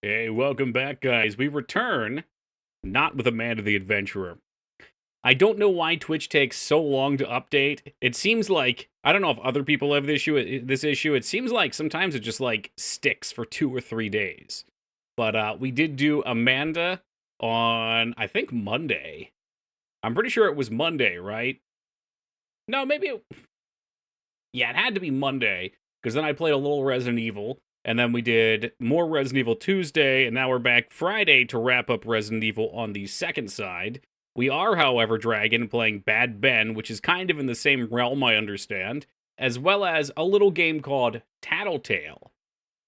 Hey, welcome back, guys. We return, not with Amanda the Adventurer. I don't know why Twitch takes so long to update. It seems like, I don't know if other people have this issue. It seems like sometimes it just like sticks for 2 or 3 days. But we did do Amanda on, I think, Monday. I'm pretty sure it was Monday, right? No, yeah, it had to be Monday, because then I played a little Resident Evil, and then we did more Resident Evil Tuesday, and now we're back Friday to wrap up Resident Evil on the second side. We are, however, Dragon, playing Bad Ben, which is kind of in the same realm, I understand, as well as a little game called Tattletale.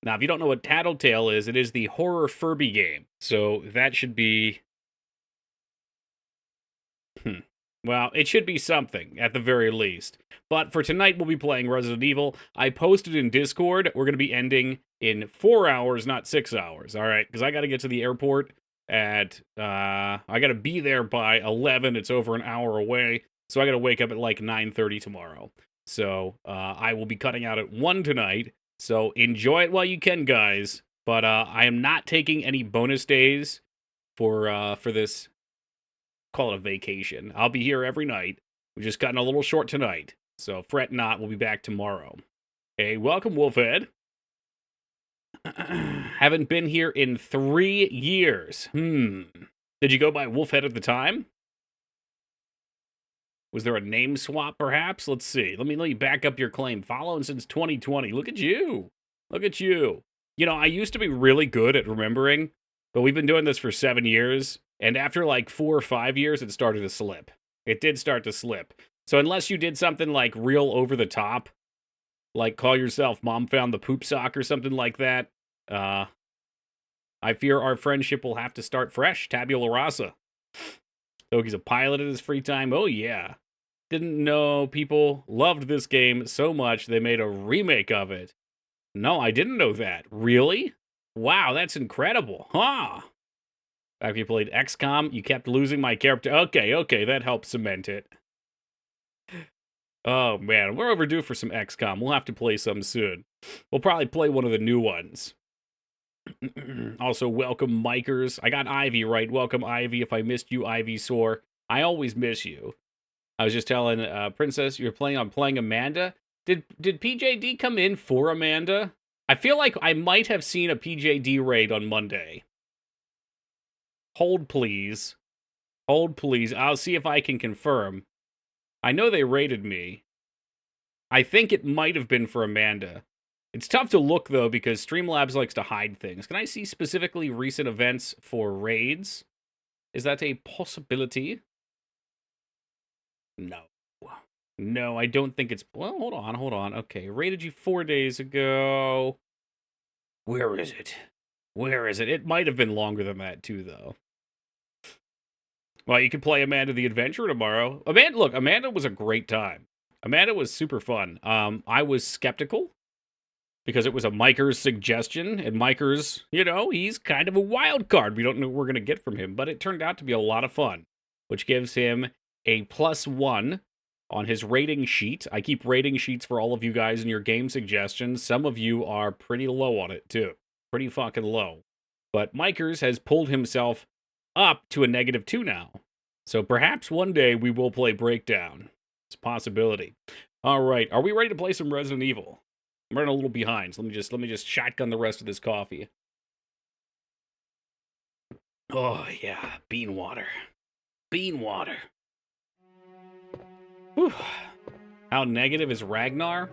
Now, if you don't know what Tattletale is, it is the horror Furby game, so that should be... Well, it should be something, at the very least. But for tonight, we'll be playing Resident Evil. I posted in Discord, we're going to be ending in 4 hours, not 6 hours, alright? Because I got to get to the airport at, I got to be there by 11, it's over an hour away, so I got to wake up at like 9:30 tomorrow. So, I will be cutting out at 1 tonight, so enjoy it while you can, guys. But, I am not taking any bonus days for this, call it a vacation. I'll be here every night. We've just gotten a little short tonight, so fret not, we'll be back tomorrow. Hey, welcome, Wolfhead. Haven't been here in 3 years. Did you go by Wolfhead at the time? Was there a name swap, perhaps? Let's see. Let me back up your claim. Following since 2020. Look at you. Look at you. You know, I used to be really good at remembering, but we've been doing this for 7 years, and after like 4 or 5 years, it started to slip. It did start to slip. So unless you did something like real over the top, like call yourself Mom Found the Poop Sock or something like that, I fear our friendship will have to start fresh. Tabula rasa. So he's a pilot in his free time. Oh yeah. Didn't know people loved this game so much they made a remake of it. No, I didn't know that. Really? Wow, that's incredible. Huh. After you played XCOM, you kept losing my character. Okay, that helps cement it. Oh man, we're overdue for some XCOM. We'll have to play some soon. We'll probably play one of the new ones. Also, welcome, Mikers. I got Ivy right. Welcome, Ivy. If I missed you, Ivy Sore. I always miss you. I was just telling Princess you're planning on playing Amanda. Did PJD come in for Amanda? I feel like I might have seen a PJD raid on Monday. Hold, please. Hold, please. I'll see if I can confirm. I know they raided me. I think it might have been for Amanda. It's tough to look, though, because Streamlabs likes to hide things. Can I see specifically recent events for raids? Is that a possibility? No. No, I don't think it's... Well, hold on. Okay, raided you 4 days ago. Where is it? Where is it? It might have been longer than that, too, though. Well, you can play Amanda the Adventurer tomorrow. Amanda was a great time. Amanda was super fun. I was skeptical because it was a Miker's suggestion, and Miker's, you know, he's kind of a wild card. We don't know what we're going to get from him, but it turned out to be a lot of fun, which gives him a +1 on his rating sheet. I keep rating sheets for all of you guys in your game suggestions. Some of you are pretty low on it, too. Pretty fucking low. But Mikers has pulled himself up to a -2 now. So perhaps one day we will play Breakdown. It's a possibility. All right, are we ready to play some Resident Evil? I'm running a little behind, so let me just shotgun the rest of this coffee. Oh yeah, bean water. Bean water. Whew. How negative is Ragnar?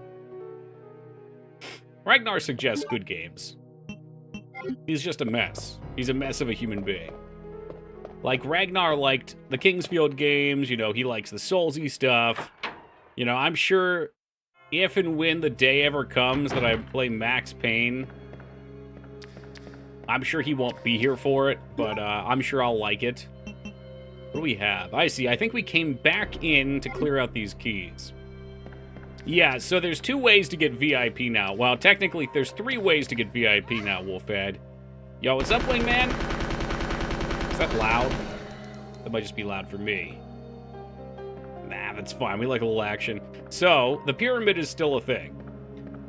Ragnar suggests good games. He's just a mess. He's a mess of a human being. Like, Ragnar liked the Kingsfield games, you know, he likes the Soulsy stuff. You know, I'm sure if and when the day ever comes that I play Max Payne, I'm sure he won't be here for it, but I'm sure I'll like it. What do we have? I see, I think we came back in to clear out these keys. Yeah, so there's 2 ways to get VIP now. Well, technically, there's 3 ways to get VIP now, Wolfhead. Yo, what's up, Wingman? Is that loud? That might just be loud for me. Nah, that's fine. We like a little action. So, the pyramid is still a thing.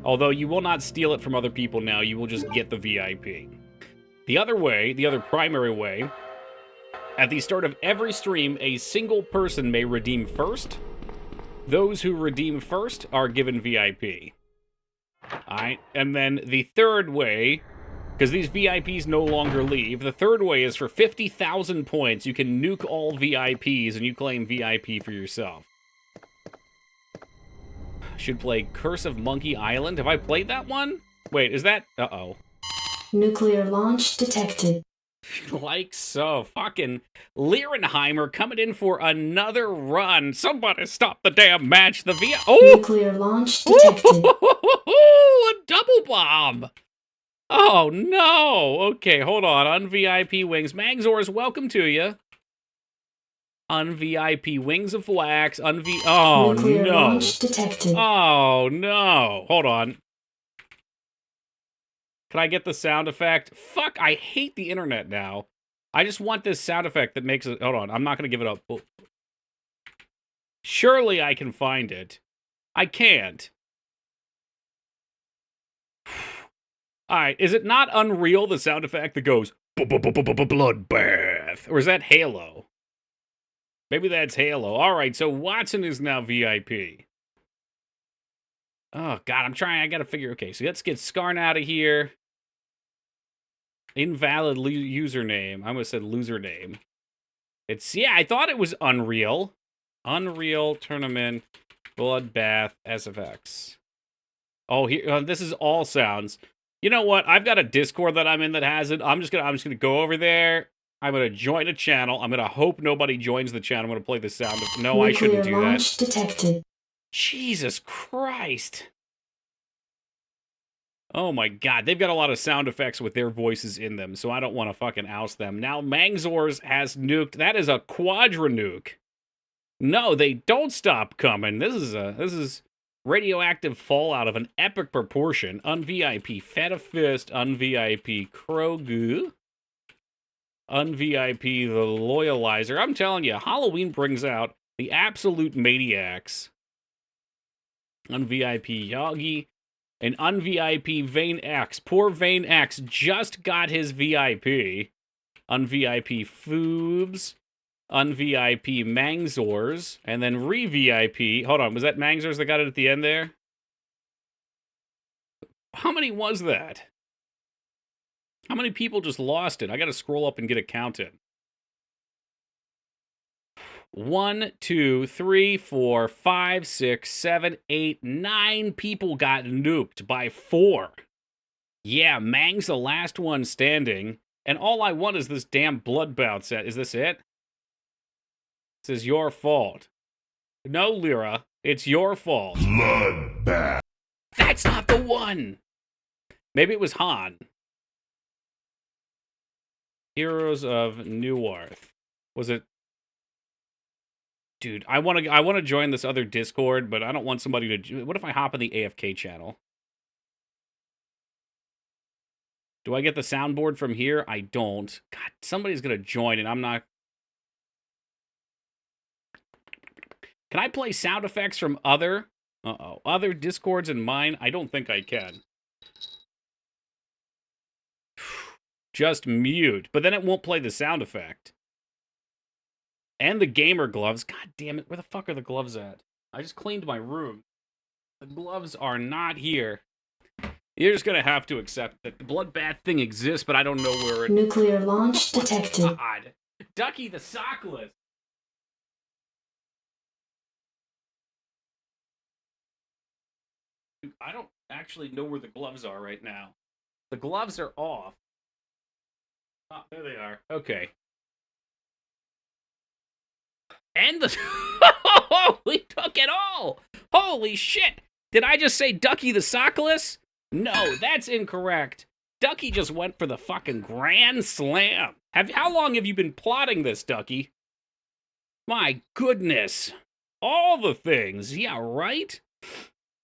Although you will not steal it from other people now. You will just get the VIP. The other way, the other primary way, at the start of every stream, a single person may redeem first. Those who redeem first are given VIP. Alright, and then the third way, because these VIPs no longer leave, the third way is for 50,000 points, you can nuke all VIPs and you claim VIP for yourself. Should play Curse of Monkey Island. Have I played that one? Wait, is that... Uh-oh. Nuclear launch detected. Like so. Fucking 𝕸𝖓𝖙𝖍𝖗 coming in for another run. Somebody stop the damn match. The VIP... Oh! Nuclear launch detected. A double bomb! Oh, no! Okay, hold on. Un-VIP Wings. 𝕳𝖔𝖗𝖗𝖍, welcome to you. Un-VIP Wings of Wax. Oh, Nuclear no. launch detected. Oh, no. Hold on. Can I get the sound effect? Fuck, I hate the internet now. I just want this sound effect that makes it... Hold on, I'm not going to give it up. Oh. Surely I can find it. I can't. Alright, is it not Unreal, the sound effect that goes... Bloodbath? Or is that Halo? Maybe that's Halo. Alright, so Watson is now VIP. Oh, God, I'm trying... I gotta figure... Okay, so let's get Skarn out of here. Invalid username. I almost said loser name. It's, yeah, I thought it was Unreal. Unreal Tournament Bloodbath SFX. Oh, here, this is all sounds. You know what? I've got a Discord that I'm in that has it. I'm just gonna go over there. I'm gonna join a channel. I'm gonna hope nobody joins the channel. I'm gonna play the sound. No, I shouldn't do that. Launch detected. Jesus Christ. Oh my God, they've got a lot of sound effects with their voices in them, so I don't want to fucking oust them. Now 𝕳𝖔𝖗𝖗𝖍 has nuked. That is a quadra nuke. No, they don't stop coming. This is radioactive fallout of an epic proportion. Un-VIP Feta Fist, Un-VIP 𝕸𝖔𝖓𝖙, Un-VIP the Loyalizer. I'm telling you, Halloween brings out the absolute maniacs. Un-VIP 𝕸𝖓𝖙𝖍. And Un-VIP 𝕍𝖗𝑥. Poor 𝕍𝖗𝑥 just got his VIP. Un-VIP Foobs. Un-VIP 𝕳𝖔𝖗𝖗𝖍. And then re-VIP. Hold on, was that 𝕳𝖔𝖗𝖗𝖍 that got it at the end there? How many was that? How many people just lost it? I gotta scroll up and get a count in. 1, 2, 3, 4, 5, 6, 7, 8, 9 people got nuked by 4. Yeah, 𝕳𝖔𝖗𝑥 the last one standing. And all I want is this damn bloodbath set. Is this it? This is your fault. No, Lyra, it's your fault. Bloodbath. That's not the one! Maybe it was Han. Heroes of Newerth. Was it... Dude, I want to join this other Discord, but I don't want somebody to... What if I hop on the AFK channel? Do I get the soundboard from here? I don't. God, somebody's going to join and I'm not... Can I play sound effects from other... other Discords and mine? I don't think I can. Just mute. But then it won't play the sound effect. And the gamer gloves. God damn it. Where the fuck are the gloves at? I just cleaned my room. The gloves are not here. You're just going to have to accept that the bloodbath thing exists, but I don't know where it... Nuclear launch detected. God. 𝕸𝖓𝖏𝖍𝖗𝖏 the sockless. I don't actually know where the gloves are right now. The gloves are off. Oh, there they are. Okay. And the... we took it all! Holy shit! Did I just say 𝕸𝖏𝖏 the sockless? No, that's incorrect. 𝕸𝖏𝖏 just went for the fucking grand slam. How long have you been plotting this, 𝕸𝖏𝖏? My goodness. All the things. Yeah, right?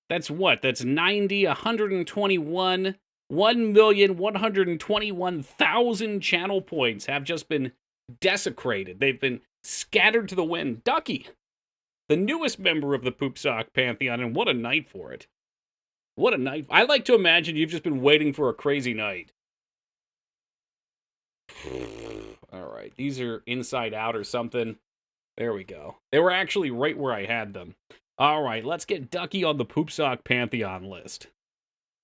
That's what? That's 90, 121, 1,121,000 channel points have just been desecrated. They've been scattered to the wind. 𝕸𝖏𝖏, the newest member of the Poop Sock Pantheon, and what a night for it. What a night. I like to imagine you've just been waiting for a crazy night. All right, these are inside out or something. There we go. They were actually right where I had them. All right, let's get Ducky on the Poop Sock Pantheon list.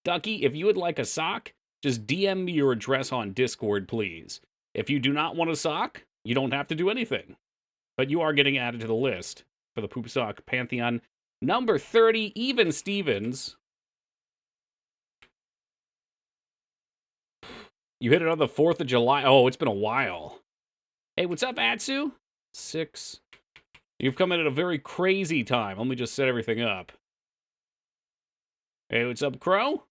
Ducky, if you would like a sock, just DM me your address on Discord, please. If you do not want a sock, you don't have to do anything. But you are getting added to the list for the Poop Sock Pantheon. Number 30, Even Stevens. You hit it on the 4th of July. Oh, it's been a while. Hey, what's up, Atsu? 6. You've come in at a very crazy time. Let me just set everything up. Hey, what's up, Crow?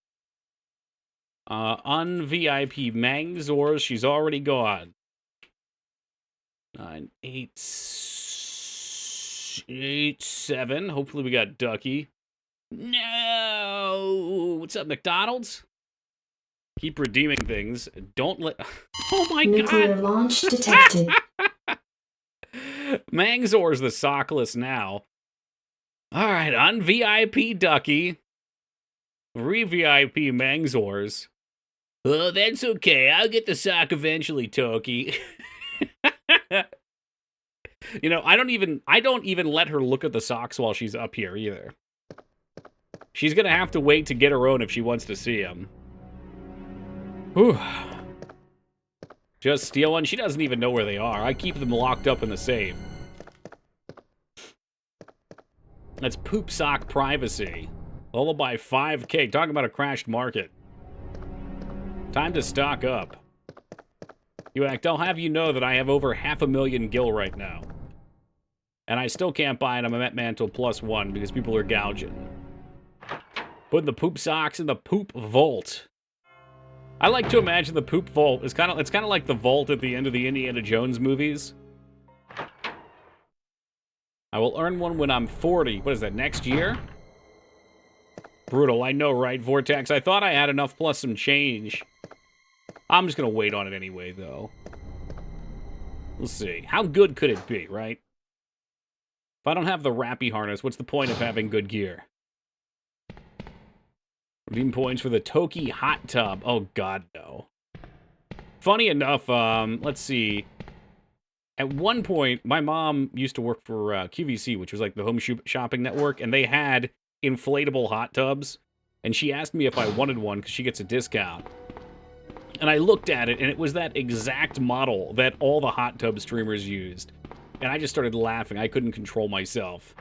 Un-VIP 𝕳𝖔𝖗𝖗. She's already gone. 9, 8, 8, 7. Hopefully we got Ducky. No! What's up, McDonald's? Keep redeeming things. Don't let... Oh my Nuclear god! launch detected. 𝕳𝖔𝖗𝖗's the sockless now. Alright, un-VIP Ducky. Re-VIP 𝕳𝖔𝖗𝖗's. Oh, that's okay. I'll get the sock eventually, Toki. You know, I don't even let her look at the socks while she's up here either. She's gonna have to wait to get her own if she wants to see them. Whew. Just steal one. She doesn't even know where they are. I keep them locked up in the safe. That's poop sock privacy. Lullaby 5K. Talking about a crashed market. Time to stock up. You act, I'll have you know that I have over 500,000 gil right now. And I still can't buy it. I'm a Met Mantle +1 because people are gouging. Putting the poop socks in the poop vault. I like to imagine the poop vault is kind of like the vault at the end of the Indiana Jones movies. I will earn one when I'm 40. What is that, next year? Brutal, I know, right, Vortex? I thought I had enough plus some change. I'm just gonna wait on it anyway, though. We'll see. How good could it be, right? If I don't have the Rappy harness, what's the point of having good gear? Redeem points for the Toki hot tub. Oh, God, no. Funny enough, let's see. At one point, my mom used to work for QVC, which was like the home shopping network, and they had inflatable hot tubs. And she asked me if I wanted one because she gets a discount. And I looked at it, and it was that exact model that all the hot tub streamers used. And I just started laughing. I couldn't control myself.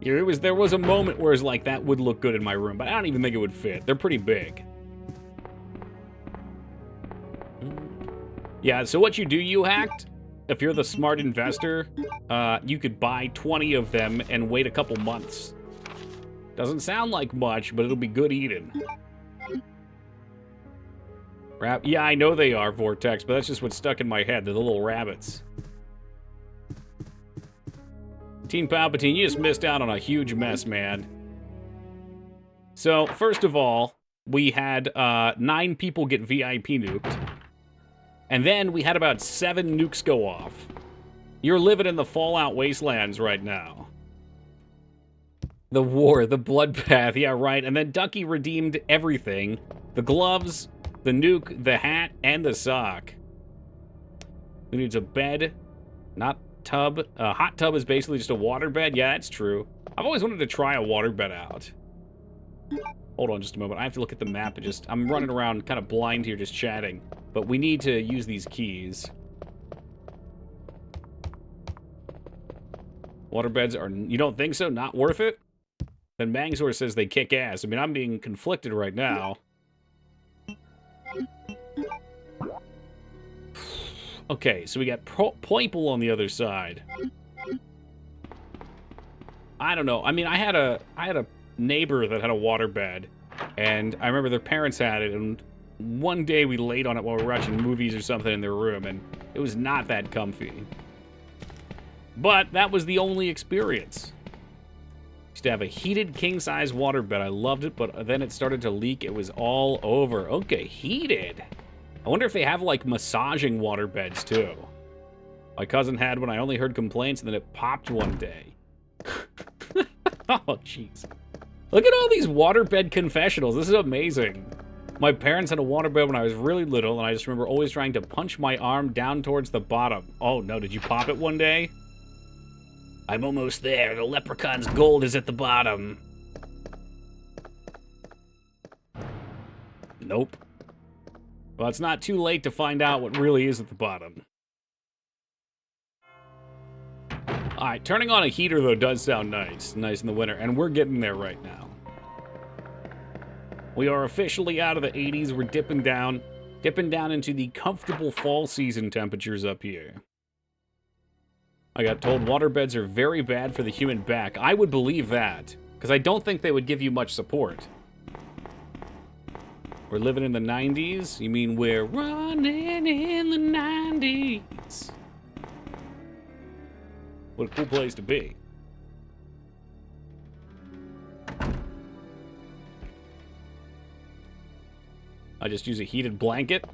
There was a moment where it's like, that would look good in my room, but I don't even think it would fit. They're pretty big. Yeah, so what you do, you hacked, if you're the smart investor, you could buy 20 of them and wait a couple months. Doesn't sound like much, but it'll be good eating. Yeah, I know they are, Vortex, but that's just what's stuck in my head. They're the little rabbits. Team Palpatine, you just missed out on a huge mess, man. So, first of all, we had 9 people get VIP nuked. And then we had about 7 nukes go off. You're living in the Fallout Wastelands right now. The war, the bloodbath, yeah, right. And then Ducky redeemed everything. The gloves, the nuke, the hat, and the sock. Who needs a bed? Not tub. A hot tub is basically just a water bed. Yeah, that's true. I've always wanted to try a water bed out. Hold on just a moment. I have to look at the map. I'm running around kind of blind here just chatting. But we need to use these keys. Water beds are... You don't think so? Not worth it? Then 𝕳𝖔𝖗𝖗 says they kick ass. I mean, I'm being conflicted right now. Okay, so we got Poiple on the other side. I don't know. I mean, I had a neighbor that had a water bed, and I remember their parents had it, and one day we laid on it while we were watching movies or something in their room, and it was not that comfy. But that was the only experience. Used to have a heated king-size water bed. I loved it, but then it started to leak. It was all over. Okay, heated. I wonder if they have, like, massaging water beds, too. My cousin had one. I only heard complaints, and then it popped one day. Oh, jeez. Look at all these waterbed confessionals. This is amazing. My parents had a waterbed when I was really little, and I just remember always trying to punch my arm down towards the bottom. Oh, no, did you pop it one day? I'm almost there. The leprechaun's gold is at the bottom. Nope. Well, it's not too late to find out what really is at the bottom. Alright, turning on a heater, though, does sound nice. Nice in the winter, and we're getting there right now. We are officially out of the 80s. We're dipping down into the comfortable fall season temperatures up here. I got told waterbeds are very bad for the human back. I would believe that, because I don't think they would give you much support. We're living in the 90s? You mean we're running in the 90s? What a cool place to be. I just use a heated blanket.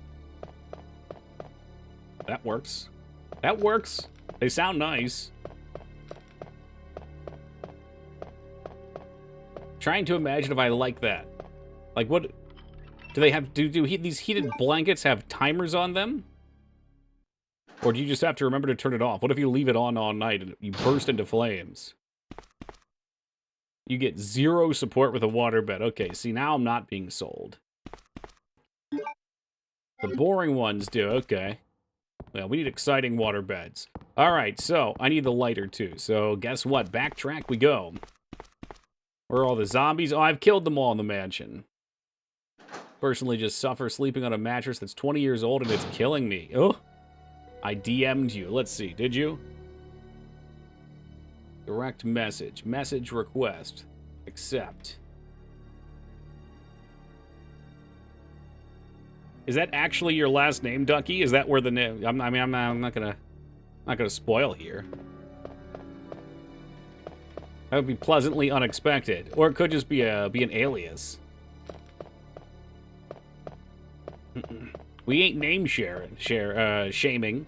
That works. That works. They sound nice. Trying to imagine if I like that. Like, what... Do they have... Do these heated blankets have timers on them? Or do you just have to remember to turn it off? What if you leave it on all night and you burst into flames? You get 0 support with a waterbed. Okay, see, now I'm not being sold. The boring ones do, okay. Well, we need exciting waterbeds. Alright, so, I need the lighter too. So, guess what? Backtrack we go. Where are all the zombies? Oh, I've killed them all in the mansion. Personally just suffer sleeping on a mattress that's 20 years old and it's killing me. Oh, I DM'd you. Let's see, did you? Direct message. Message request. Accept. Is that actually your last name, Ducky? Is that where the name... I'm not gonna spoil here. That would be pleasantly unexpected. Or it could just be an alias. We ain't name shaming.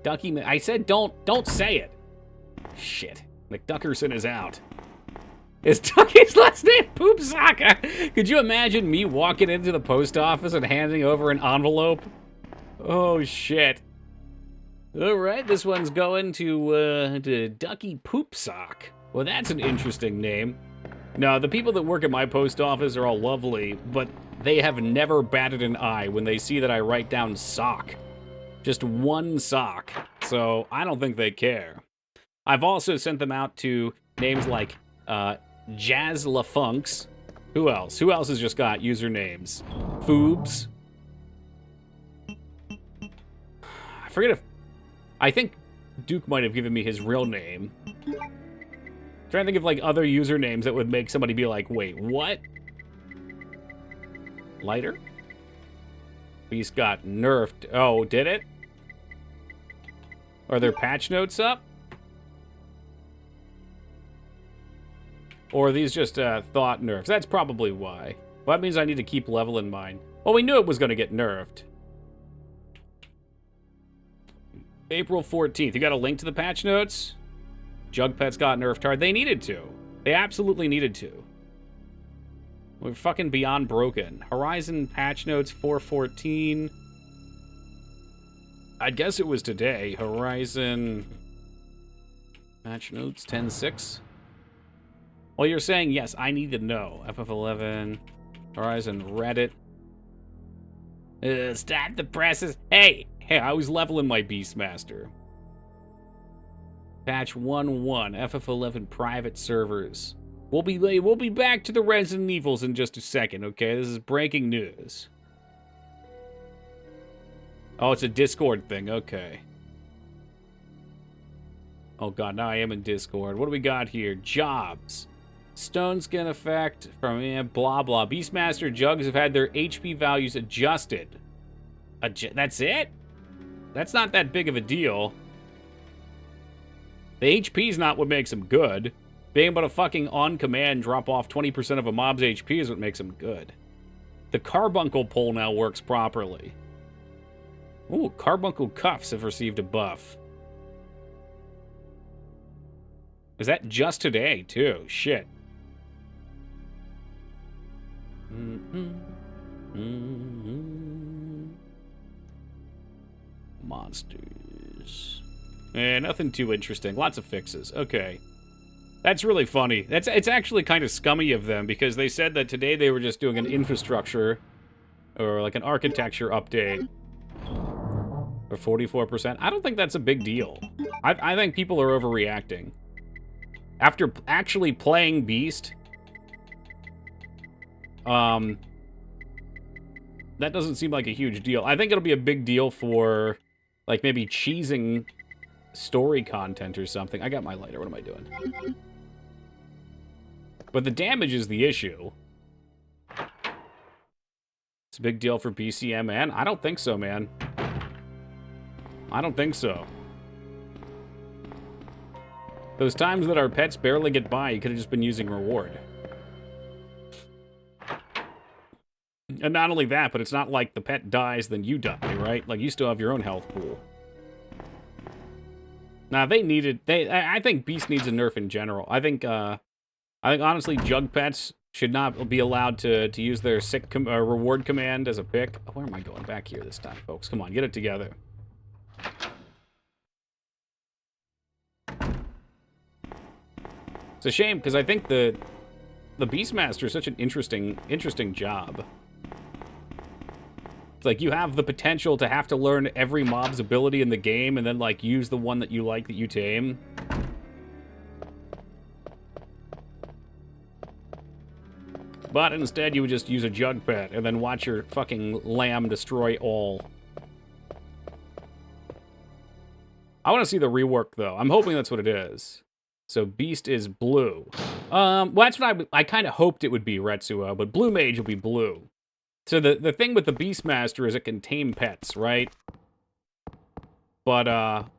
Ducky, I said don't say it. Shit. McDuckerson is out. Is Ducky's last name 𝕳𝖔𝖗𝖏? Could you imagine me walking into the post office and handing over an envelope? Oh, shit. Alright, this one's going to Ducky 𝕳𝖳𝖏𝖴. Well, that's an interesting name. No, the people that work at my post office are all lovely, but they have never batted an eye when they see that I write down sock. Just one sock. So, I don't think they care. I've also sent them out to names like, 𝕳𝖔𝖓𝖏𝖙𝖍. Who else? Who else has just got usernames? Foobs. I forget if... I think Duke might have given me his real name. Trying to think of, like, other usernames that would make somebody be like, wait, what? Lighter? Beast got nerfed. Oh, did it? Are there patch notes up? Or are these just thought nerfs? That's probably why. Well, that means I need to keep level in mind. Well, we knew it was going to get nerfed. April 14th. You got a link to the patch notes? Jugpets got nerfed hard. They needed to. They absolutely needed to. We're fucking beyond broken. Horizon patch notes 4.14. I'd guess it was today. Horizon patch notes 10.6. Well, you're saying, yes, I need to know. FF11, Horizon, Reddit. Stop the presses. Hey, I was leveling my Beastmaster. Patch 1.1, FF11 private servers. We'll be back to the Resident Evils in just a second, okay? This is breaking news. Oh, it's a Discord thing, okay. Oh god, now I am in Discord. What do we got here? Jobs. Stone skin effect from blah blah. Beastmaster Jugs have had their HP values adjusted. That's it? That's not that big of a deal. The HP's not what makes him good. Being able to fucking on command drop off 20% of a mob's HP is what makes him good. The carbuncle pole now works properly. Ooh, carbuncle cuffs have received a buff. Is that just today, too? Shit. Monsters. Nothing too interesting. Lots of fixes. Okay. That's really funny. It's actually kind of scummy of them because they said that today they were just doing an infrastructure or like an architecture update for 44%. I don't think that's a big deal. I think people are overreacting. After actually playing Beast, that doesn't seem like a huge deal. I think it'll be a big deal for, like, maybe cheesing story content or something. I got my lighter. What am I doing? But the damage is the issue. It's a big deal for BCMN? I don't think so, man. I don't think so. Those times that our pets barely get by, you could have just been using reward. And not only that, but it's not like the pet dies, then you die, right? Like, you still have your own health pool. Now, I think Beast needs a nerf in general. I think honestly, Jug pets should not be allowed to use their reward command as a pick. Oh, where am I going? Back here this time, folks. Come on, get it together. It's a shame, because I think the Beastmaster is such an interesting job. It's like, you have the potential to have to learn every mob's ability in the game and then, like, use the one that you like that you tame. But instead, you would just use a Jug pet and then watch your fucking lamb destroy all. I want to see the rework, though. I'm hoping that's what it is. So Beast is blue. Well, that's what I kind of hoped it would be, Retsuo, but Blue Mage will be blue. So the thing with the Beastmaster is it can tame pets, right? But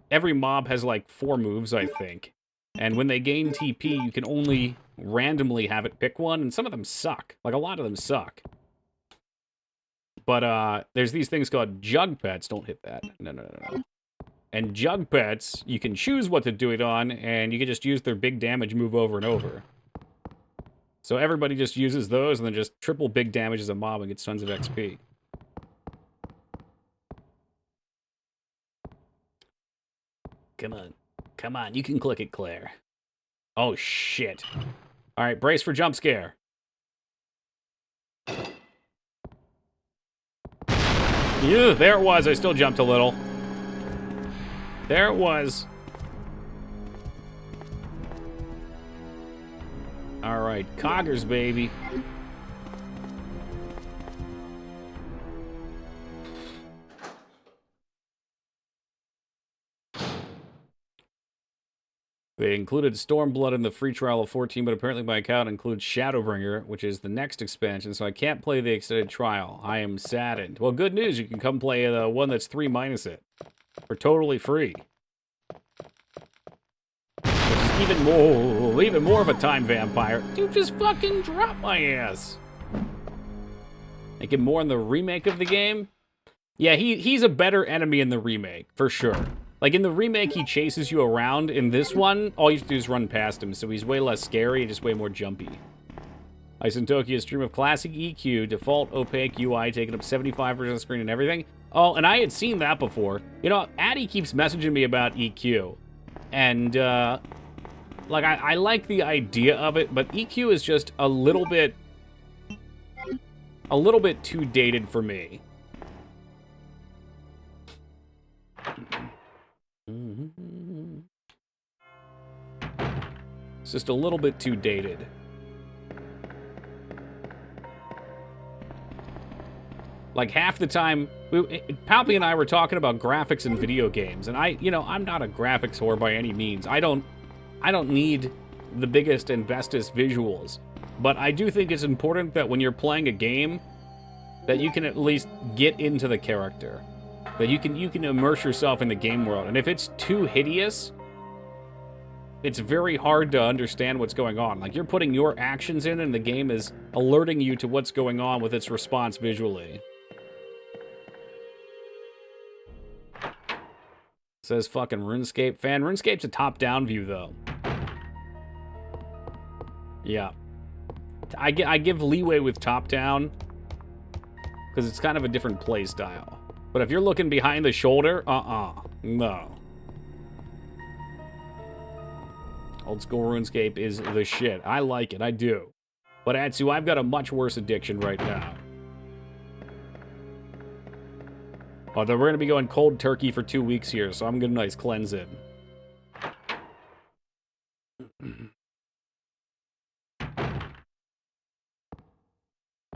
every mob has like 4 moves, I think. And when they gain TP, you can only randomly have it pick one, and some of them suck. Like, a lot of them suck. But there's these things called Jug pets. Don't hit that. No. And Jug pets, you can choose what to do it on, and you can just use their big damage move over and over. So everybody just uses those, and then just triple big damage as a mob and gets tons of XP. Come on, you can click it, Claire. Oh, shit. Alright, brace for jump scare. Ew, there it was, I still jumped a little. There it was. Alright, coggers, baby. They included Stormblood in the free trial of 14, but apparently my account includes Shadowbringer, which is the next expansion, so I can't play the extended trial. I am saddened. Well, good news, you can come play the one that's 3 minus it. For totally free. Which is even more of a time vampire. Dude, just fucking drop my ass. Make him more in the remake of the game? Yeah, he's a better enemy in the remake, for sure. Like, in the remake, he chases you around. In this one, all you have to do is run past him, so he's way less scary and just way more jumpy. Ice in Tokyo, stream of classic EQ, default opaque UI, taking up 75% of the screen and everything. Oh, and I had seen that before. You know, Addy keeps messaging me about EQ. And, like, I like the idea of it, but EQ is just a little bit too dated for me. It's just a little bit too dated. Like, half the time, Palpy and I were talking about graphics in video games, and I'm not a graphics whore by any means. I don't need the biggest and bestest visuals, but I do think it's important that when you're playing a game, that you can at least get into the character. That you can immerse yourself in the game world. And if it's too hideous, it's very hard to understand what's going on. Like, you're putting your actions in, and the game is alerting you to what's going on with its response visually. Says fucking RuneScape fan. RuneScape's a top-down view, though. Yeah. I give leeway with top down because it's kind of a different play style. But if you're looking behind the shoulder, no. Old school RuneScape is the shit. I like it, I do. But Atsu, I've got a much worse addiction right now. Although we're gonna be going cold turkey for 2 weeks here, so I'm gonna nice cleanse it.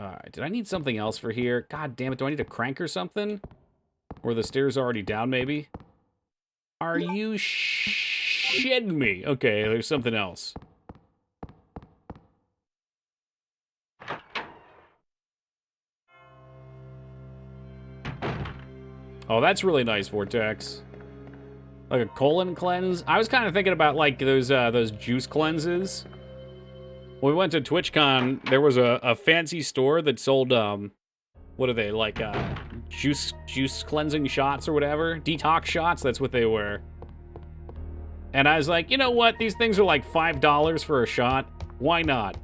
Alright, did I need something else for here? God damn it, do I need a crank or something? Or the stairs already down, maybe? Are you shitting me? Okay, there's something else. Oh, that's really nice, Vortex. Like a colon cleanse? I was kind of thinking about, like, those juice cleanses. When we went to TwitchCon, there was a fancy store that sold, what are they, like, juice cleansing shots or whatever? Detox shots, that's what they were. And I was like, you know what? These things are like $5 for a shot. Why not?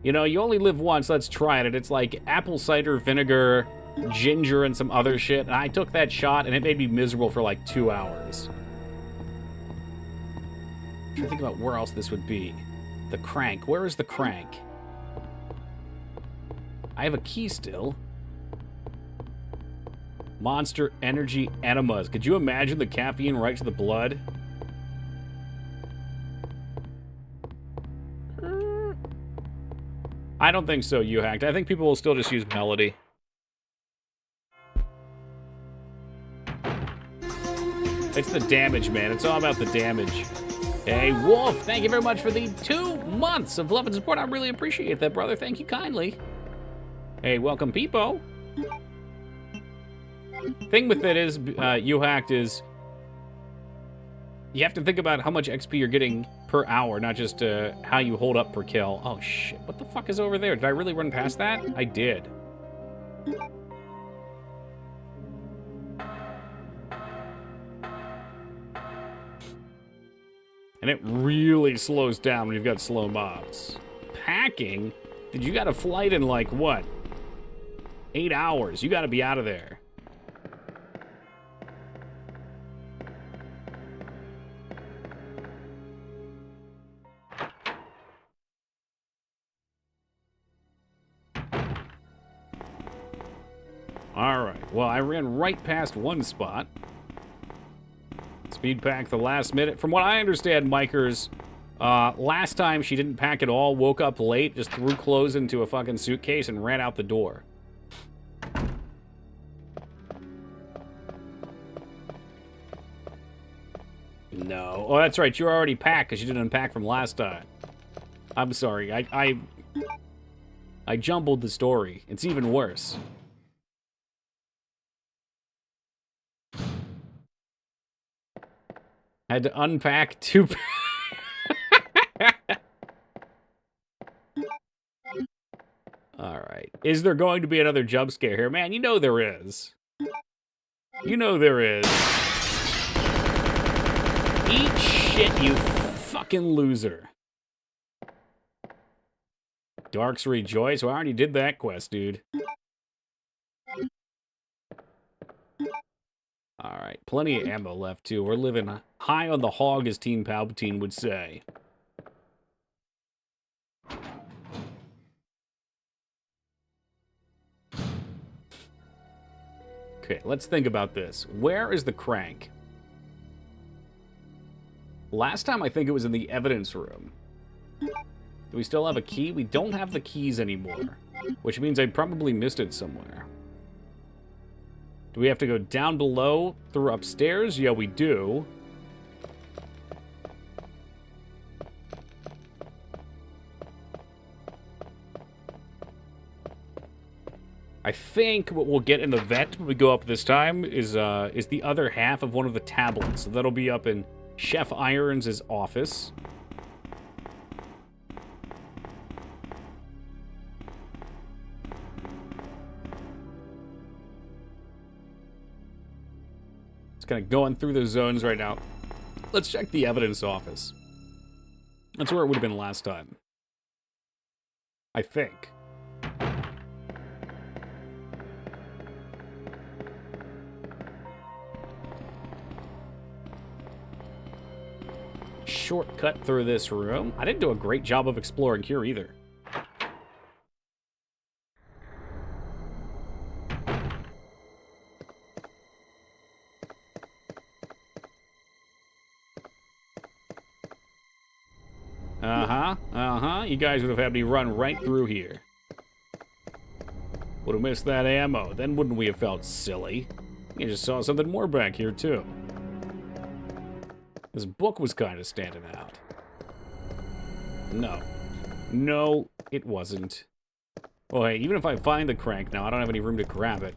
You know, you only live once, let's try it. And it's like apple cider vinegar, ginger, and some other shit. And I took that shot, and it made me miserable for like 2 hours. I'm trying to think about where else this would be. The crank. Where is the crank? I have a key still. Monster Energy Enemas. Could you imagine the caffeine right to the blood? I don't think so, you hacked. I think people will still just use Melody. It's the damage, man. It's all about the damage. Hey, Wolf, thank you very much for the 2 months of love and support. I really appreciate that, brother. Thank you kindly. Hey, welcome, Peepo. Thing with it is, you hacked is, you have to think about how much XP you're getting per hour, not just how you hold up per kill. Oh, shit. What the fuck is over there? Did I really run past that? I did. And it really slows down when you've got slow mobs. Packing? Dude, you got a flight in, like, what? 8 hours. You got to be out of there. Alright, well, I ran right past one spot. Speed pack the last minute. From what I understand, Micers, last time she didn't pack at all, woke up late, just threw clothes into a fucking suitcase and ran out the door. No. Oh, that's right, you were already packed because you didn't unpack from last time. I'm sorry, I jumbled the story. It's even worse. I had to unpack 2... Alright. Is there going to be another jump scare here? Man, you know there is. You know there is. Eat shit, you fucking loser. Darks Rejoice? Well, I already did that quest, dude. Alright, plenty of ammo left, too. We're living high on the hog, as Team Palpatine would say. Okay, let's think about this. Where is the crank? Last time, I think it was in the evidence room. Do we still have a key? We don't have the keys anymore, which means I probably missed it somewhere. Do we have to go down below through upstairs? Yeah, we do. I think what we'll get in the vet when we go up this time is the other half of one of the tablets. So that'll be up in Chef Irons' office. It's kind of going through those zones right now. Let's check the evidence office. That's where it would have been last time. I think. Shortcut through this room. I didn't do a great job of exploring here either. You guys would have had me run right through here. Would have missed that ammo. Then wouldn't we have felt silly? You just saw something more back here, too. This book was kind of standing out. No. No, it wasn't. Oh, hey, even if I find the crank now, I don't have any room to grab it.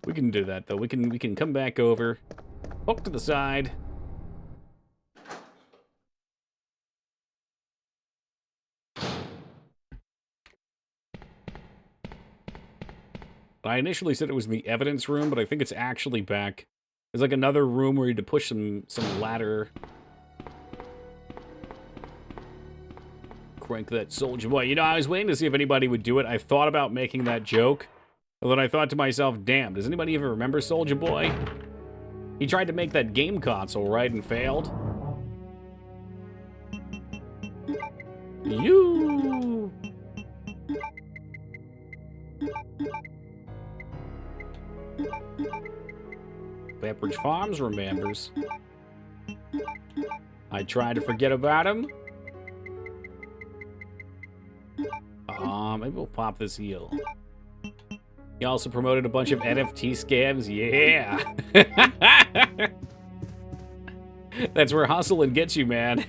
We can do that, though. We can come back over. Hook to the side. I initially said it was in the evidence room, but I think it's actually back. There's like another room where you had to push some ladder. Crank that soldier boy. You know, I was waiting to see if anybody would do it. I thought about making that joke. But then I thought to myself, damn, does anybody even remember Soldier Boy? He tried to make that game console, right, and failed. You. Pepperidge Farms remembers. I tried to forget about him. Maybe we'll pop this heel. He also promoted a bunch of NFT scams. Yeah. That's where hustling gets you, man.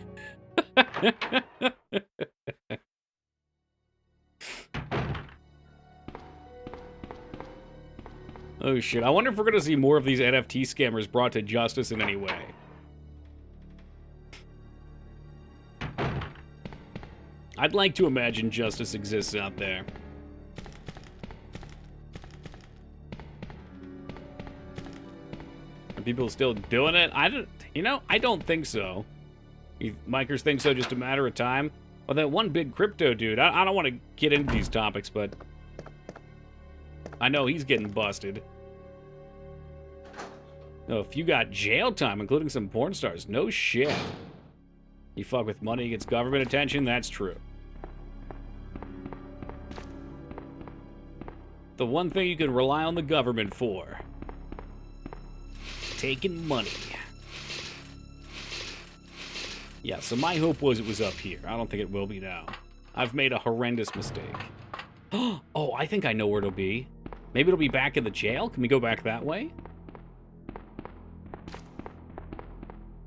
Oh, shit. I wonder if we're going to see more of these NFT scammers brought to justice in any way. I'd like to imagine justice exists out there. Are people still doing it? I don't think so. Micers think so, just a matter of time. Well, that one big crypto dude, I don't want to get into these topics, but I know he's getting busted. Oh, if you got jail time, including some porn stars, no shit. You fuck with money, gets government attention, that's true. The one thing you can rely on the government for. Taking money. Yeah, so my hope was it was up here. I don't think it will be now. I've made a horrendous mistake. Oh, I think I know where it'll be. Maybe it'll be back in the jail? Can we go back that way?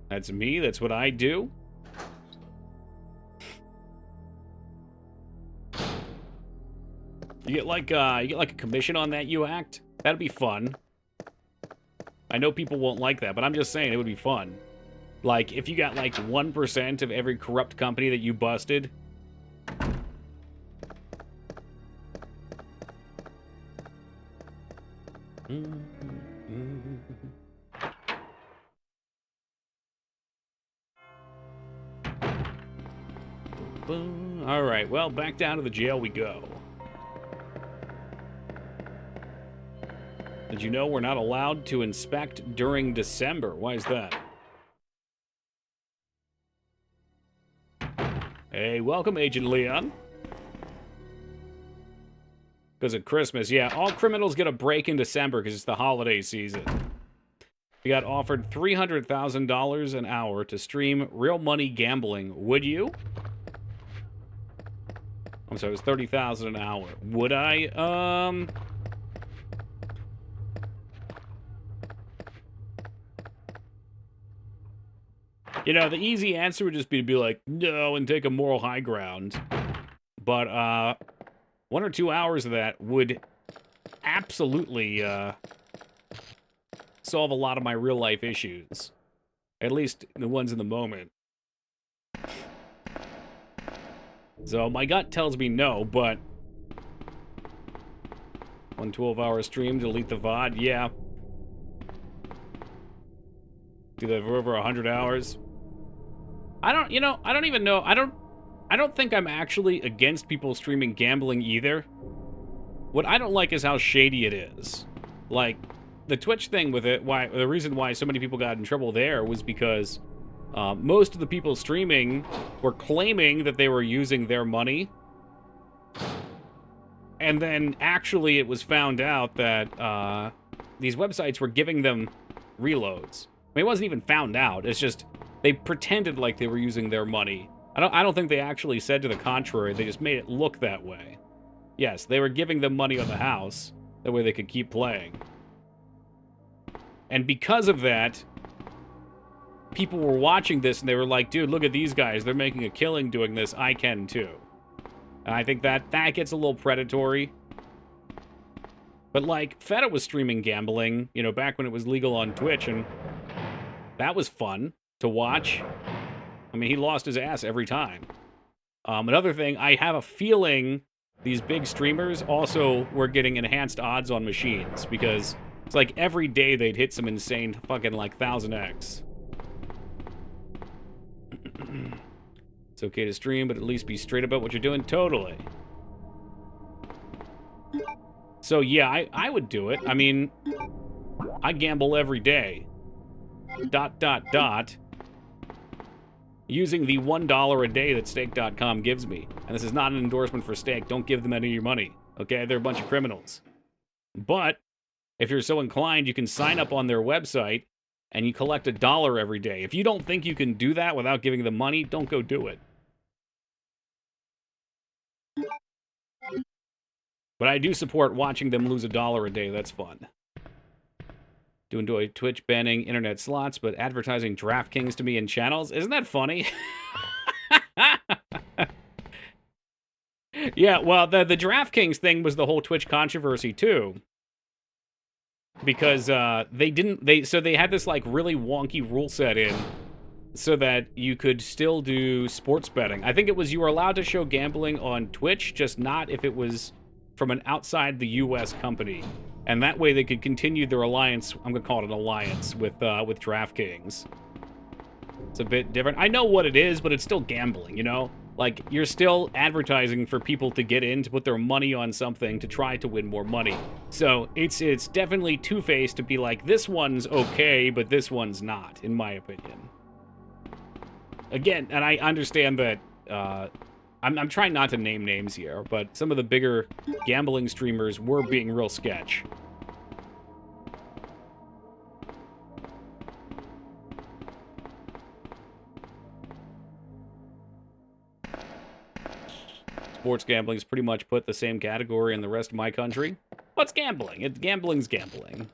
That's me, that's what I do. You get like a commission on that, you act? That'd be fun. I know people won't like that, but I'm just saying it would be fun. Like, if you got like 1% of every corrupt company that you busted. Alright, well, back down to the jail we go. Did you know we're not allowed to inspect during December? Why is that? Hey, welcome, Agent Leon. Because of Christmas, yeah. All criminals get a break in December because it's the holiday season. We got offered $300,000 an hour to stream real money gambling. Would you? I'm sorry, it was $30,000 an hour. Would I? You know, the easy answer would just be to be like, no, and take a moral high ground. But, 1 or 2 hours of that would absolutely, solve a lot of my real-life issues. At least the ones in the moment. So, my gut tells me no, but 1 12-hour stream, delete the VOD, yeah. Do that for over 100 hours. I don't, I don't even know. I don't think I'm actually against people streaming gambling either. What I don't like is how shady it is. Like, the Twitch thing with it, the reason why so many people got in trouble there was because most of the people streaming were claiming that they were using their money. And then actually it was found out that these websites were giving them reloads. I mean, it wasn't even found out. It's just they pretended like they were using their money. I don't think they actually said to the contrary. They just made it look that way. Yes, they were giving them money on the house. That way they could keep playing. And because of that, people were watching this and they were like, dude, look at these guys. They're making a killing doing this. I can too. And I think that gets a little predatory. But like, Feta was streaming gambling, back when it was legal on Twitch, and that was fun to watch. I mean, he lost his ass every time. Another thing, I have a feeling these big streamers also were getting enhanced odds on machines, because it's like every day they'd hit some insane fucking like 1000x. It's okay to stream, but at least be straight about what you're doing. Totally. So yeah, I would do it. I mean, I gamble every day. ... Using the $1 a day that stake.com gives me. And this is not an endorsement for Stake. Don't give them any of your money. Okay? They're a bunch of criminals. But if you're so inclined, you can sign up on their website and you collect $1 every day. If you don't think you can do that without giving them money, don't go do it. But I do support watching them lose $1 a day. That's fun. Do enjoy Twitch banning internet slots, but advertising DraftKings to me in channels? Isn't that funny? Yeah, well, the DraftKings thing was the whole Twitch controversy, too. Because they had this, like, really wonky rule set in so that you could still do sports betting. I think it was you were allowed to show gambling on Twitch, just not if it was from an outside the U.S. company. And that way they could continue their alliance, I'm going to call it an alliance, with DraftKings. It's a bit different. I know what it is, but it's still gambling, Like, you're still advertising for people to get in, to put their money on something, to try to win more money. So, it's definitely two-faced to be like, this one's okay, but this one's not, in my opinion. Again, and I understand that, I'm trying not to name names here, but some of the bigger gambling streamers were being real sketch. Sports gambling is pretty much put the same category in the rest of my country. What's gambling? Gambling's gambling.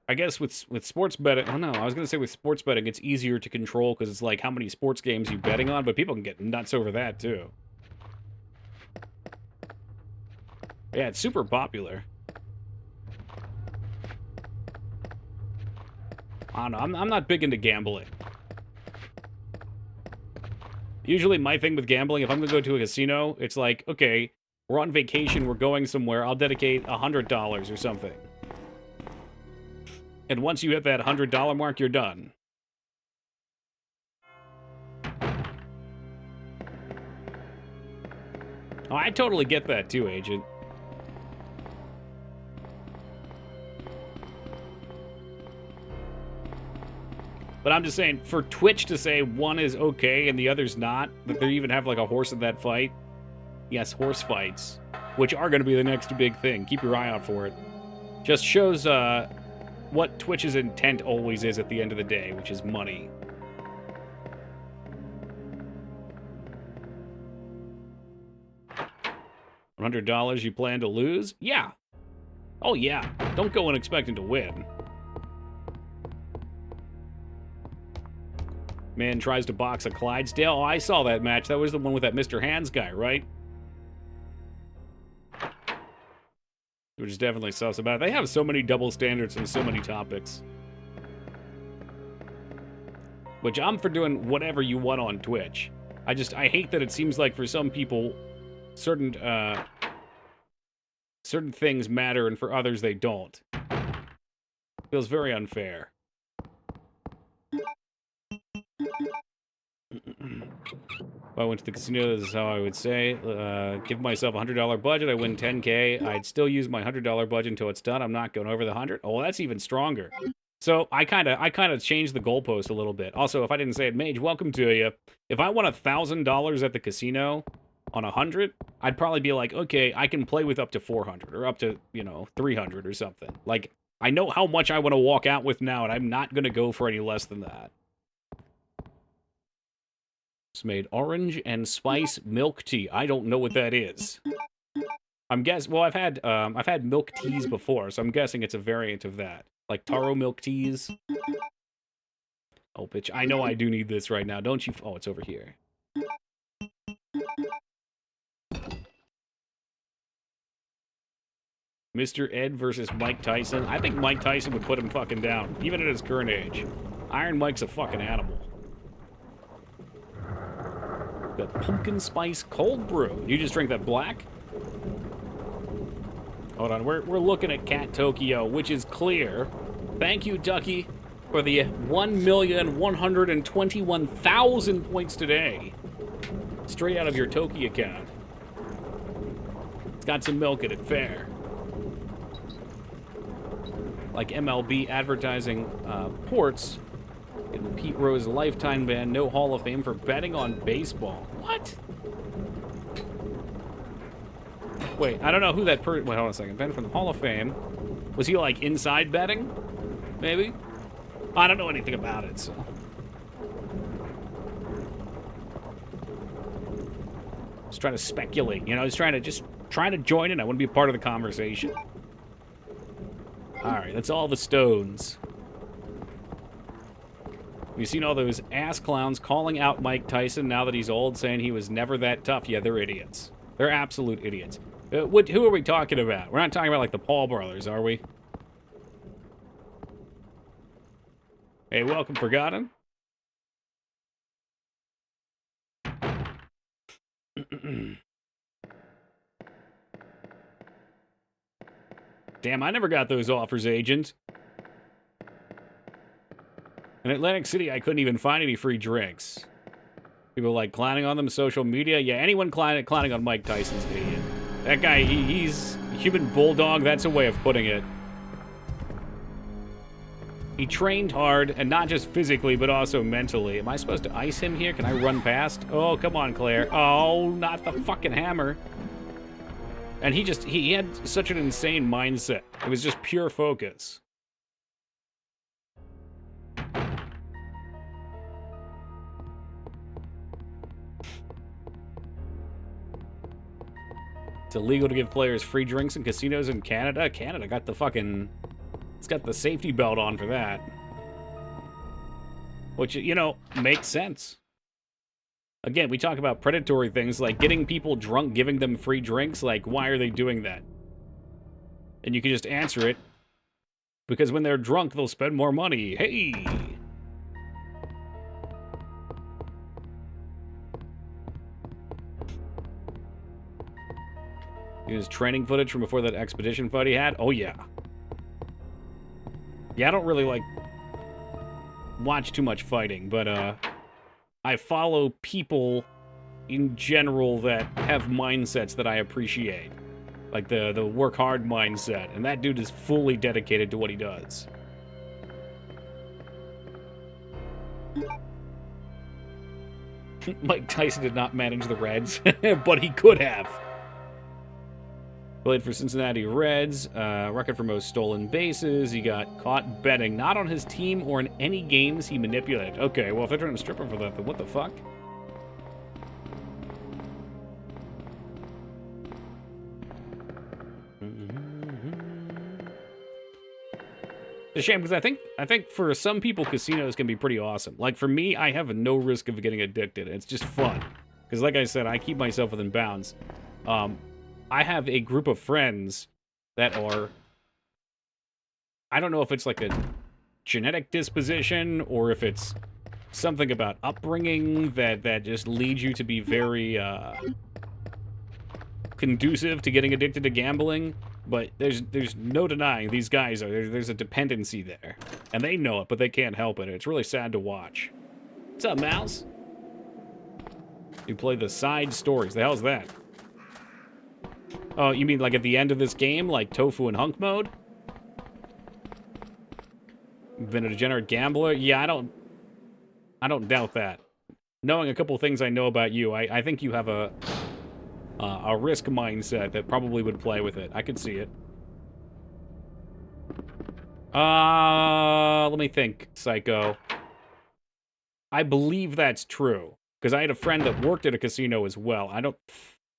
I guess with sports betting, oh no, I was going to say with sports betting, it's easier to control because it's like how many sports games you betting on, but people can get nuts over that too. Yeah, it's super popular. I don't know, I'm not big into gambling. Usually my thing with gambling, if I'm going to go to a casino, it's like, okay, we're on vacation, we're going somewhere, I'll dedicate $100 or something. And once you hit that $100 mark, you're done. Oh, I totally get that too, Agent. But I'm just saying, for Twitch to say one is okay and the other's not, that they even have like a horse in that fight. Yes, horse fights, which are going to be the next big thing. Keep your eye out for it. Just shows what Twitch's intent always is at the end of the day, which is money. $100 you plan to lose? Yeah. Oh, yeah. Don't go in expecting to win. Man tries to box a Clydesdale. Oh, I saw that match. That was the one with that Mr. Hands guy, right? Which is definitely sus about it. They have so many double standards and so many topics. Which I'm for doing whatever you want on Twitch. I hate that it seems like for some people, certain things matter and for others they don't. Feels very unfair. If I went to the casino, this is how I would say. Give myself a $100 budget. I win 10K. I'd still use my $100 budget until it's done. I'm not going over the 100. Oh, that's even stronger. So I kind of changed the goalpost a little bit. Also, if I didn't say it, Mage, welcome to you. If I won $1,000 at the casino on 100, I'd probably be like, okay, I can play with up to 400 or up to 300 or something. Like, I know how much I want to walk out with now, and I'm not going to go for any less than that. It's made orange and spice milk tea. I don't know what that is. I'm guessing. Well, I've had milk teas before, so I'm guessing it's a variant of that, like taro milk teas. Oh, bitch! I know I do need this right now, don't you? Oh, it's over here. Mr. Ed versus Mike Tyson. I think Mike Tyson would put him fucking down, even at his current age. Iron Mike's a fucking animal. Got pumpkin spice cold brew. You just drink that black? Hold on, we're looking at Cat Tokyo, which is clear. Thank you, Ducky, for the 1,121,000 points today. Straight out of your Toki account. It's got some milk in it, fair. Like MLB advertising ports. In the Pete Rose lifetime ban, no Hall of Fame for betting on baseball. What? Wait, I don't know who that Wait, hold on a second. Ben from the Hall of Fame. Was he, like, inside betting? Maybe? I don't know anything about it, so. Just trying to speculate, just trying to join in. I want to be a part of the conversation. Alright, that's all the stones. You've seen all those ass clowns calling out Mike Tyson now that he's old, saying he was never that tough. Yeah, they're idiots. They're absolute idiots. Who are we talking about? We're not talking about, like, the Paul brothers, are we? Hey, welcome, Forgotten. Damn, I never got those offers, Agent. In Atlantic City, I couldn't even find any free drinks. People like clowning on them, social media. Yeah, anyone clowning on Mike Tyson's an idiot. That guy, he's a human bulldog. That's a way of putting it. He trained hard, and not just physically, but also mentally. Am I supposed to ice him here? Can I run past? Oh, come on, Claire. Oh, not the fucking hammer. And he had such an insane mindset. It was just pure focus. It's illegal to give players free drinks in casinos in Canada. Canada got the fucking... It's got the safety belt on for that. Which, makes sense. Again, we talk about predatory things like getting people drunk, giving them free drinks. Like, why are they doing that? And you can just answer it. Because when they're drunk, they'll spend more money. Hey! His training footage from before that expedition fight he had? Oh, yeah. Yeah, I don't really, watch too much fighting, but, I follow people in general that have mindsets that I appreciate. Like the work hard mindset, and that dude is fully dedicated to what he does. Mike Tyson did not manage the Reds, but he could have. Played for Cincinnati Reds, record for most stolen bases. He got caught betting not on his team or in any games he manipulated. Okay, well, if they're trying to strip him for that, then what the fuck? It's a shame, because I think for some people, casinos can be pretty awesome. Like, for me, I have no risk of getting addicted. It's just fun. Because, like I said, I keep myself within bounds. I have a group of friends that are... I don't know if it's like a genetic disposition or if it's something about upbringing that just leads you to be very conducive to getting addicted to gambling. But there's no denying these guys there's a dependency there. And they know it, but they can't help it. It's really sad to watch. What's up, Mouse? You play the side stories. The hell's that? Oh, you mean like at the end of this game, like tofu and hunk mode? Been a degenerate gambler? Yeah, I don't doubt that. Knowing a couple things I know about you, I think you have a risk mindset that probably would play with it. I could see it. Let me think, Psycho. I believe that's true. Because I had a friend that worked at a casino as well. I don't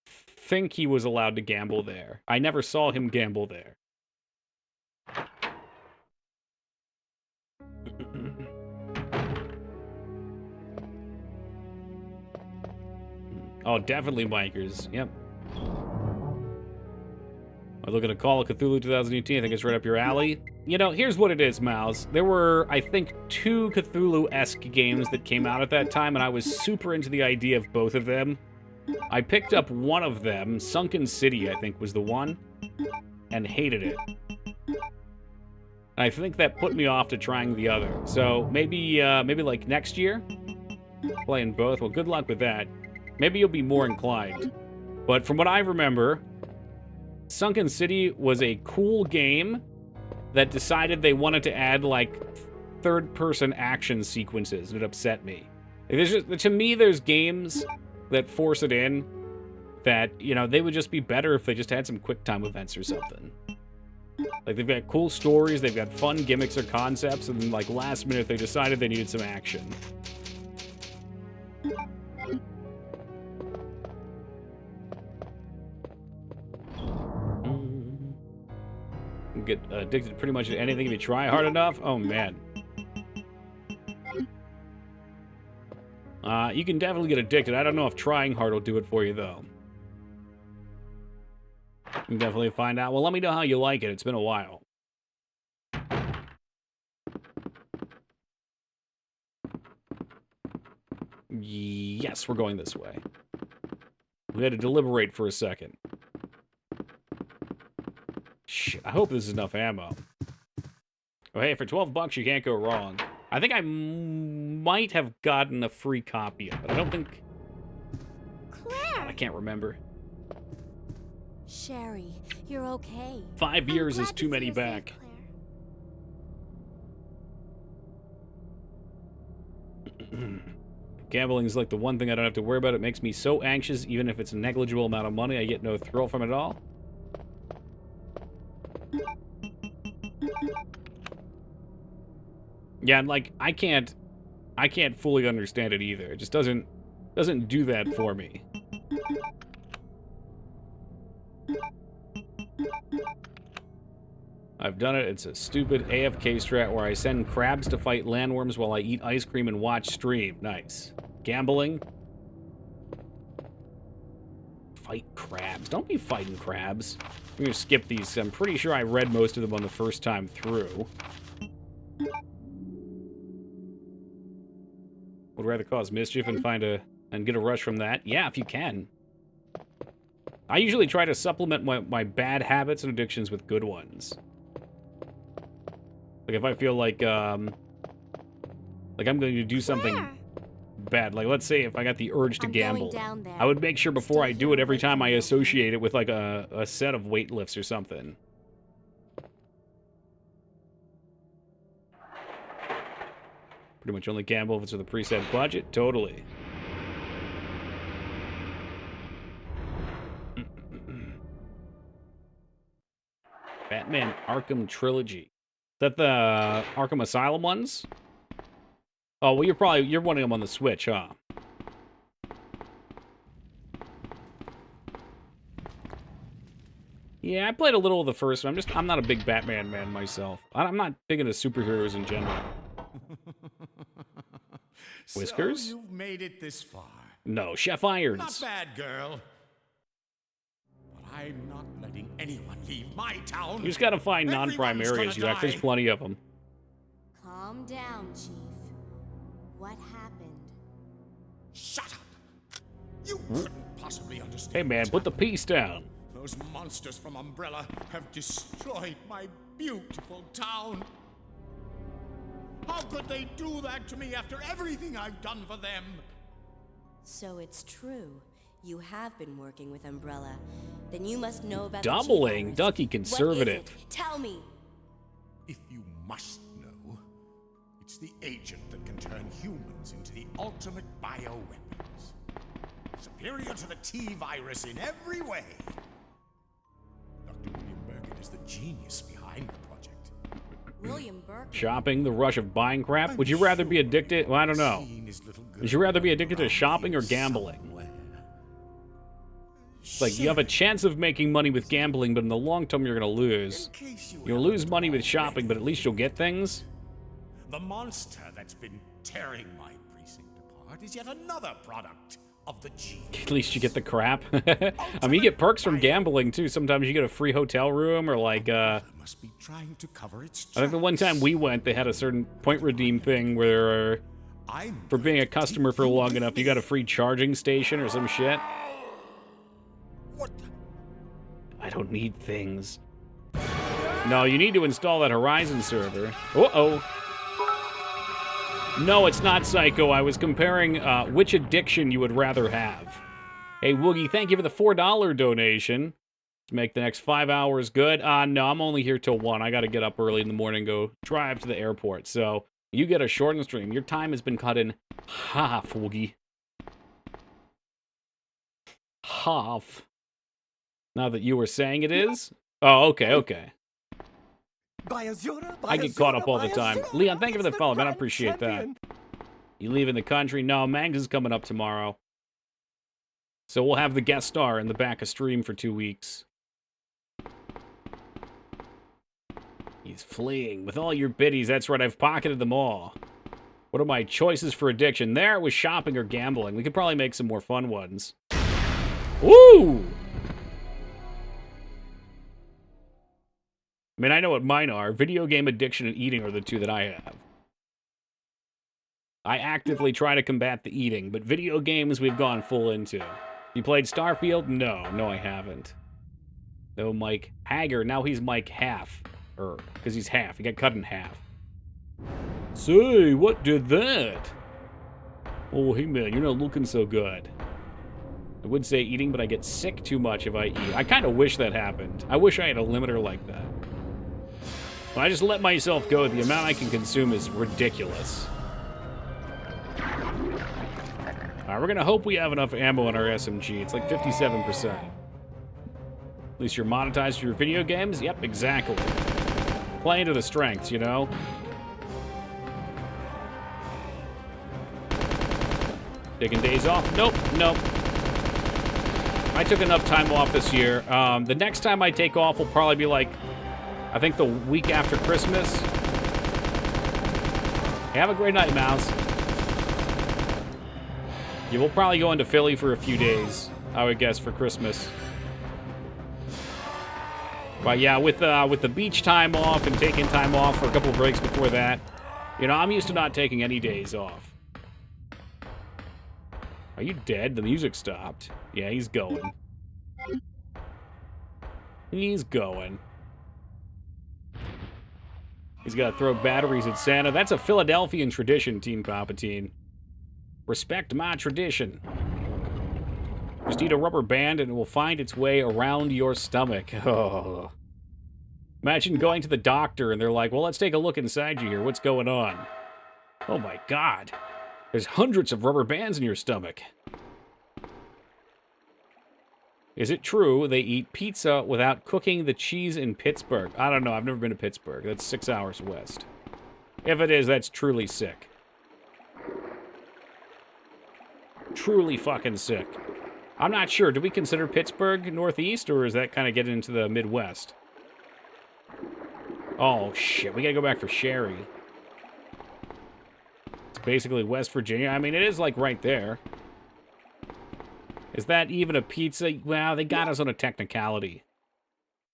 think he was allowed to gamble there. I never saw him gamble there. Oh, definitely bikers. Yep. I look at a Call of Cthulhu 2018. I think it's right up your alley. You know, here's what it is, Mouse. There were, I think, 2 Cthulhu-esque games that came out at that time, and I was super into the idea of both of them. I picked up one of them, Sunken City, I think, was the one, and hated it. And I think that put me off to trying the other. So maybe like next year, playing both. Well, good luck with that. Maybe you'll be more inclined. But from what I remember, Sunken City was a cool game that decided they wanted to add, like, third-person action sequences, and it upset me. Like, to me, there's games that force it in that, you know, they would just be better if they just had some quick-time events or something. Like, they've got cool stories, they've got fun gimmicks or concepts, and then, like, last minute they decided they needed some action. Get addicted to pretty much anything if you try hard enough. Oh, man. You can definitely get addicted. I don't know if trying hard will do it for you, though. You can definitely find out. Well, let me know how you like it. It's been a while. Yes, we're going this way. We had to deliberate for a second. Shit, I hope this is enough ammo. Oh, hey, for 12 bucks, you can't go wrong. I think I might have gotten a free copy of it. I don't think... Claire! I can't remember. Sherry, you're okay. 5 years is too many back. Gambling's like the one thing I don't have to worry about. It makes me so anxious, even if it's a negligible amount of money. I get no thrill from it at all. Yeah, and like I can't fully understand it either. It just doesn't do that for me. I've done it. It's a stupid AFK strat where I send crabs to fight landworms while I eat ice cream and watch stream. Nice. Gambling. Fight crabs. Don't be fighting crabs. I'm gonna skip these. I'm pretty sure I read most of them on the first time through. Would rather cause mischief and get a rush from that. Yeah, if you can. I usually try to supplement my bad habits and addictions with good ones. Like if I feel like I'm going to do something bad. Like let's say if I got the urge to gamble, I would make sure before I do it every time I associate it with like a set of weightlifts or something. Pretty much only gamble if it's with a preset budget. Totally. Batman Arkham Trilogy. Is that the Arkham Asylum ones? Oh, well, you're wanting them on the Switch, huh? Yeah, I played a little of the first one. I'm not a big Batman man myself. I'm not big into superheroes in general. Whiskers? So you've made it this far. No, Chef Irons. Not bad, girl. But I'm not letting anyone leave my town. You just gotta find non-prime areas, Jack. There's plenty of them. Calm down, Chief. What happened? Shut up! You couldn't possibly understand. Hey, man, put the piece down. Those monsters from Umbrella have destroyed my beautiful town. How could they do that to me after everything I've done for them? So it's true. You have been working with Umbrella. Then you must know about Doubling, the G-virus. Ducky What conservative. is it? Tell me. If you must know, it's the agent that can turn humans into the ultimate bioweapons. Superior to the T-virus in every way. Dr. William Birkin is the genius behind the project. William Burke. Shopping, the rush of buying crap. Would you rather be addicted? Well, I don't know. Would you rather be addicted to shopping or gambling? It's like you have a chance of making money with gambling, but in the long term, you're going to lose. You'll lose money with shopping, but at least you'll get things. The monster that's been tearing my precinct apart is yet another product of the G. At least you get the crap. I mean, you get perks from gambling, too. Sometimes you get a free hotel room or like, Must be trying to cover its I think the one time we went, they had a certain point redeem thing where for being a customer for long enough, you got a free charging station or some shit. What the? I don't need things. No, you need to install that Horizon server. Uh-oh. No, it's not Psycho. I was comparing which addiction you would rather have. Hey, Woogie, thank you for the $4 donation to make the next 5 hours good. No, I'm only here till 1. I got to get up early in the morning and go drive to the airport. So you get a shortened stream. Your time has been cut in half, Woogie. Half. Now that you were saying it is? Oh, okay. I get caught up all the time. Leon, thank you for the follow, man. I appreciate that. You leaving the country? No, Mags is coming up tomorrow. So we'll have the guest star in the back of stream for 2 weeks. He's fleeing with all your biddies. That's right, I've pocketed them all. What are my choices for addiction? There it was shopping or gambling. We could probably make some more fun ones. Woo! I mean, I know what mine are. Video game addiction and eating are the two that I have. I actively try to combat the eating, but video games we've gone full into. You played Starfield? No, I haven't. No, Mike Hager. Now he's Mike Half. Because he's half. He got cut in half. Say, what did that? Oh, hey man, you're not looking so good. I would say eating, but I get sick too much if I eat. I kind of wish that happened. I wish I had a limiter like that. But I just let myself go. The amount I can consume is ridiculous. Alright, we're gonna hope we have enough ammo on our SMG. It's like 57%. At least you're monetized for your video games? Yep, exactly. Playing to the strengths, you know? Taking days off? Nope. I took enough time off this year. The next time I take off will probably be like, I think the week after Christmas. Have a great night, Mouse. Yeah, we'll probably go into Philly for a few days, I would guess, for Christmas. But yeah, with the beach time off and taking time off for a couple of breaks before that, you know, I'm used to not taking any days off. Are you dead? The music stopped. Yeah, he's going. He's going. He's got to throw batteries at Santa. That's a Philadelphian tradition, Team Palpatine. Respect my tradition. Just eat a rubber band and it will find its way around your stomach. Oh. Imagine going to the doctor and they're like, well, let's take a look inside you here. What's going on? Oh my God. There's hundreds of rubber bands in your stomach. Is it true they eat pizza without cooking the cheese in Pittsburgh? I don't know. I've never been to Pittsburgh. That's 6 hours west. If it is, that's truly sick. Truly fucking sick. I'm not sure. Do we consider Pittsburgh Northeast, or is that kind of getting into the Midwest? Oh, shit. We gotta go back for Sherry. It's basically West Virginia. I mean, it is, like, right there. Is that even a pizza? Wow, they got us on a technicality.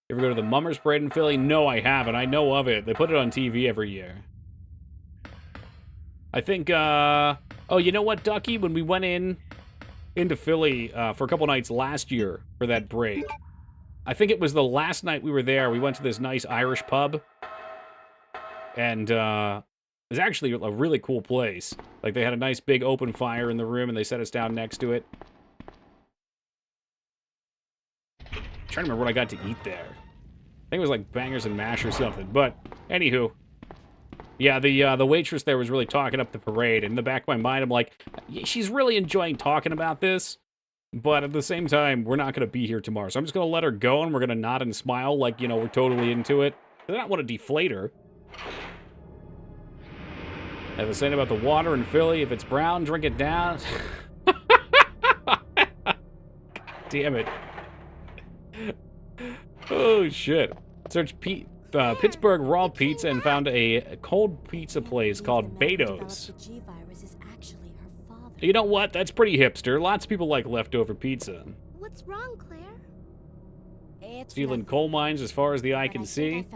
You ever go to the Mummers Parade in Philly? No, I haven't. I know of it. They put it on TV every year. I think, oh, you know what, Ducky? When we went into Philly for a couple nights last year for that break, I think it was the last night we were there. We went to this nice Irish pub. And It's actually a really cool place. Like, they had a nice big open fire in the room, and they set us down next to it. I'm trying to remember what I got to eat there. I think it was like bangers and mash or something. But, anywho. Yeah, the waitress there was really talking up the parade. In the back of my mind, I'm like, she's really enjoying talking about this. But at the same time, we're not going to be here tomorrow. So I'm just going to let her go, and we're going to nod and smile like, you know, we're totally into it. I don't want to deflate her. Have a saying about the water in Philly. If it's brown, drink it down. Damn it. Oh, shit. Search Pittsburgh raw pizza and found a cold pizza place called 𝕸𝖔𝖓𝖙𝖍. You know what? That's pretty hipster. Lots of people like leftover pizza. What's wrong, Claire? Stealing coal mines as far as the eye can see.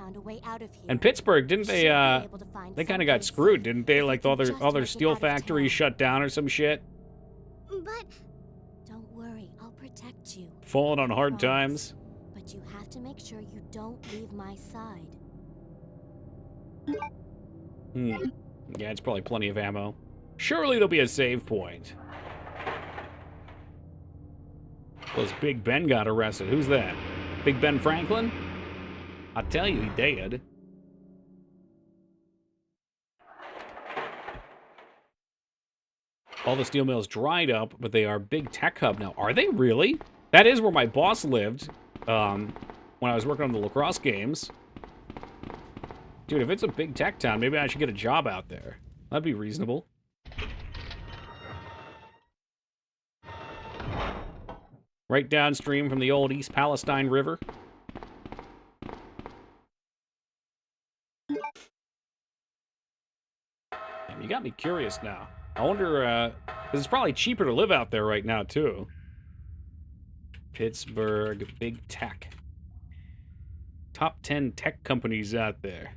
And Pittsburgh, didn't they, they kind of got screwed, didn't they? Like, all their steel factories shut down or some shit? But don't worry, I'll protect you. Falling on hard times. But you have to make sure you don't leave my side. Yeah, it's probably plenty of ammo. Surely there'll be a save point. Well, Big Ben got arrested. Who's that? Big Ben Franklin? I tell you, he dead. All the steel mills dried up, but they are big tech hub now. Are they really? That is where my boss lived when I was working on the lacrosse games. Dude, if it's a big tech town, maybe I should get a job out there. That'd be reasonable. Right downstream from the old East Palestine River. Damn, you got me curious now. I wonder, because it's probably cheaper to live out there right now, too. Pittsburgh, big tech. Top 10 tech companies out there.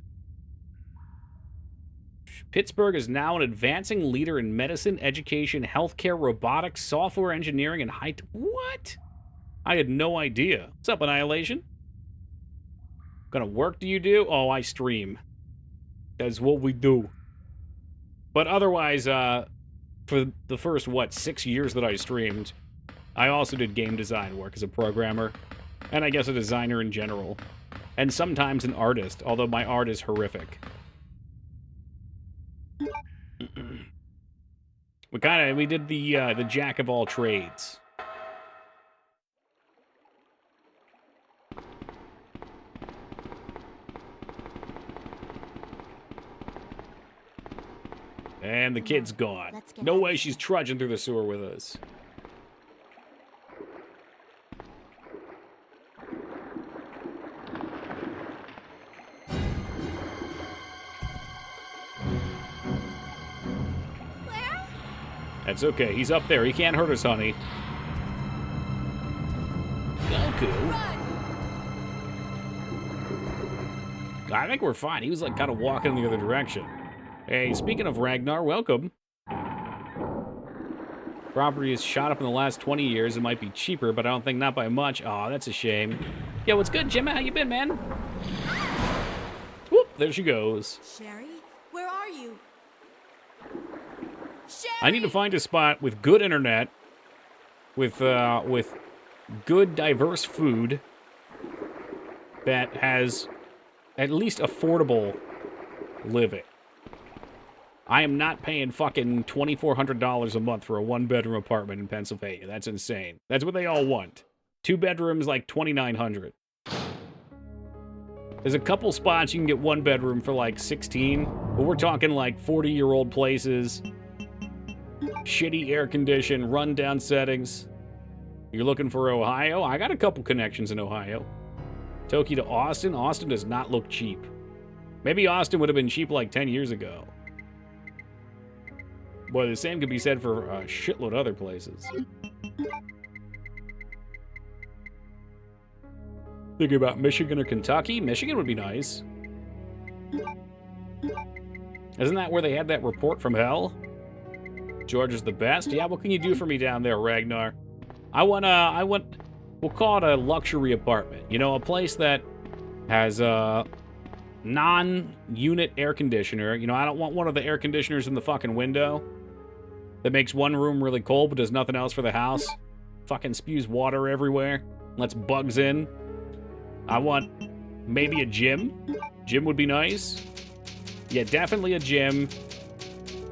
Pittsburgh is now an advancing leader in medicine, education, healthcare, robotics, software engineering, and what? I had no idea. What's up, Annihilation? What kind of work do you do? Oh, I stream. That's what we do. But otherwise, for the first, 6 years that I streamed, I also did game design work as a programmer. And I guess a designer in general. And sometimes an artist, although my art is horrific. We did the jack of all trades. And the kid's gone. No way she's trudging through the sewer with us. That's okay. He's up there. He can't hurt us, honey. Goku? I think we're fine. He was, like, kind of walking in the other direction. Hey, speaking of Ragnar, welcome. Property has shot up in the last 20 years. It might be cheaper, but I don't think not by much. Aw, that's a shame. Yo, what's good, Jim? How you been, man? Whoop, there she goes. Sherry, where are you? Sherry! I need to find a spot with good internet, with good, diverse food that has at least affordable living. I am not paying fucking $2,400 a month for a one-bedroom apartment in Pennsylvania. That's insane. That's what they all want. 2 bedrooms, like $2,900. There's a couple spots you can get 1 bedroom for like 16, but we're talking like 40-year-old places, shitty air condition, run-down settings. You're looking for Ohio? I got a couple connections in Ohio. Tokyo to Austin? Austin does not look cheap. Maybe Austin would have been cheap like 10 years ago. Boy, the same could be said for a shitload of other places. Thinking about Michigan or Kentucky? Michigan would be nice. Isn't that where they had that report from hell? Georgia's the best? Yeah, what can you do for me down there, Ragnar? we'll call it a luxury apartment. You know, a place that has, non-unit air conditioner. You know, I don't want one of the air conditioners in the fucking window that makes one room really cold but does nothing else for the house. Fucking spews water everywhere. Lets bugs in. I want maybe a gym. Gym would be nice. Yeah, definitely a gym.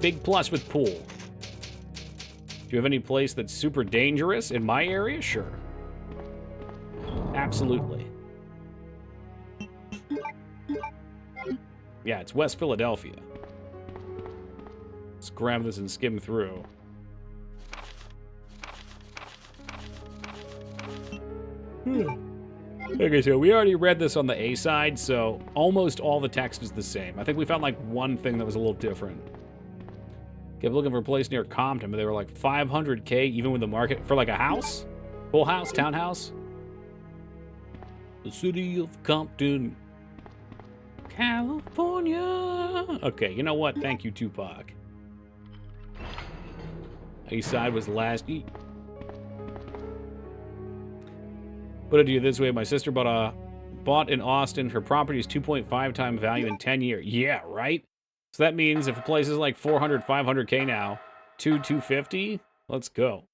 Big plus with pool. Do you have any place that's super dangerous in my area? Sure. Absolutely. Yeah, it's West Philadelphia. Let's grab this and skim through. Okay, so we already read this on the A side, so almost all the text is the same. I think we found like one thing that was a little different. Kept looking for a place near Compton, but they were like 500K even with the market for like a house? Full house, townhouse? The city of Compton, California. Okay, you know what? Thank you, Tupac. East side was last. Put it to you this way: my sister bought in Austin. Her property is 2.5 times value in 10 years. Yeah, right. So that means if a place is like 400, 500K now, 250. Let's go.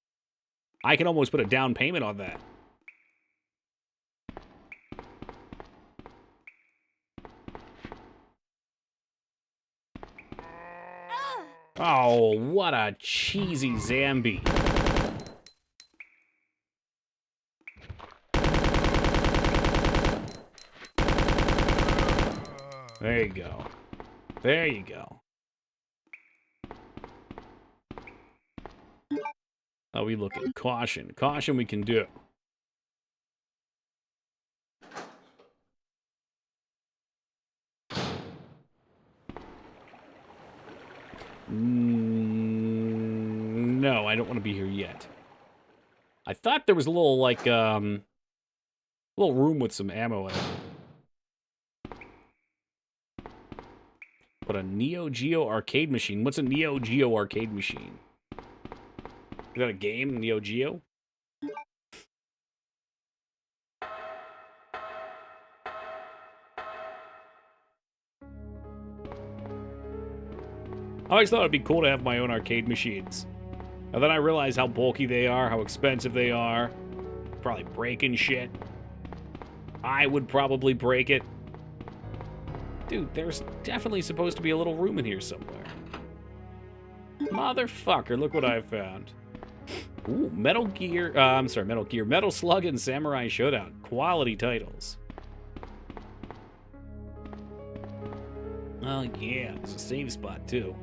I can almost put a down payment on that. Oh, what a cheesy Zambi. There you go. There you go. Oh, we look at caution. Caution we can do. No, I don't want to be here yet. I thought there was a little, like, little room with some ammo in it. But a 𝕳𝖔𝖗 arcade machine. What's a 𝕳𝖔𝖗 arcade machine? Is that a game, 𝕳𝖔𝖗? I always thought it'd be cool to have my own arcade machines. And then I realized how bulky they are, how expensive they are. Probably breaking shit. I would probably break it. Dude, there's definitely supposed to be a little room in here somewhere. Motherfucker, look what I found. Ooh, Metal Gear, Metal Slug and Samurai Showdown. Quality titles. Oh yeah, there's a save spot too.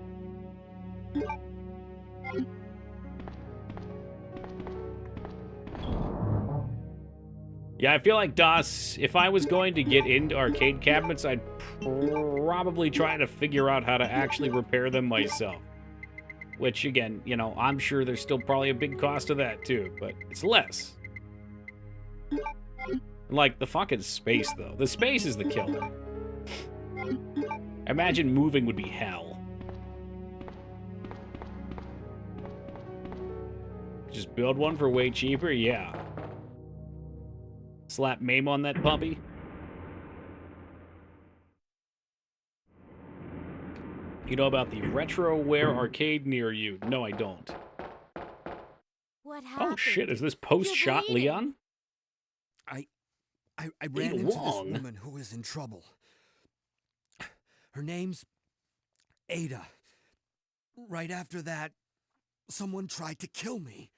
Yeah, I feel like DOS, if I was going to get into arcade cabinets, I'd probably try to figure out how to actually repair them myself. Which, again, you know, I'm sure there's still probably a big cost to that, too, but it's less. Like, the fucking space, though. The space is the killer. Imagine moving would be hell. Just build one for way cheaper? Yeah. Slap MAME on that puppy? You know about the Retroware arcade near you? No, I don't. What happened? Oh shit, is this post-shot You're bleeding. Leon? I ran into this woman who is in trouble. Her name's Ada. Right after that, someone tried to kill me.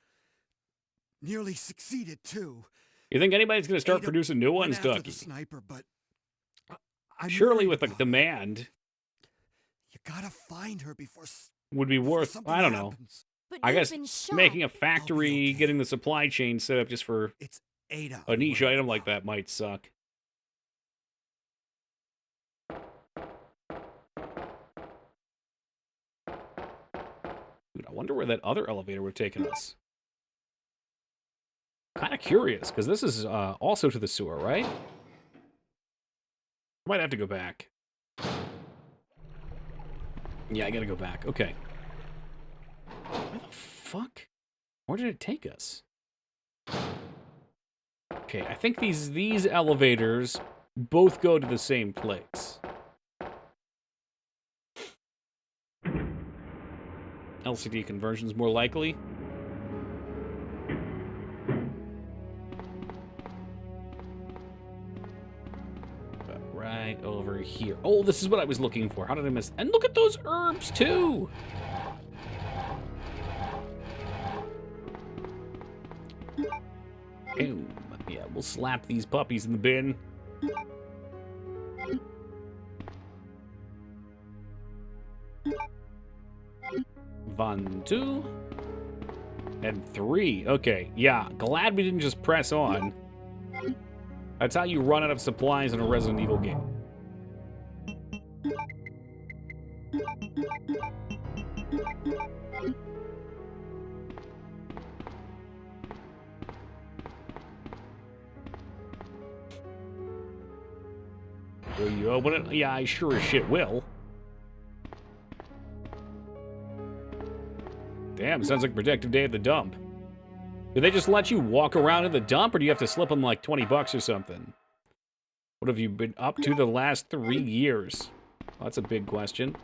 Nearly succeeded, too. You think anybody's gonna start Ada producing new ones, went after Ducky? the sniper, but I'm Surely worried with a about her. demand You gotta find her before would be worth, something I don't know. happens. But I you've guess been shot. making a factory, okay. getting the supply chain set up just for It's Ada. a I'm niche worried item like about. that might suck. Dude, I wonder where that other elevator would have taken us. Kind of curious, because this is also to the sewer, right? Might have to go back. Yeah, I gotta go back. Okay. Where the fuck? Where did it take us? Okay, I think these elevators both go to the same place. LCD conversion's more likely. Right over here. Oh, this is what I was looking for. How did I miss? And look at those herbs, too! Boom. Yeah, we'll slap these puppies in the bin. 1, 2, and 3. Okay, yeah. Glad we didn't just press on. That's how you run out of supplies in a Resident Evil game. Will you open it? Yeah, I sure as shit will. Damn, sounds like Protective Day at the dump. Do they just let you walk around in the dump, or do you have to slip them like 20 bucks or something? What have you been up to the last 3 years? Well, that's a big question.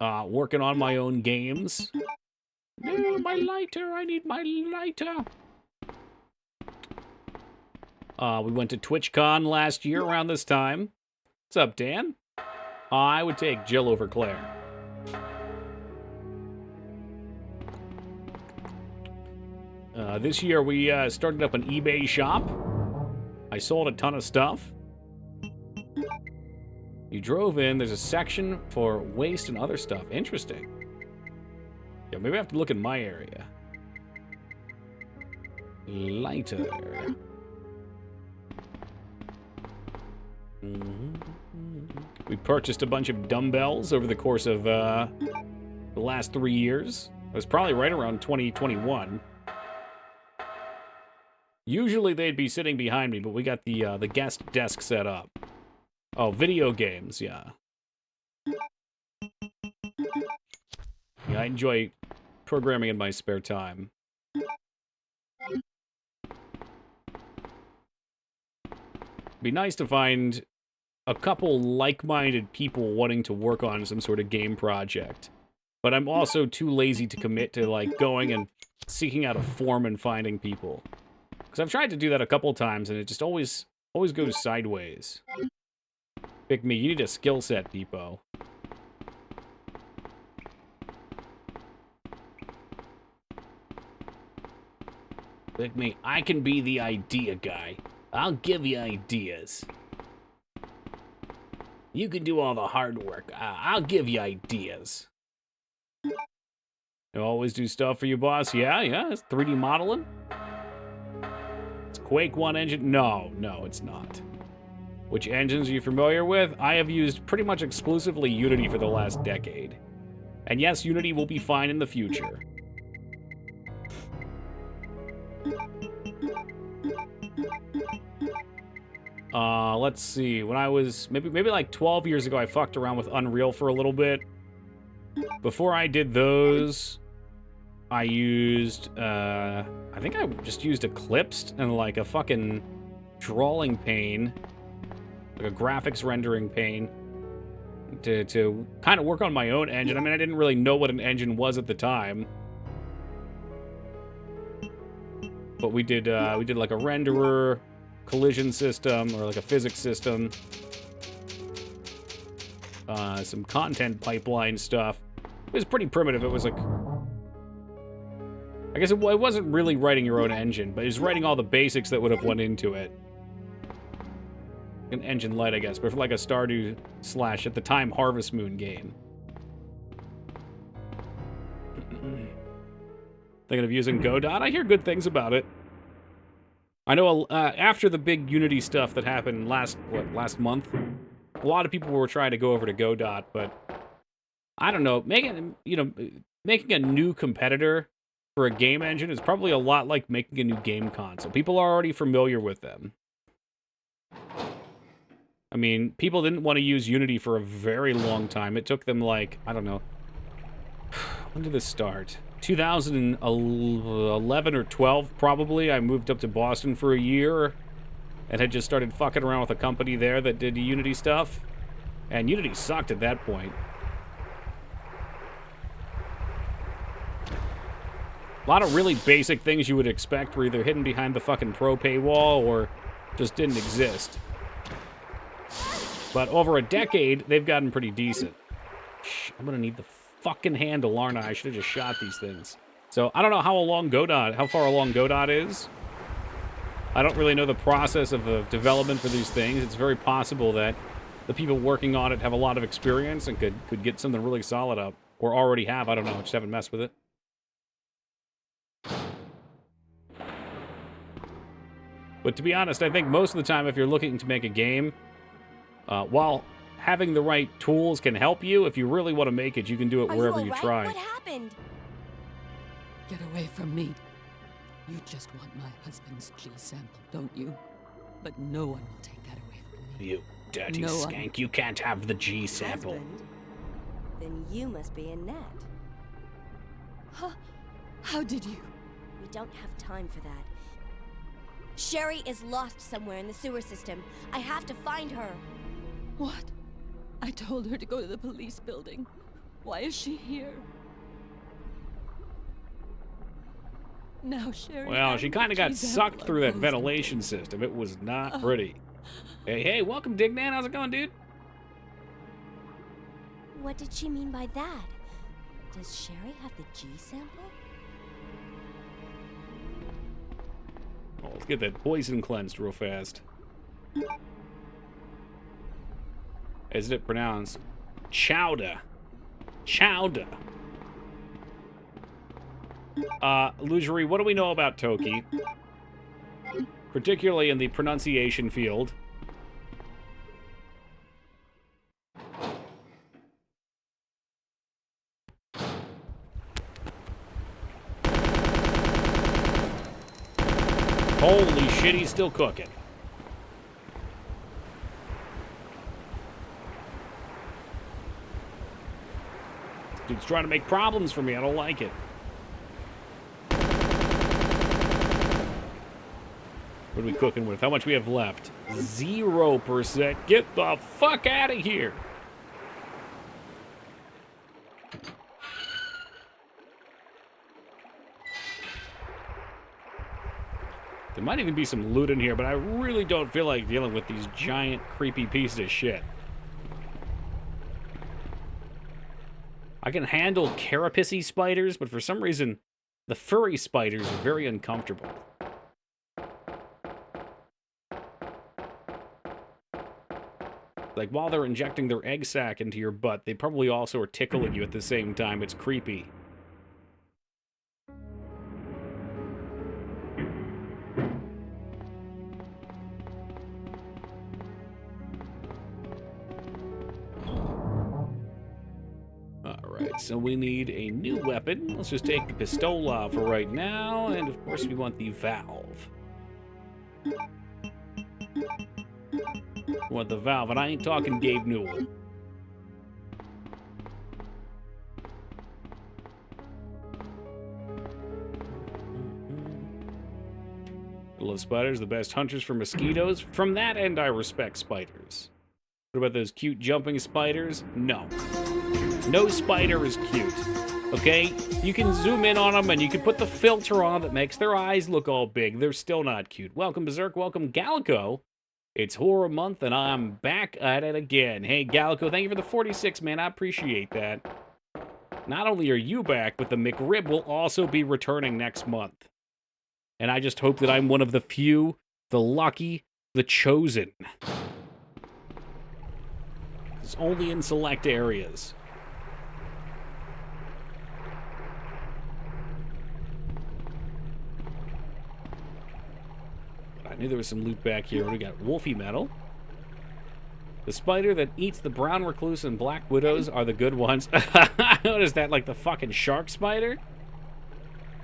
Working on my own games. No, my lighter, I need my lighter. We went to TwitchCon last year around this time. What's up, Dan? I would take Jill over Claire. This year we started up an eBay shop. I sold a ton of stuff. You drove in, there's a section for waste and other stuff. Interesting. Yeah, maybe I have to look in my area. Lighter. We purchased a bunch of dumbbells over the course of the last 3 years. It was probably right around 2021. Usually they'd be sitting behind me, but we got the guest desk set up. Oh, video games, yeah. Yeah, I enjoy programming in my spare time. Be nice to find a couple like-minded people wanting to work on some sort of game project. But I'm also too lazy to commit to, like, going and seeking out a forum and finding people. Because I've tried to do that a couple times, and it just always goes sideways. Pick me, you need a skill set, Depot. Pick me, I can be the idea guy. I'll give you ideas. You can do all the hard work. I'll give you ideas. You always do stuff for you, boss? Yeah, it's 3D modeling. It's Quake 1 engine? No, it's not. Which engines are you familiar with? I have used pretty much exclusively Unity for the last decade. And yes, Unity will be fine in the future. Let's see. When I was maybe like 12 years ago, I fucked around with Unreal for a little bit. Before I did those, I used, I think I just used Eclipse and like a fucking drawing pane, like a graphics rendering pane, to kind of work on my own engine. I mean, I didn't really know what an engine was at the time, but we did like a renderer, collision system, or like a physics system, some content pipeline stuff. It was pretty primitive. It was like, I guess it wasn't really writing your own engine, but it was writing all the basics that would have went into it. An engine light, I guess, but for like a Stardew / at the time, Harvest Moon game. Thinking of using Godot? I hear good things about it. I know after the big Unity stuff that happened last month, a lot of people were trying to go over to Godot, but I don't know. Making a new competitor for a game engine is probably a lot like making a new game console. People are already familiar with them. I mean, people didn't want to use Unity for a very long time. It took them like, I don't know. When did this start? 2011 or 12, probably. I moved up to Boston for a year and had just started fucking around with a company there that did Unity stuff. And Unity sucked at that point. A lot of really basic things you would expect were either hidden behind the fucking pro paywall or just didn't exist. But over a decade, they've gotten pretty decent. Shh, I'm gonna need the fucking handle, aren't I? I should have just shot these things. So, I don't know how far along GoDot is. I don't really know the process of the development for these things. It's very possible that the people working on it have a lot of experience and could get something really solid up. Or already have, I don't know, just haven't messed with it. But to be honest, I think most of the time if you're looking to make a game, while having the right tools can help you, if you really want to make it, you can do it wherever you try. What happened? Get away from me. You just want my husband's G sample, don't you? But no one will take that away from me. You dirty No skank, you can't have the G sample. Husband? Then you must be Annette. Huh? How did you? We don't have time for that. Sherry is lost somewhere in the sewer system. I have to find her. What? I told her to go to the police building. Why is she here? Now Sherry... Well, she kind of got She's sucked through that exposed. ventilation system. It was not pretty. Hey, welcome, Dignan. How's it going, dude? What did she mean by that? Does Sherry have the G sample? Oh, let's get that poison cleansed real fast. Isn't it pronounced chowder? Chowder. 𝕸🔔, what do we know about Toki? Particularly in the pronunciation field. Holy shit, he's still cooking. Dude's trying to make problems for me. I don't like it. What are we cooking with? How much we have left? 0%. Get the fuck out of here. There might even be some loot in here, but I really don't feel like dealing with these giant, creepy pieces of shit. I can handle carapace spiders, but for some reason, the furry spiders are very uncomfortable. Like, while they're injecting their egg sac into your butt, they probably also are tickling you at the same time. It's creepy. Alright, so we need a new weapon. Let's just take the pistola for right now, and of course we want the valve. We want the valve, and I ain't talking Gabe Newell. I love spiders, the best hunters for mosquitoes. From that end, I respect spiders. What about those cute jumping spiders? No. No spider is cute. Okay? You can zoom in on them, and you can put the filter on that makes their eyes look all big. They're still not cute. Welcome, Berserk. Welcome, Gallico. It's horror month, and I'm back at it again. Hey, Gallico, thank you for the 46, man. I appreciate that. Not only are you back, but the McRib will also be returning next month. And I just hope that I'm one of the few, the lucky, the chosen. It's only in select areas. I knew there was some loot back here. We got Wolfie Metal. The spider that eats the brown recluse and black widows are the good ones. What is that, like the fucking shark spider?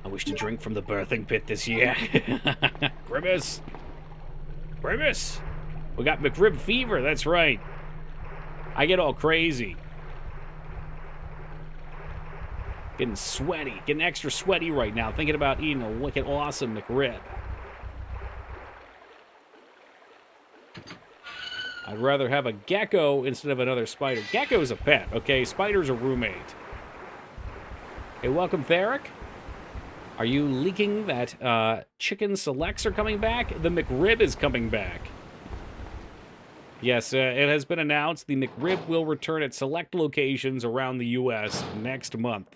I wish to drink from the birthing pit this year. Grimace. Grimace. We got McRib fever, that's right. I get all crazy. Getting sweaty. Getting extra sweaty right now. Thinking about eating a wicked awesome McRib. I'd rather have a gecko instead of another spider. Gecko's a pet, okay? Spider's a roommate. Hey, welcome, Theric. Are you leaking that chicken selects are coming back? The McRib is coming back. Yes, it has been announced the McRib will return at select locations around the U.S. next month,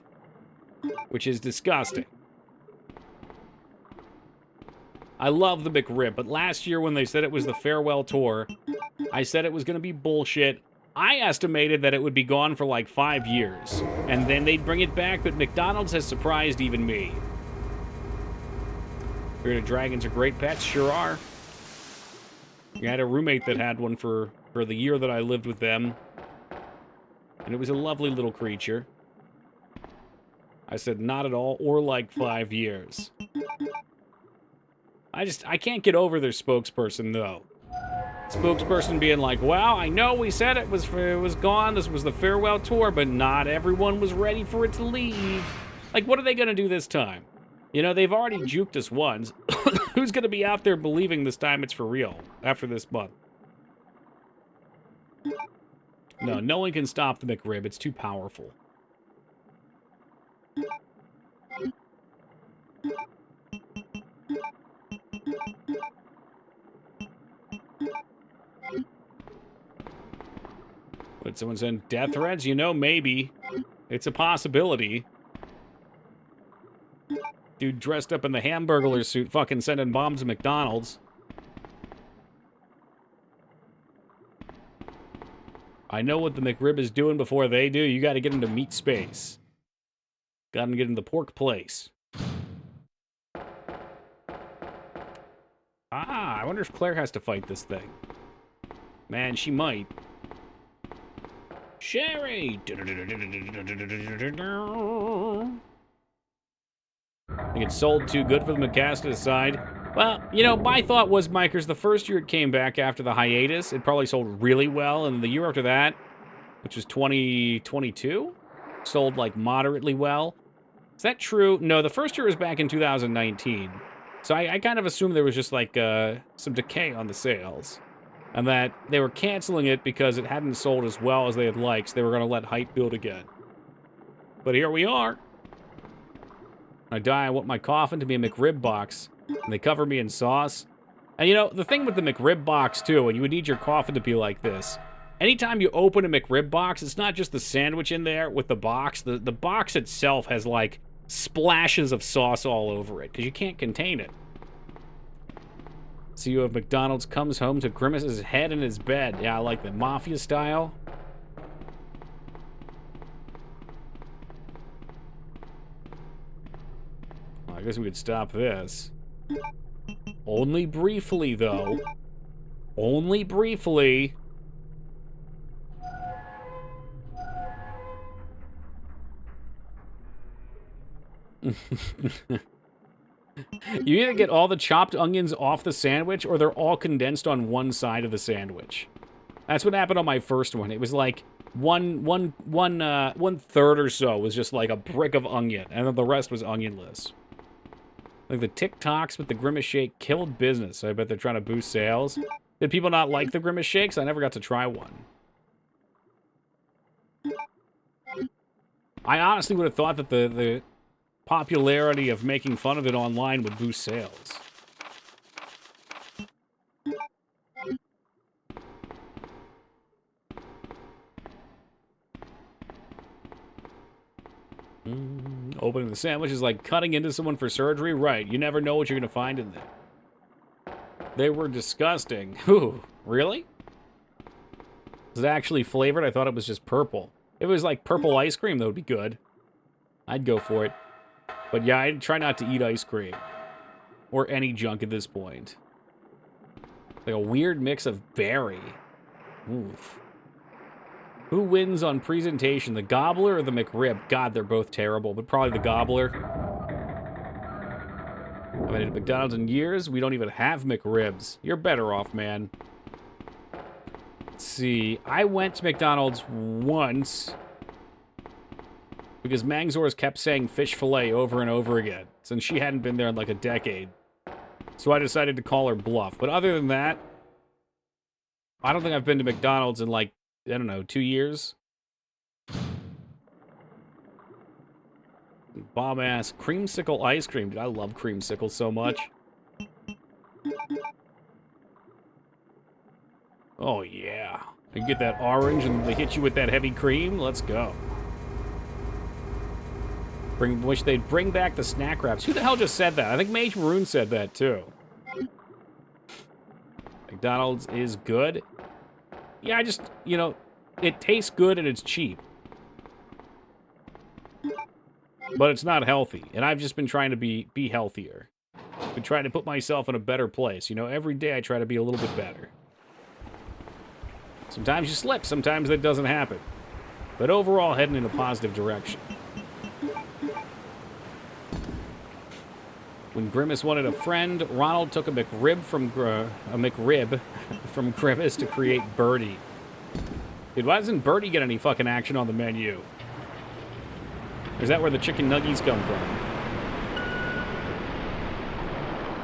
which is disgusting. I love the McRib, but last year when they said it was the farewell tour, I said it was going to be bullshit. I estimated that it would be gone for like 5 years, and then they'd bring it back, but McDonald's has surprised even me. Bearded dragons are great pets, sure are. I had a roommate that had one for the year that I lived with them, and it was a lovely little creature. I said not at all, or like 5 years. I can't get over their spokesperson, though. Spokesperson being like, well, I know we said it was gone, this was the farewell tour, but not everyone was ready for it to leave. Like, what are they going to do this time? You know, they've already juked us once. Who's going to be out there believing this time it's for real after this month? No, no one can stop the McRib. It's too powerful. But someone send death threats? You know, maybe. It's a possibility. Dude dressed up in the Hamburglar suit fucking sending bombs to McDonald's. I know what the McRib is doing before they do. You gotta get into meat space. Gotta get into the pork place. Ah, I wonder if Claire has to fight this thing. Man, she might. Sherry! I think it's sold too good for them to cast it aside. Well, you know, my thought was, Mikers, the first year it came back after the hiatus, it probably sold really well, and the year after that, which was 2022, sold, like, moderately well. Is that true? No, the first year was back in 2019. So I kind of assumed there was just, like, some decay on the sales. And that they were canceling it because it hadn't sold as well as they had liked, so they were going to let hype build again. But here we are. I die, I want my coffin to be a McRib box. And they cover me in sauce. And you know, the thing with the McRib box, too, and you would need your coffin to be like this. Anytime you open a McRib box, it's not just the sandwich in there with the box. The box itself has, like, splashes of sauce all over it, because you can't contain it. CEO of McDonald's comes home to Grimace's head in his bed. Yeah, I like the mafia style. Well, I guess we could stop this. Only briefly, though. Only briefly. You either get all the chopped onions off the sandwich, or they're all condensed on one side of the sandwich. That's what happened on my first one. It was like one third or so was just like a brick of onion, and then the rest was onionless. Like the TikToks with the Grimace Shake killed business. So I bet they're trying to boost sales. Did people not like the Grimace Shakes? I never got to try one. I honestly would have thought that the popularity of making fun of it online would boost sales. Opening the sandwich is like cutting into someone for surgery. Right, you never know what you're gonna find in there. They were disgusting. Ooh, really? Is it actually flavored? I thought it was just purple. If it was like purple ice cream, that would be good. I'd go for it. But yeah, I'd try not to eat ice cream. Or any junk at this point. Like a weird mix of berry. Oof. Who wins on presentation, the Gobbler or the McRib? God, they're both terrible, but probably the Gobbler. I haven't eaten at McDonald's in years. We don't even have McRibs. You're better off, man. Let's see. I went to McDonald's once because Mangzors kept saying fish fillet over and over again, since she hadn't been there in like a decade. So I decided to call her bluff. But other than that, I don't think I've been to McDonald's in like, I don't know, 2 years? Bomb-ass creamsicle ice cream. Dude, I love creamsicle so much. Oh, yeah. You get that orange and they hit you with that heavy cream. Let's go. Wish they'd bring back the snack wraps. Who the hell just said that? I think 𝕳𝖔𝖗𝖗𝖍 said that, too. McDonald's is good. Yeah, I just, you know, it tastes good and it's cheap. But it's not healthy. And I've just been trying to be healthier. Been trying to put myself in a better place. You know, every day I try to be a little bit better. Sometimes you slip, sometimes that doesn't happen. But overall, heading in a positive direction. When Grimace wanted a friend, Ronald took a McRib from Grimace to create Birdie. Dude, why doesn't Birdie get any fucking action on the menu? Or is that where the chicken nuggies come from?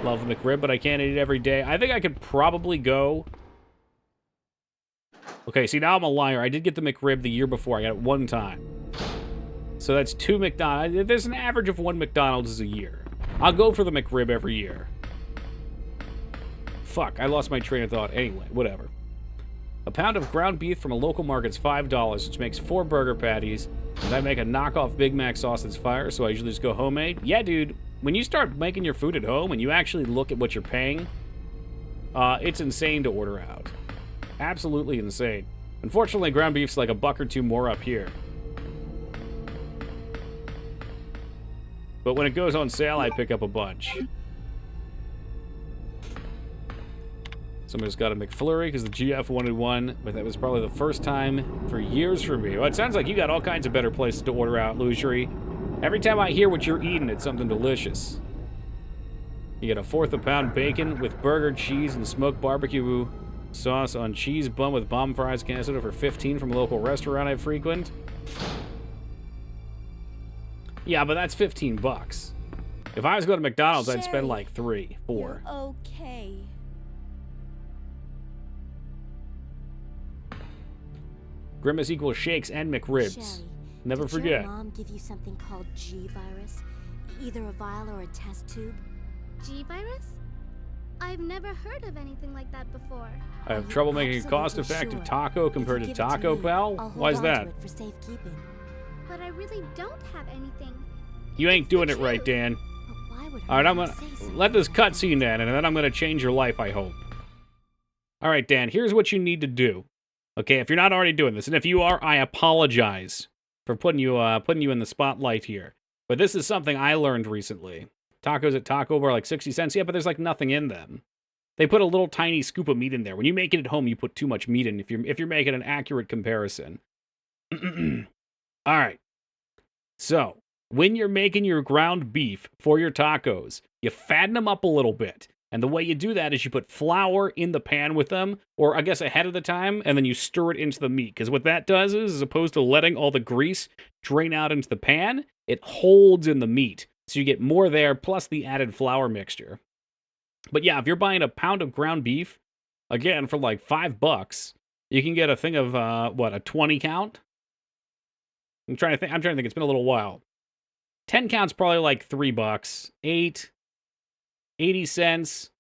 Love the McRib, but I can't eat it every day. I think I could probably go... Okay, see, now I'm a liar. I did get the McRib the year before. I got it one time. So that's 2 McDonald's. There's an average of 1 McDonald's a year. I'll go for the McRib every year. Fuck, I lost my train of thought. Anyway, whatever. A pound of ground beef from a local market's $5, which makes 4 burger patties. And I make a knockoff Big Mac sauce that's fire, so I usually just go homemade. Yeah, dude, when you start making your food at home and you actually look at what you're paying, it's insane to order out. Absolutely insane. Unfortunately, ground beef's like $1 or $2 more up here. But when it goes on sale, I pick up a bunch. Somebody's got a McFlurry because the GF wanted one, but that was probably the first time for years for me. Well, it sounds like you got all kinds of better places to order out, 𝕬𝖔𝖓. Every time I hear what you're eating, it's something delicious. You get a 1/4 a pound bacon with burger, cheese, and smoked barbecue sauce on cheese bun with bomb fries canceled for $15 from a local restaurant I frequent. Yeah, but that's $15. If I was going to McDonald's, I'd spend like 3, 4. You're okay. Grimace equals shakes and McRibs. Sherry, Never did forget. your mom give you something called G virus? Either a vial or a test tube? G virus? I've never heard of anything like that before. I have Are trouble you making a absolutely cost-effective sure? taco If you compared to give it Taco me, Bell? I'll hold Why's on that? to it for safekeeping. But I really don't have anything. You ain't It's doing the it right, truth. Dan. But why would her All right, I'm mom gonna say something let this like that? cutscene end, and then I'm gonna change your life, I hope. All right, Dan, here's what you need to do. Okay, if you're not already doing this, and if you are, I apologize for putting you in the spotlight here. But this is something I learned recently. Tacos at Taco Bar are like 60 cents. Yeah, but there's like nothing in them. They put a little tiny scoop of meat in there. When you make it at home, you put too much meat in if you're making an accurate comparison. All right. So, when you're making your ground beef for your tacos, you fatten them up a little bit. And the way you do that is you put flour in the pan with them, or I guess ahead of the time, and then you stir it into the meat. Because what that does is, as opposed to letting all the grease drain out into the pan, it holds in the meat. So you get more there, plus the added flour mixture. But yeah, if you're buying a pound of ground beef, again, for like $5, you can get a thing of, a 20 count? I'm trying to think. It's been a little while. 10 count's probably like $3. 8, 80 cents.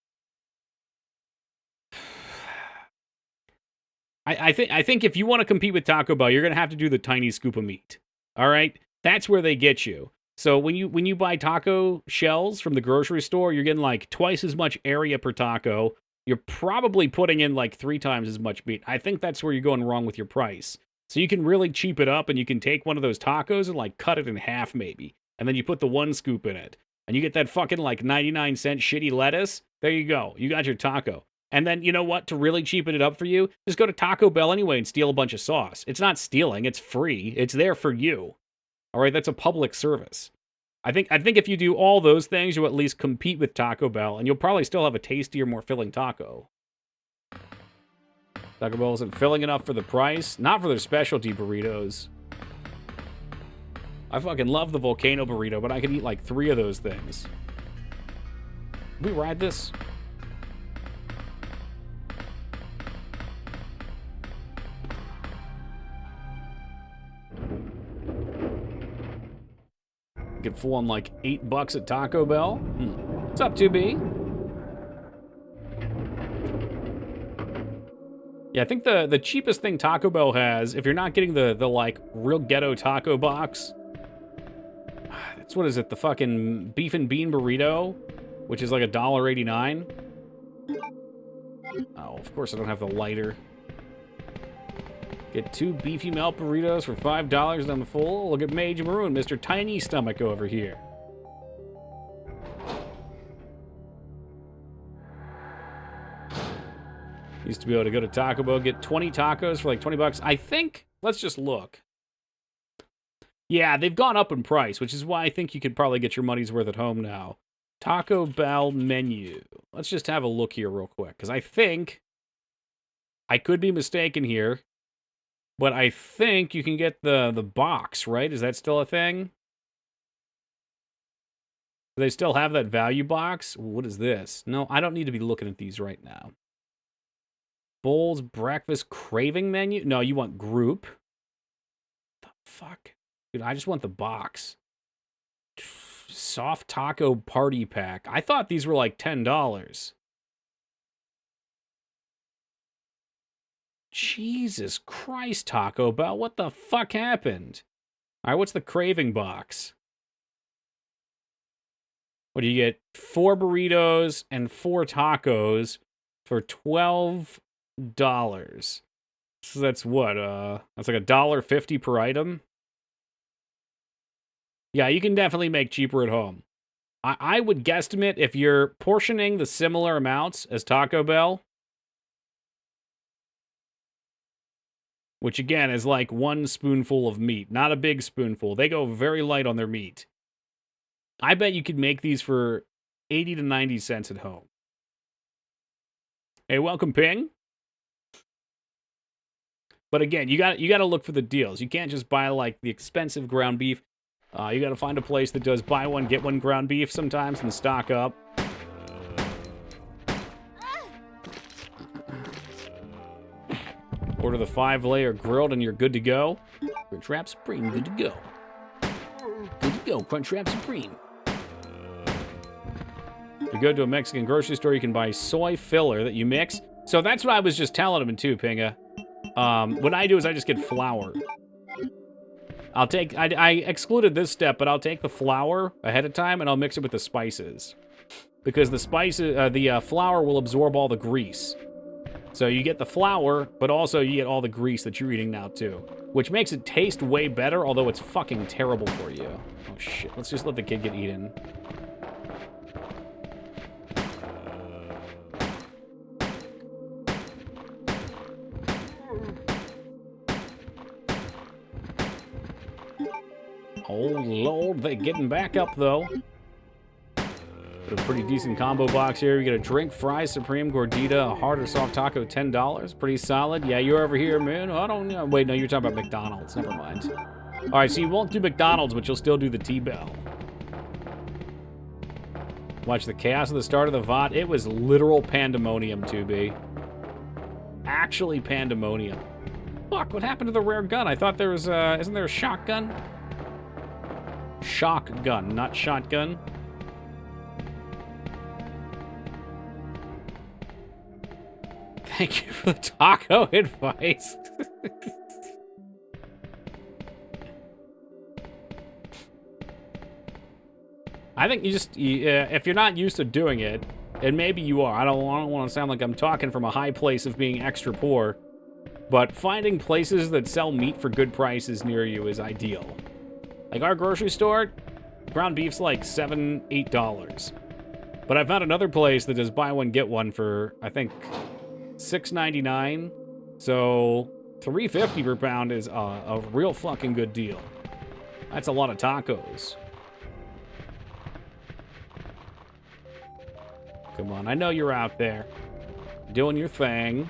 I think if you want to compete with Taco Bell, you're going to have to do the tiny scoop of meat. All right? That's where they get you. So when you buy taco shells from the grocery store, you're getting like twice as much area per taco. You're probably putting in like 3 times as much meat. I think that's where you're going wrong with your price. So you can really cheap it up, and you can take one of those tacos and like cut it in half maybe. And then you put the 1 scoop in it. And you get that fucking like 99-cent shitty lettuce. There you go. You got your taco. And then, you know what? To really cheapen it up for you, just go to Taco Bell anyway and steal a bunch of sauce. It's not stealing. It's free. It's there for you. All right, that's a public service. I think if you do all those things, you'll at least compete with Taco Bell, and you'll probably still have a tastier, more filling taco. Taco Bell isn't filling enough for the price. Not for their specialty burritos. I fucking love the volcano burrito, but I could eat like 3 of those things. Can we ride this? Get full on like $8 at Taco Bell. What's up, 2B? Yeah, I think the cheapest thing Taco Bell has, if you're not getting the like real ghetto taco box, that's what is it? The fucking beef and bean burrito, which is like $1.89. Oh, of course I don't have the lighter. Get 2 beefy melt burritos for $5 and I'm full. Look at 𝕳𝖔𝖗𝖗𝖍, Mr. Tiny Stomach over here. Used to be able to go to Taco Bell, get 20 tacos for like $20. I think, let's just look. Yeah, they've gone up in price, which is why I think you could probably get your money's worth at home now. Taco Bell menu. Let's just have a look here real quick, because I think, I could be mistaken here, but I think you can get the box, right? Is that still a thing? Do they still have that value box? What is this? No, I don't need to be looking at these right now. Bowls, breakfast, craving menu? No, you want group. The fuck? Dude, I just want the box. Soft taco party pack. I thought these were like $10. Jesus Christ, Taco Bell. What the fuck happened? All right, what's the craving box? What do you get? 4 burritos and 4 tacos for $12. So that's what? That's like $1.50 per item. Yeah, you can definitely make cheaper at home. I would guesstimate if you're portioning the similar amounts as Taco Bell, which again is like 1 spoonful of meat, not a big spoonful. They go very light on their meat. I bet you could make these for 80 to 90 cents at home. Hey, welcome, Ping. But again, you got to look for the deals. You can't just buy like the expensive ground beef. You got to find a place that does buy one get one ground beef sometimes and stock up. Order the 5-layer grilled and you're good to go. Crunchwrap Supreme, good to go. Good to go, Crunchwrap Supreme. If you go to a Mexican grocery store, you can buy soy filler that you mix. So that's what I was just telling him too, Pinga. What I do is I just get flour. I excluded this step, but I'll take the flour ahead of time and I'll mix it with the spices. Because the flour will absorb all the grease. So you get the flour, but also you get all the grease that you're eating now too. Which makes it taste way better, although it's fucking terrible for you. Oh shit, let's just let the kid get eaten. Oh, Lord, they're getting back up, though. A pretty decent combo box here. You get a drink, fries, supreme, gordita, a hard or soft taco, $10. Pretty solid. Yeah, you're over here, man. I don't know. Wait, no, you're talking about McDonald's. Never mind. All right, so you won't do McDonald's, but you'll still do the T-Bell. Watch the chaos at the start of the VOD. It was literal pandemonium, 2B. Actually pandemonium. Fuck, what happened to the rare gun? I thought there was, isn't there a shotgun? Shotgun, not shotgun. Thank you for the taco advice. I think if you're not used to doing it, and maybe you are, I don't want to sound like I'm talking from a high place of being extra poor, but finding places that sell meat for good prices near you is ideal. Like our grocery store, ground beef's like $7, $8. But I found another place that does buy one, get one for, I think, $6.99. So $3.50 per pound is a real fucking good deal. That's a lot of tacos. Come on, I know you're out there doing your thing.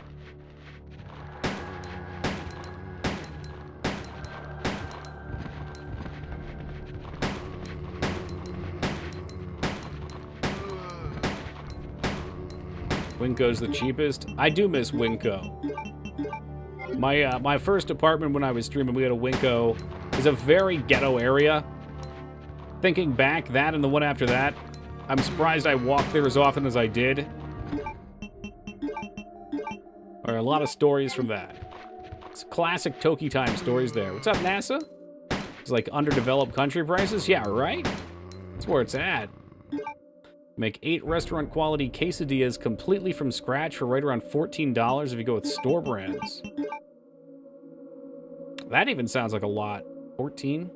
Winco's the cheapest. I do miss Winco. My first apartment when I was streaming, we had a Winco. It's a very ghetto area. thinking back, that and the one after that, I'm surprised I walked there as often as I did. There are a lot of stories from that. It's classic Toki time stories there. What's up, NASA? It's like underdeveloped country prices? Yeah, right? That's where it's at. Make 8 restaurant-quality quesadillas completely from scratch for right around $14 if you go with store brands. That even sounds like a lot. 14?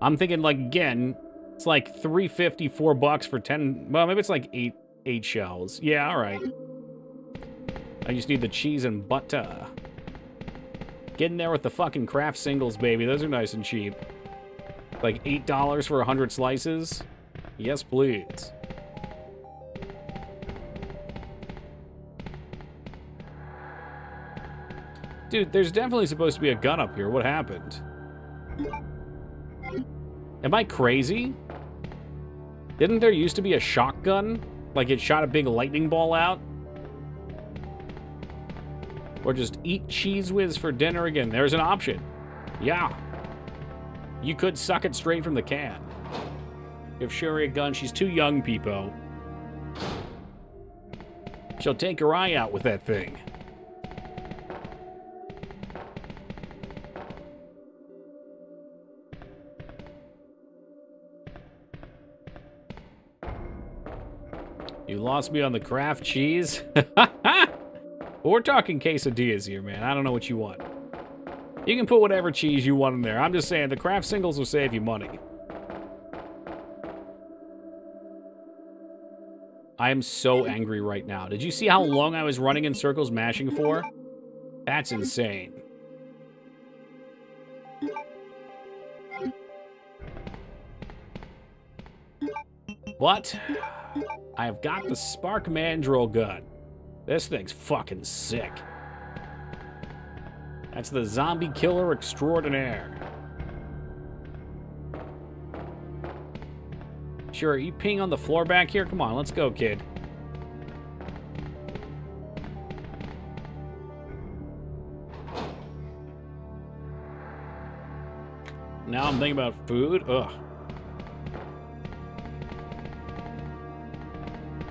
I'm thinking, like, again, it's like $3.50, $4 for 10... Well, maybe it's like 8 shells. Yeah, all right. I just need the cheese and butter. Get in there with the fucking craft singles, baby. Those are nice and cheap. Like $8 for 100 slices? Yes, please. Dude, there's definitely supposed to be a gun up here. What happened? Am I crazy? Didn't there used to be a shotgun? Like it shot a big lightning ball out? Or just eat Cheese Whiz for dinner again. There's an option. Yeah. You could suck it straight from the can. Give Sherry a gun. She's too young, Peepo. She'll take her eye out with that thing. You lost me on the craft cheese? We're talking quesadillas here, man. I don't know what you want. You can put whatever cheese you want in there. I'm just saying the craft singles will save you money. I am so angry right now. Did you see how long I was running in circles mashing for? That's insane. But I have got the Spark Mandrill gun. This thing's fucking sick. That's the zombie killer extraordinaire. Sure, are you peeing on the floor back here? Come on, let's go, kid. Now I'm thinking about food. Ugh.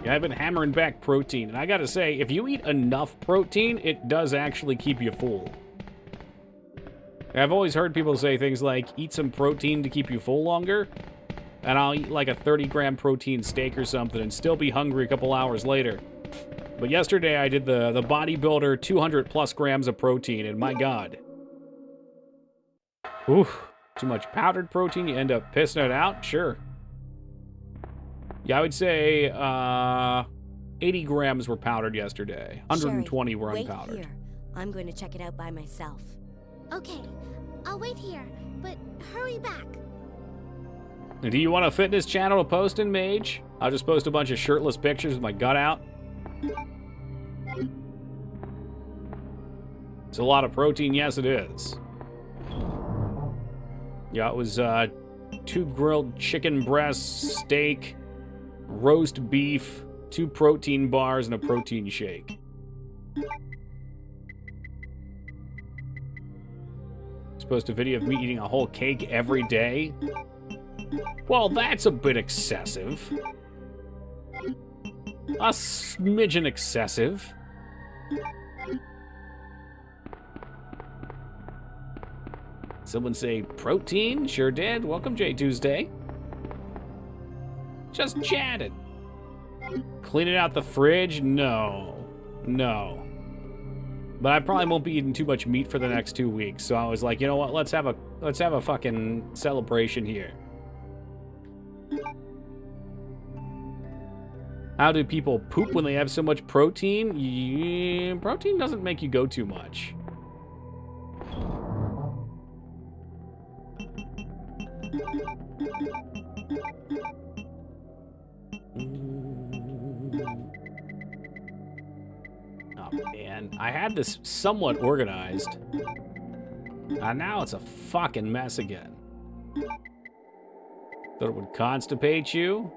Yeah, I've been hammering back protein, and I gotta say, if you eat enough protein, it does actually keep you full. I've always heard people say things like, eat some protein to keep you full longer, and I'll eat like a 30-gram protein steak or something and still be hungry a couple hours later. But yesterday I did the bodybuilder 200+ grams of protein, and my God. Oof, too much powdered protein, you end up pissing it out? Sure. Yeah, I would say 80 grams were powdered yesterday. 120 Sherry, were wait unpowdered. Here. I'm going to check it out by myself. Okay, I'll wait here, but hurry back. Do you want a fitness channel to post in, Mage? I'll just post a bunch of shirtless pictures with my gut out. It's a lot of protein. Yes, it is. Yeah, it was 2 grilled chicken breasts, steak, roast beef, 2 protein bars, and a protein shake. Post a video of me eating a whole cake every day? Well, that's a bit excessive. A smidgen excessive. Someone say protein? Sure did. Welcome, J Tuesday. Just chatted. Cleaning out the fridge? No. No. But I probably won't be eating too much meat for the next 2 weeks. So I was like, you know what? Let's have a fucking celebration here. How do people poop when they have so much protein? Yeah, protein doesn't make you go too much. Man, I had this somewhat organized. And now it's a fucking mess again. Thought it would constipate you?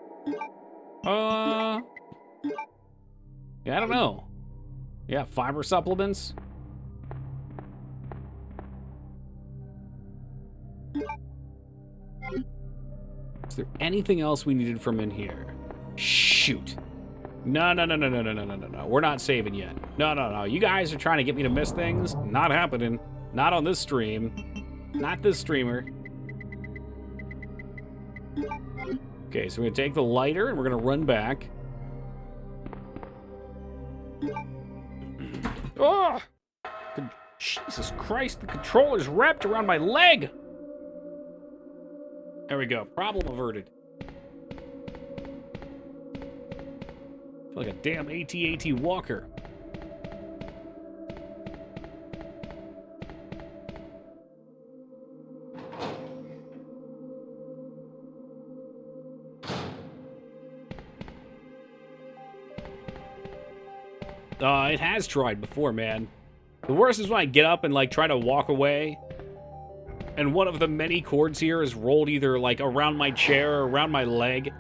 Yeah, I don't know. Yeah, fiber supplements? Is there anything else we needed from in here? Shoot. No. We're not saving yet. No. You guys are trying to get me to miss things? Not happening. Not on this stream. Not this streamer. Okay, so we're gonna take the lighter and we're gonna run back. Oh! Jesus Christ, the controller's wrapped around my leg! There we go. Problem averted. Feel like a damn AT-AT walker. It has tried before, man. The worst is when I get up and, like, try to walk away, and one of the many cords here is rolled either, like, around my chair or around my leg,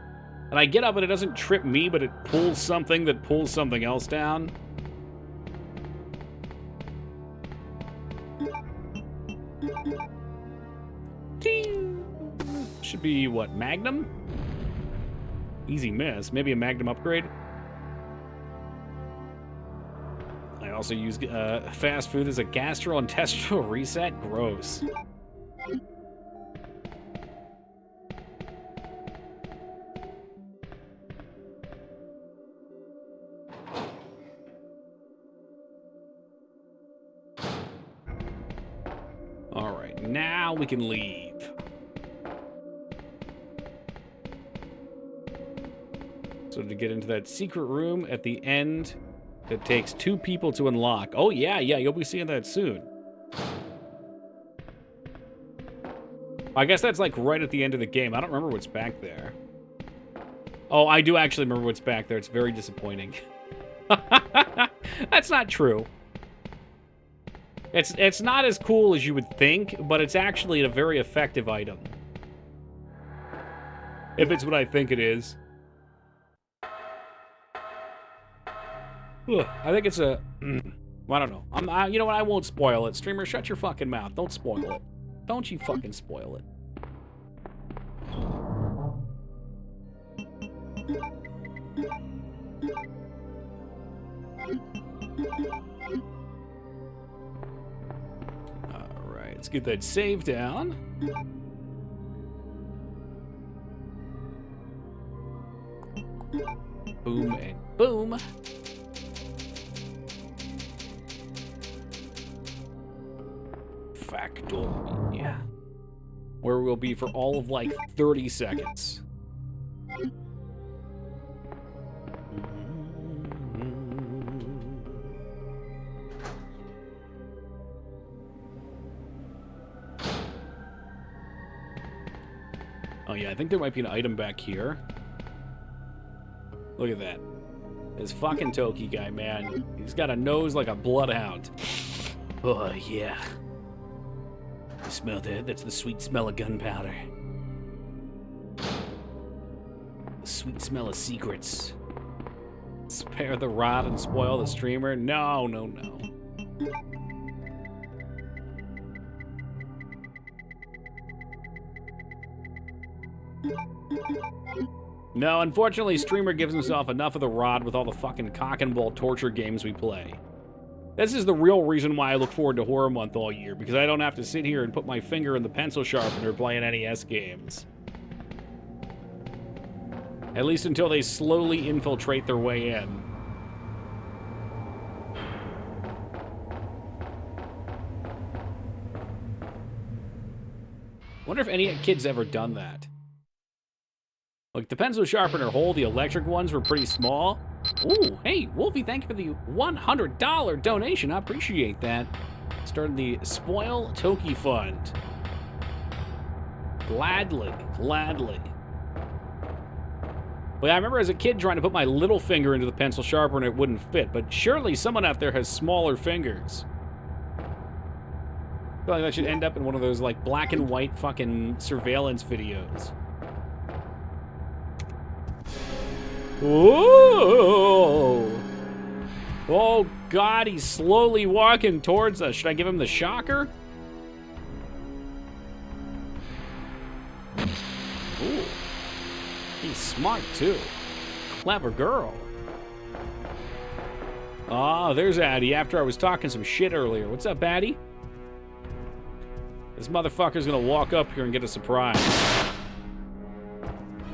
and I get up and it doesn't trip me, but it pulls something that pulls something else down. Ding! Should be, what, Magnum? Easy miss. Maybe a Magnum upgrade? I also use fast food as a gastrointestinal reset. Gross. All right, now we can leave. So to get into that secret room at the end, it takes 2 people to unlock. Oh, yeah, you'll be seeing that soon. I guess that's, like, right at the end of the game. I don't remember what's back there. Oh, I do actually remember what's back there. It's very disappointing. That's not true. It's not as cool as you would think, but it's actually a very effective item. If it's what I think it is. Ugh, I think it's a... I don't know. You know what? I won't spoil it. Streamer, shut your fucking mouth. Don't spoil it. Don't you fucking spoil it. Alright, let's get that save down. Boom and boom. Factory. Where we'll be for all of like 30 seconds. Oh yeah, I think there might be an item back here. Look at that. This fucking Toki guy, man. He's got a nose like a bloodhound. Oh yeah. You smell that? That's the sweet smell of gunpowder. The sweet smell of secrets. Spare the rod and spoil the streamer? No. No, unfortunately, streamer gives himself enough of the rod with all the fucking cock and ball torture games we play. This is the real reason why I look forward to Horror Month all year, because I don't have to sit here and put my finger in the pencil sharpener playing NES games. At least until they slowly infiltrate their way in. Wonder if any kid's ever done that. Like, the pencil sharpener hole, the electric ones were pretty small. Ooh, hey, Wolfie, thank you for the $100 donation. I appreciate that. Starting the Spoil Toki Fund. Gladly. But I remember as a kid trying to put my little finger into the pencil sharpener and it wouldn't fit, but surely someone out there has smaller fingers. I feel like that should end up in one of those, like, black and white fucking surveillance videos. Whoa! Oh, God, he's slowly walking towards us. Should I give him the shocker? Ooh. smart, too. Clever girl. Ah, there's Addie after I was talking some shit earlier. What's up, Addie? This motherfucker's gonna walk up here and get a surprise.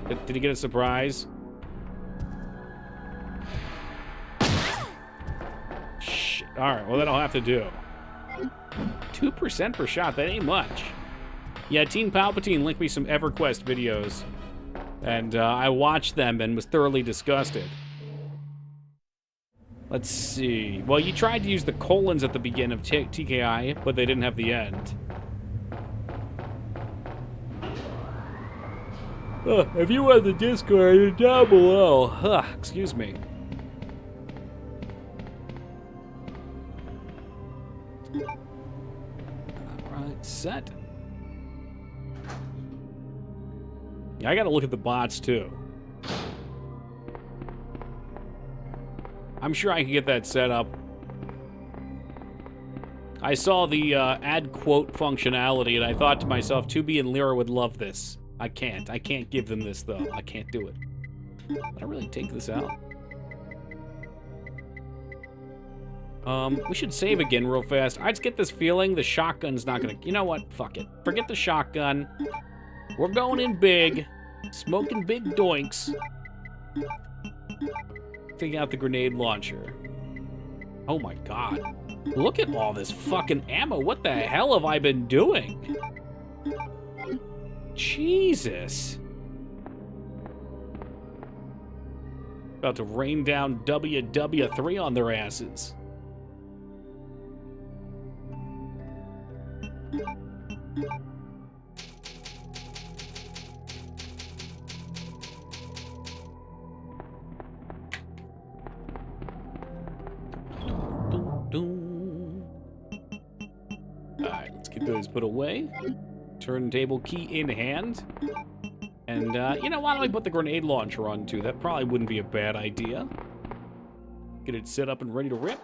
Did he get a surprise? Shit. Alright, well, that'll have to do. 2% per shot, that ain't much. Yeah, Teen Palpatine linked me some EverQuest videos. And I watched them and was thoroughly disgusted. Let's see. Well, you tried to use the colons at the beginning of TKI, but they didn't have the end. If you want the Discord, it's down below. Excuse me. Alright, set. Yeah, I gotta look at the bots, too. I'm sure I can get that set up. I saw the add quote functionality, and I thought to myself, 2B and Lyra would love this. I can't. I can't give them this, though. I can't do it. Did I really take this out? We should save again real fast. I just get this feeling the shotgun's not gonna... You know what? Fuck it. Forget the shotgun. We're going in big. Smoking big doinks. Take out the grenade launcher. Oh my god. Look at all this fucking ammo. What the hell have I been doing? Jesus. About to rain down 𝕸𝖓𝖙𝖊 on their asses. Alright, let's get those put away. Turntable key in hand. And, you know, why don't we put the grenade launcher on, too? That probably wouldn't be a bad idea. Get it set up and ready to rip.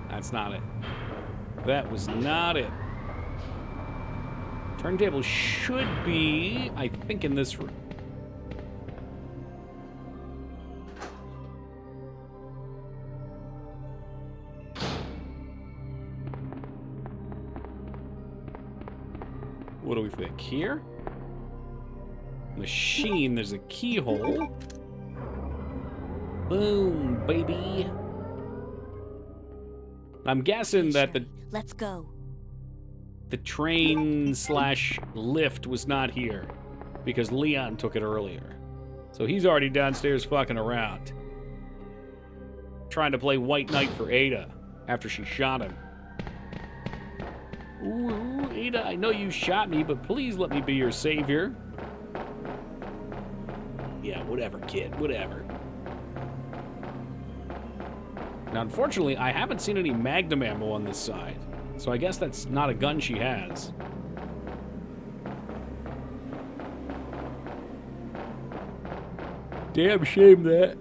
That's not it. That was not it. Turntable should be, I think, in this room. What do we think? Here? Machine, there's a keyhole. Boom, baby. I'm guessing that Let's go. the train / lift was not here because Leon took it earlier. So he's already downstairs fucking around. Trying to play White Knight for Ada after she shot him. Ooh, Ada, I know you shot me, but please let me be your savior. Yeah, whatever, kid, whatever. Now, unfortunately, I haven't seen any Magnum ammo on this side, so I guess that's not a gun she has. Damn shame that.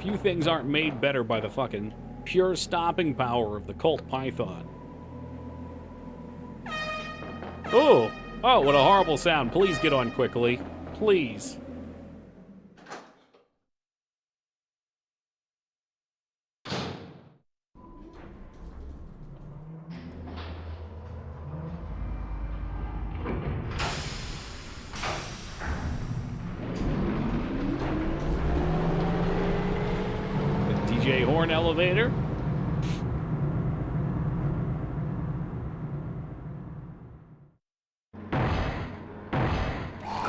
Few things aren't made better by the fucking pure stopping power of the Colt Python. Oh! Oh, what a horrible sound. Please get on quickly. Please. DJ Horn elevator.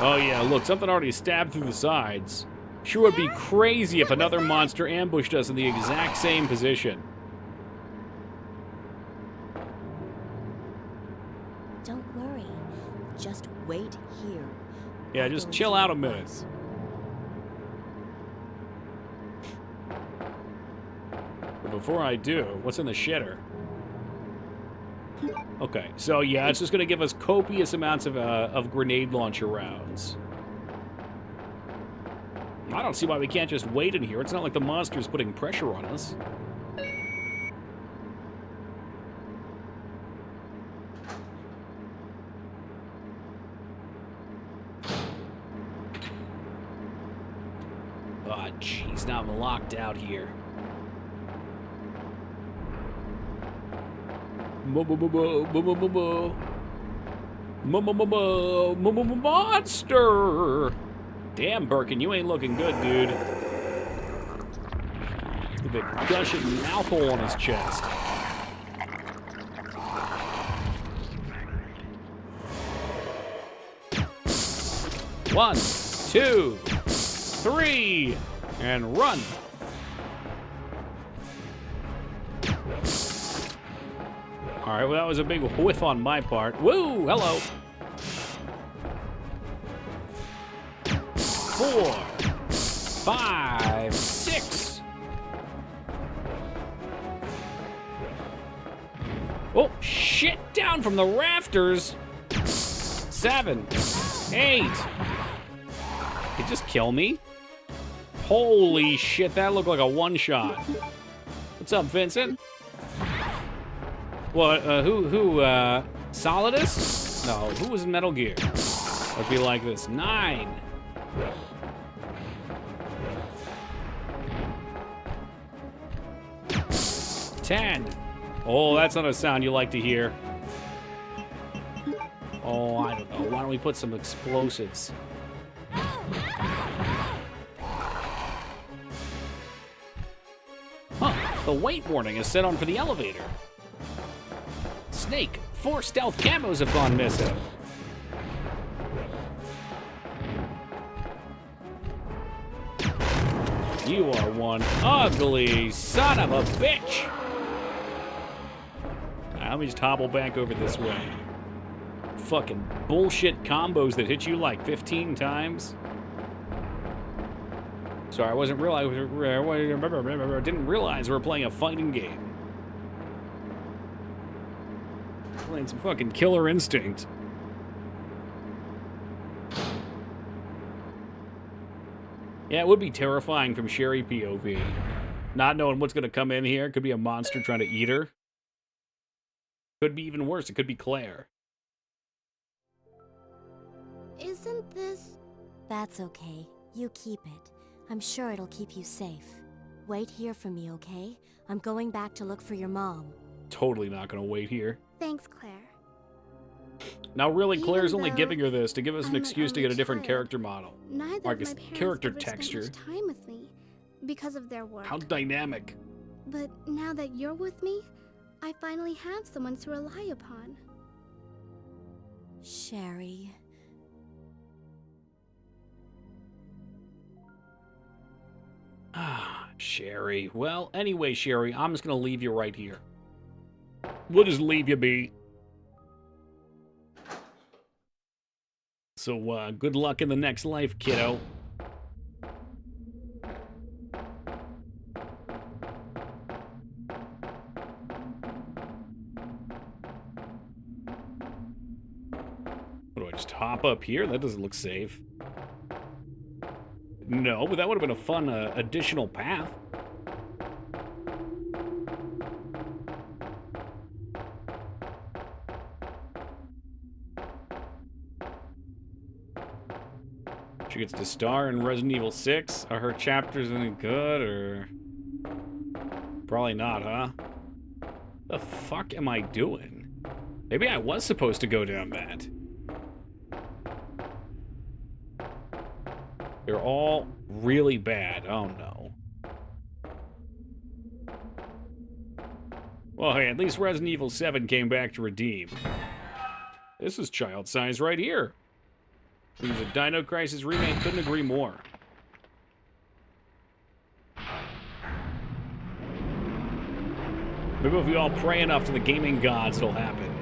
Oh yeah, look, something already stabbed through the sides. Sure would be crazy if another monster ambushed us in the exact same position. Don't worry. Just wait here. Yeah, I'll just go and chill see out a what it minute. was. But before I do, what's in the shitter? Okay, so yeah, it's just going to give us copious amounts of grenade launcher rounds. I don't see why we can't just wait in here. It's not like the monster's putting pressure on us. Oh, jeez, now I'm locked out here. Monster! Damn, Birkin, you ain't looking good, dude. With a gushing mouth hole on his chest. One, two, three, and run. All right, well, that was a big whiff on my part. Woo, hello. 4, 5, 6. Oh, shit, down from the rafters. 7, 8. He just kill me? Holy shit, that looked like a one-shot. What's up, Vincent? What, Solidus? No, who was in Metal Gear? It'd be like this. 9. 10. Oh, that's not a sound you like to hear. Oh, I don't know. Why don't we put some explosives? Huh. The wait warning is set on for the elevator. Snake, 4 stealth camos have gone missing. You are one ugly son of a bitch. Let me just hobble back over this way. Fucking bullshit combos that hit you like 15 times. Sorry, I didn't realize we were playing a fighting game. Playing some fucking Killer Instinct. Yeah, it would be terrifying from Sherry POV. Not knowing what's gonna come in here. Could be a monster trying to eat her. Could be even worse. It could be Claire. Isn't this... That's okay. You keep it. I'm sure it'll keep you safe. Wait here for me, okay? I'm going back to look for your mom. Totally not gonna wait here. Thanks, Claire. Now, really, Even Claire's only though giving her this to give us an I'm an excuse to get a only different child, character model. Neither Or I of my guess parents character ever spent texture. much time with me because of their work. How dynamic. But now that you're with me, I finally have someone to rely upon. Sherry. Ah, Sherry. Well, anyway, Sherry, I'm just gonna leave you right here. We'll just leave you be. So, good luck in the next life, kiddo. What do I just hop up here? That doesn't look safe. No, but that would have been a fun additional path. She gets to star in Resident Evil 6. Are her chapters any good, or... Probably not, huh? The fuck am I doing? Maybe I was supposed to go down that. They're all really bad. Oh, no. Well, hey, at least Resident Evil 7 came back to redeem. This is child size right here. It was a Dino Crisis remake. Couldn't agree more. Maybe if we all pray enough to the gaming gods, it'll happen.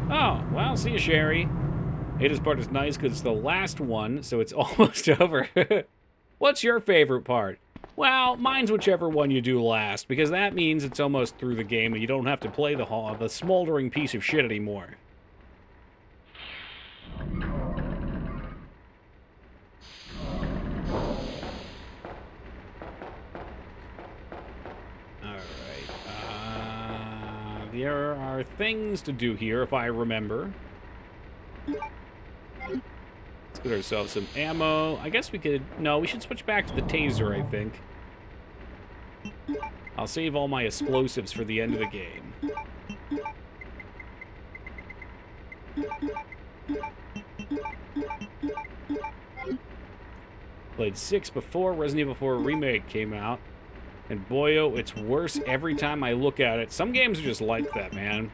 Oh, well, see you, Sherry. Ada's part is nice because it's the last one, so it's almost over. What's your favorite part? Well, mine's whichever one you do last, because that means it's almost through the game and you don't have to play the smoldering piece of shit anymore. there are things to do here, if I remember. Let's get ourselves some ammo. I guess we could... No, we should switch back to the taser, I think. I'll save all my explosives for the end of the game. Played 6 before Resident Evil 4 Remake came out. And boy, oh, it's worse every time I look at it. Some games are just like that, man.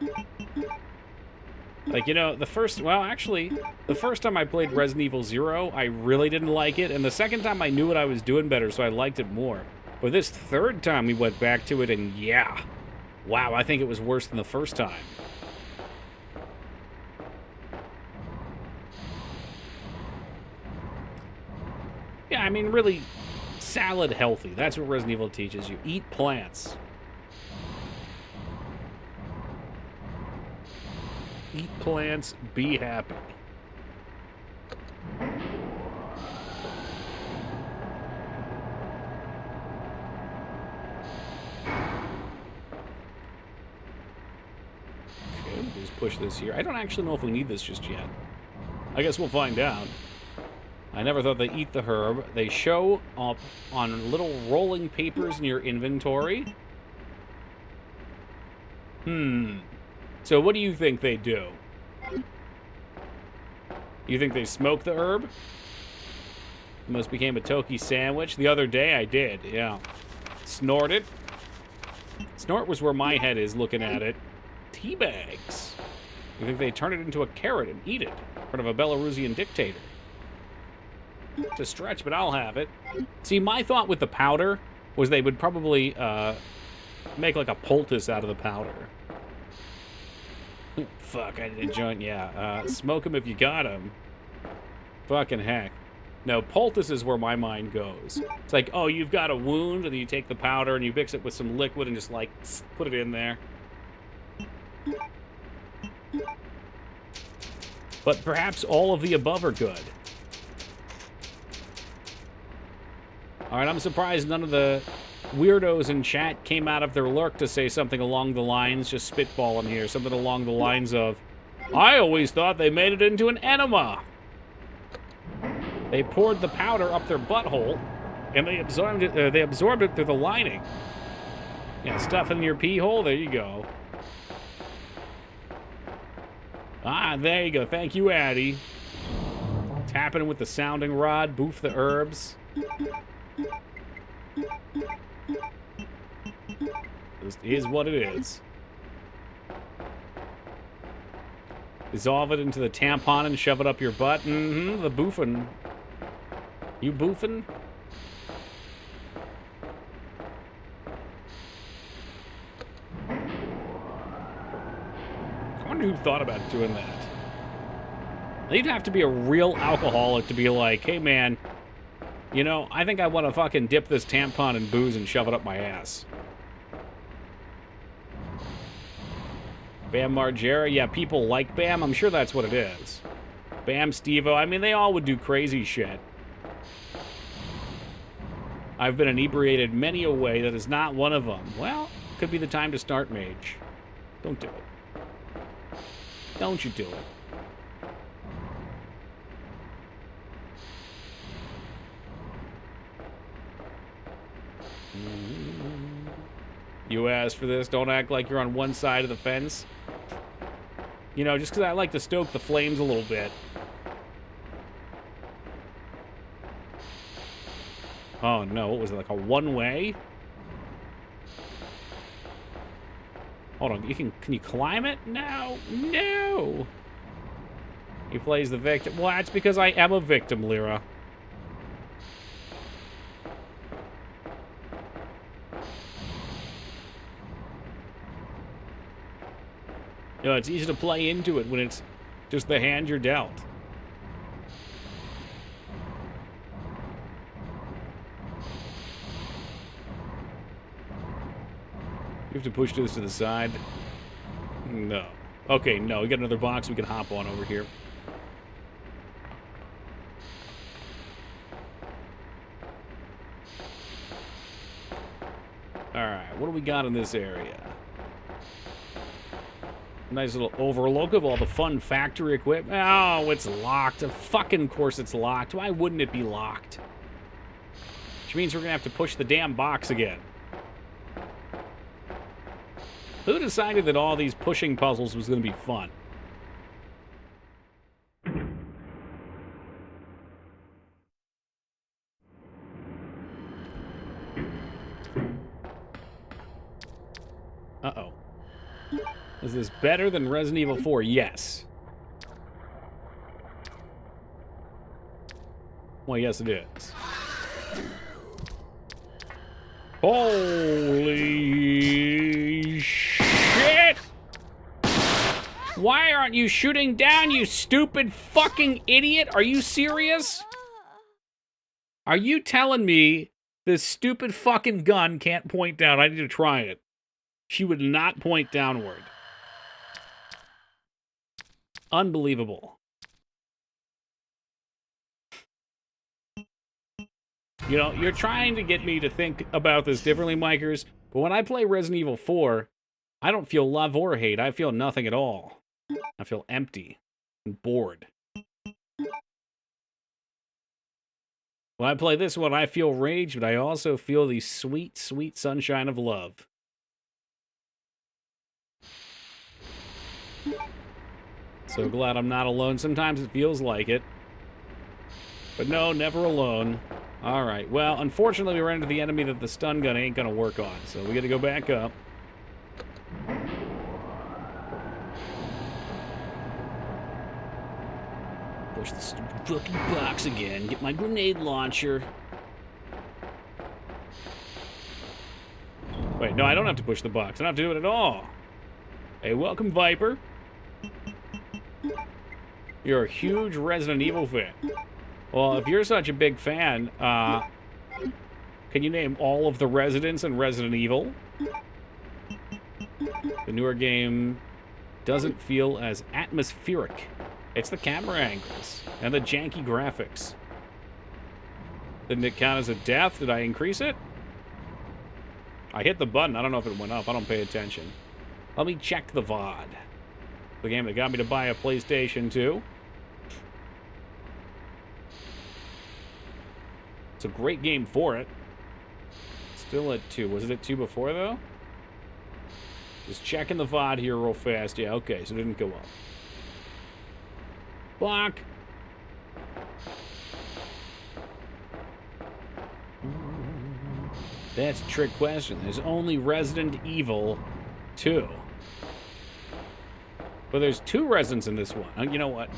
Like, you know, the first time I played Resident Evil 0, I really didn't like it. And the second time I knew what I was doing better, so I liked it more. But this third time we went back to it, and yeah. Wow, I think it was worse than the first time. Yeah, I mean, really, salad healthy. That's what Resident Evil teaches you. Eat plants. Eat plants, be happy. Okay, we'll just push this here. I don't actually know if we need this just yet. I guess we'll find out. I never thought they eat the herb. They show up on little rolling papers in your inventory. So what do you think they do? You think they smoke the herb? Almost became a Toki sandwich. The other day I did, yeah. Snort it. Snort was where my head is looking at it. Tea bags. You think they turn it into a carrot and eat it in front of a Belarusian dictator? It's a stretch, but I'll have it. See, my thought with the powder was they would probably make like a poultice out of the powder. Fuck, I did a joint, yeah. Smoke them if you got them. Fucking heck. No, poultice is where my mind goes. It's like, oh, you've got a wound, and then you take the powder and you mix it with some liquid and just, like, put it in there. But perhaps all of the above are good. Alright, I'm surprised none of the weirdos in chat came out of their lurk to say something along the lines, just spitballing here, something along the lines of, I always thought they made it into an enema. They poured the powder up their butthole, and they absorbed it through the lining. Yeah, stuff in your pee hole, there you go. Ah, there you go, thank you, Addy. Tapping with the sounding rod, boof the herbs. This is what it is. Dissolve it into the tampon and shove it up your butt. Mm-hmm, the boofing. You boofing? I wonder who thought about doing that. They'd have to be a real alcoholic to be like, hey man, you know, I think I want to fucking dip this tampon in booze and shove it up my ass. Bam Margera, yeah, people like Bam. I'm sure that's what it is. Bam Stevo, I mean, they all would do crazy shit. I've been inebriated many a way. That is not one of them. Well, could be the time to start, Mage. Don't do it. Don't you do it. You asked for this. Don't act like you're on one side of the fence. You know, just because I like to stoke the flames a little bit. Oh, no. What was it, like a one-way? Hold on. Can you climb it? No. No. He plays the victim. Well, that's because I am a victim, Lyra. You know, it's easy to play into it when it's just the hand you're dealt. You have to push this to the side. No. Okay, no. We got another box we can hop on over here. Alright, what do we got in this area? Nice little overlook of all the fun factory equipment. Oh, it's locked. Of fucking course it's locked. Why wouldn't it be locked? Which means we're gonna have to push the damn box again. Who decided that all these pushing puzzles was gonna be fun? Uh-oh. Is this better than Resident Evil 4? Yes. Well, yes, it is. Holy shit! Why aren't you shooting down, you stupid fucking idiot? Are you serious? Are you telling me this stupid fucking gun can't point down? I need to try it. She would not point downward. Unbelievable. You know, you're trying to get me to think about this differently, Micers, but when I play Resident Evil 4, I don't feel love or hate. I feel nothing at all. I feel empty and bored. When I play this one, I feel rage, but I also feel the sweet, sweet sunshine of love. So glad I'm not alone. Sometimes it feels like it. But no, never alone. Alright, well, unfortunately we ran into the enemy that the stun gun ain't gonna work on, so we gotta go back up. Push the stupid fucking box again. Get my grenade launcher. Wait, no, I don't have to push the box. I don't have to do it at all. Hey, welcome, Viper. You're a huge Resident Evil fan. Well, if you're such a big fan, can you name all of the residents in Resident Evil? The newer game doesn't feel as atmospheric. It's the camera angles and the janky graphics. Didn't it count as a death? Did I increase it? I hit the button. I don't know if it went up. I don't pay attention. Let me check the VOD. The game that got me to buy a PlayStation 2. It's a great game for it. Still at 2. Was it at 2 before, though? Just checking the VOD here real fast. Yeah, okay, so it didn't go up. Block. That's a trick question. There's only Resident Evil 2. But there's 2 residents in this one. You know what?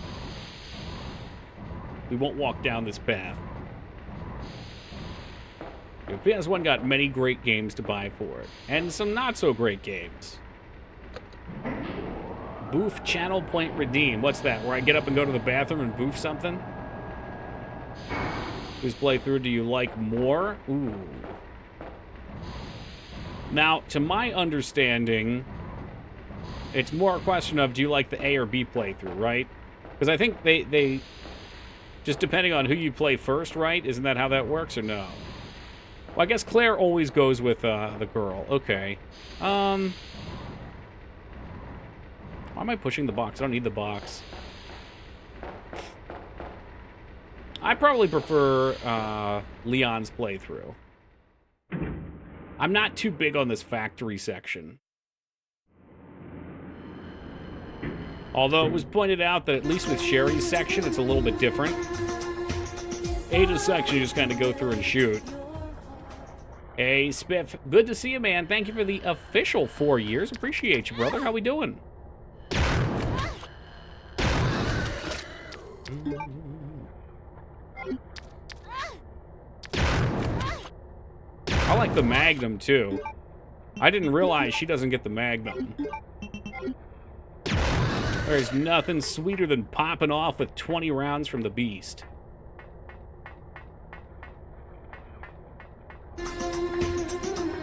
We won't walk down this path. The PS1 got many great games to buy for it. And some not-so-great games. Boof channel point redeem. What's that? Where I get up and go to the bathroom and boof something? Whose playthrough do you like more? Ooh. Now, to my understanding, it's more a question of do you like the A or B playthrough, right? Because I think they just depending on who you play first, right? Isn't that how that works or no? Well, I guess Claire always goes with the girl. Okay. Why am I pushing the box? I don't need the box. I probably prefer Leon's playthrough. I'm not too big on this factory section. Although it was pointed out that at least with Sherry's section, it's a little bit different. Ada's section, you just kind of go through and shoot. Hey, Spiff, good to see you, man. Thank you for the official 4 years. Appreciate you, brother. How we doing? I like the Magnum, too. I didn't realize she doesn't get the Magnum. There's nothing sweeter than popping off with 20 rounds from the Beast.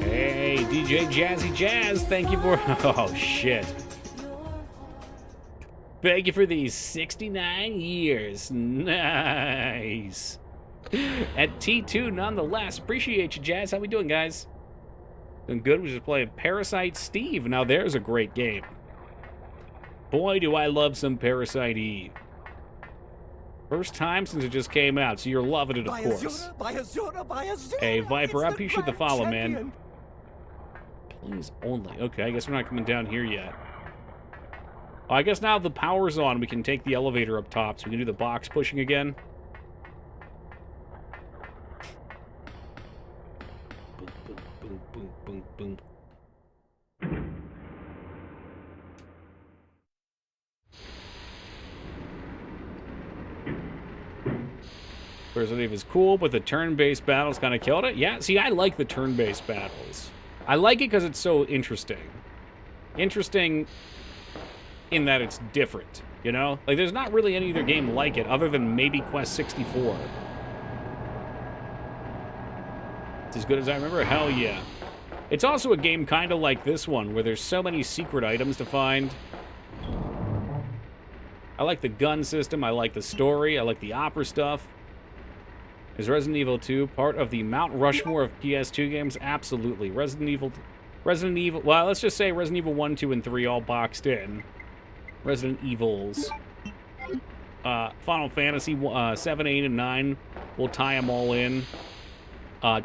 Hey, DJ 𝕳𝖔𝖓𝖙, thank you for... Oh, shit. Thank you for these 69 years. Nice. At T2, nonetheless. Appreciate you, Jazz. How we doing, guys? Doing good. We just played Parasite Steve. Now, there's a great game. Boy, do I love some Parasite Eve. First time since it just came out, so you're loving it, of course. Hey, Viper, I appreciate the follow, man. Please only. Okay, I guess we're not coming down here yet. I guess now the power's on, we can take the elevator up top, so we can do the box pushing again. Boom, boom, boom, boom, boom, boom. Resident Evil is cool, but the turn-based battles kind of killed it. Yeah, see, I like the turn-based battles. I like it because it's so interesting. Interesting in that it's different, you know? Like, there's not really any other game like it other than maybe Quest 64. It's as good as I remember? Hell yeah. It's also a game kind of like this one, where there's so many secret items to find. I like the gun system, I like the story, I like the opera stuff. Is Resident Evil 2 part of the Mount Rushmore of PS2 games? Absolutely. Resident Evil, well, let's just say Resident Evil 1, 2, and 3 all boxed in. Resident Evils. Final Fantasy 7, 8, and 9, we'll tie them all in.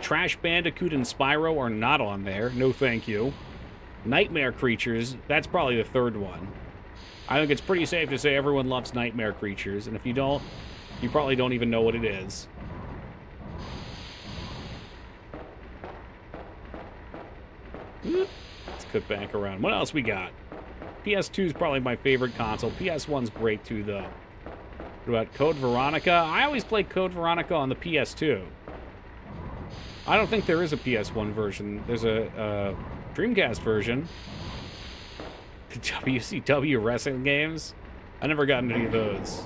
Trash Bandicoot and Spyro are not on there. No thank you. Nightmare Creatures, that's probably the third one. I think it's pretty safe to say everyone loves Nightmare Creatures, and if you don't, you probably don't even know what it is. Let's cut back around. What else we got? PS2 is probably my favorite console. PS1's great too, though. What about Code Veronica? I always play Code Veronica on the PS2. I don't think there is a PS1 version. There's a Dreamcast version. WCW wrestling games? I never got into any of those.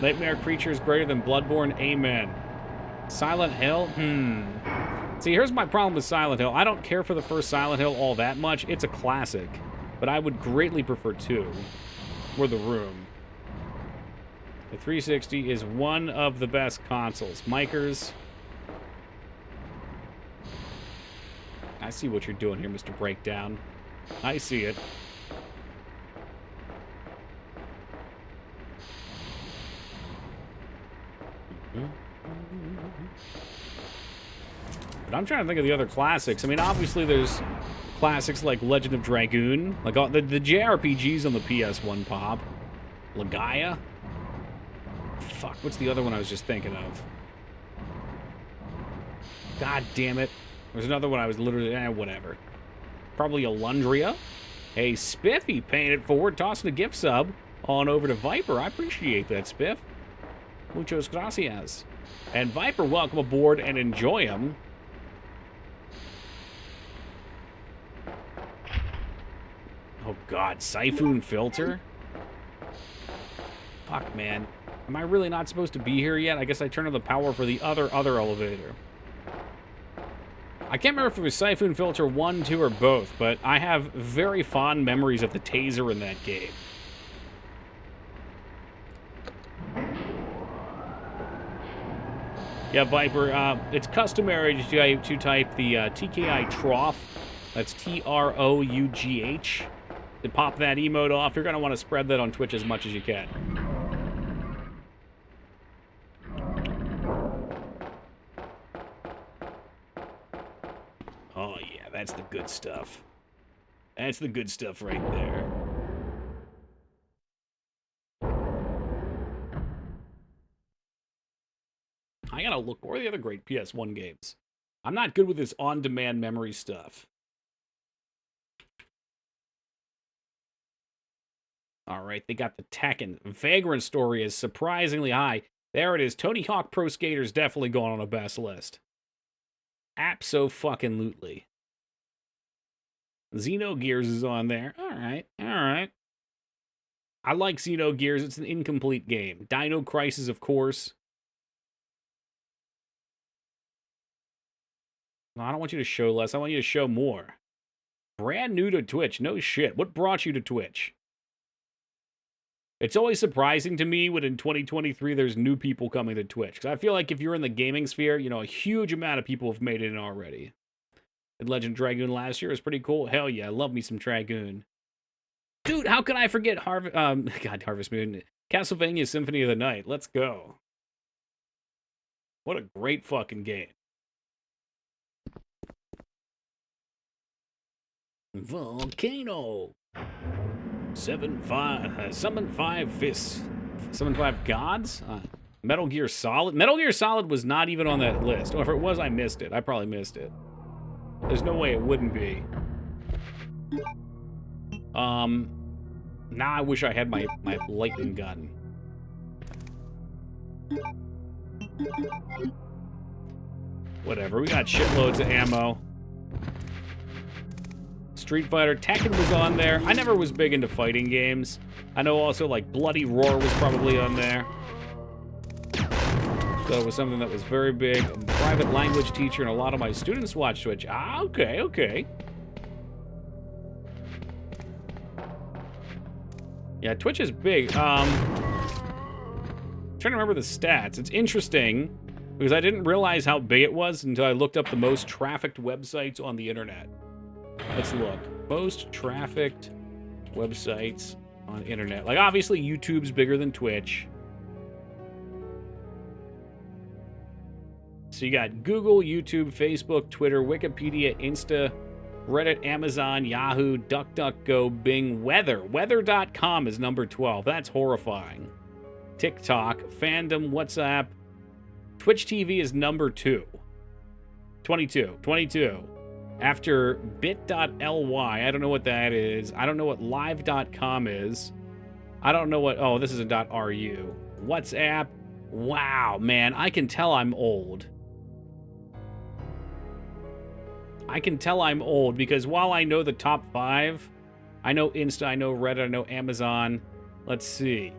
Nightmare Creatures greater than Bloodborne? Amen. Silent Hill? See, here's my problem with Silent Hill. I don't care for the first Silent Hill all that much. It's a classic. But I would greatly prefer 2. Or The Room. The 360 is one of the best consoles. Micers. I see what you're doing here, Mr. Breakdown. I see it. But I'm trying to think of the other classics. I mean, obviously there's classics like Legend of Dragoon. Like the JRPGs on the PS1 pop. 𝕸𝖓𝖏. Fuck, what's the other one I was just thinking of? God damn it. There's another one I was literally... whatever. Probably Alundria. Hey, Spiffy paying it forward, tossing a gift sub on over to Viper. I appreciate that, Spiff. Muchos gracias. And Viper, welcome aboard and enjoy them. Oh god, Siphon Filter? Fuck, man. Am I really not supposed to be here yet? I guess I turned on the power for the other elevator. I can't remember if it was Siphon Filter 1, 2, or both, but I have very fond memories of the taser in that game. Yeah, Viper, it's customary to type the TKI trough. That's TROUGH. To pop that emote off, you're going to want to spread that on Twitch as much as you can. Oh, yeah, that's the good stuff. That's the good stuff right there. I gotta look. What are the other great PS1 games? I'm not good with this on-demand memory stuff. All right, they got the Tekken. Vagrant Story is surprisingly high. There it is. Tony Hawk Pro Skater's definitely going on a best list. Abso-fucking-lutely. Xenogears is on there. All right, all right. I like Xenogears. It's an incomplete game. Dino Crisis, of course. No, I don't want you to show less. I want you to show more. Brand new to Twitch. No shit. What brought you to Twitch? It's always surprising to me when in 2023 there's new people coming to Twitch. Because I feel like if you're in the gaming sphere, you know, a huge amount of people have made it in already. Did Legend of Dragoon last year was pretty cool. Hell yeah, I love me some Dragoon. Dude, how can I forget Harvest Moon. Castlevania Symphony of the Night. Let's go. What a great fucking game. Volcano. Summon 5 fists. Summon 5 gods? Metal Gear Solid? Metal Gear Solid was not even on that list. Or if it was, I missed it. I probably missed it. There's no way it wouldn't be. Now I wish I had my lightning gun. Whatever, we got shitloads of ammo. Street Fighter, Tekken was on there. I never was big into fighting games. I know also, like, Bloody Roar was probably on there. So it was something that was very big. I'm a private language teacher, and a lot of my students watch Twitch. Ah, okay, okay. Yeah, Twitch is big. I'm trying to remember the stats. It's interesting, because I didn't realize how big it was until I looked up the most trafficked websites on the internet. Let's look. Most trafficked websites on the internet. Like, obviously, YouTube's bigger than Twitch. So you got Google, YouTube, Facebook, Twitter, Wikipedia, Insta, Reddit, Amazon, Yahoo, DuckDuckGo, Bing, Weather. Weather.com is number 12. That's horrifying. TikTok, Fandom, WhatsApp. Twitch TV is number 2. 22. After bit.ly, I don't know what that is. I don't know what live.com is. I don't know what... Oh, this is a .ru. WhatsApp. Wow, man, I can tell I'm old. I can tell I'm old because while I know the top 5, I know Insta, I know Reddit, I know Amazon. Let's see.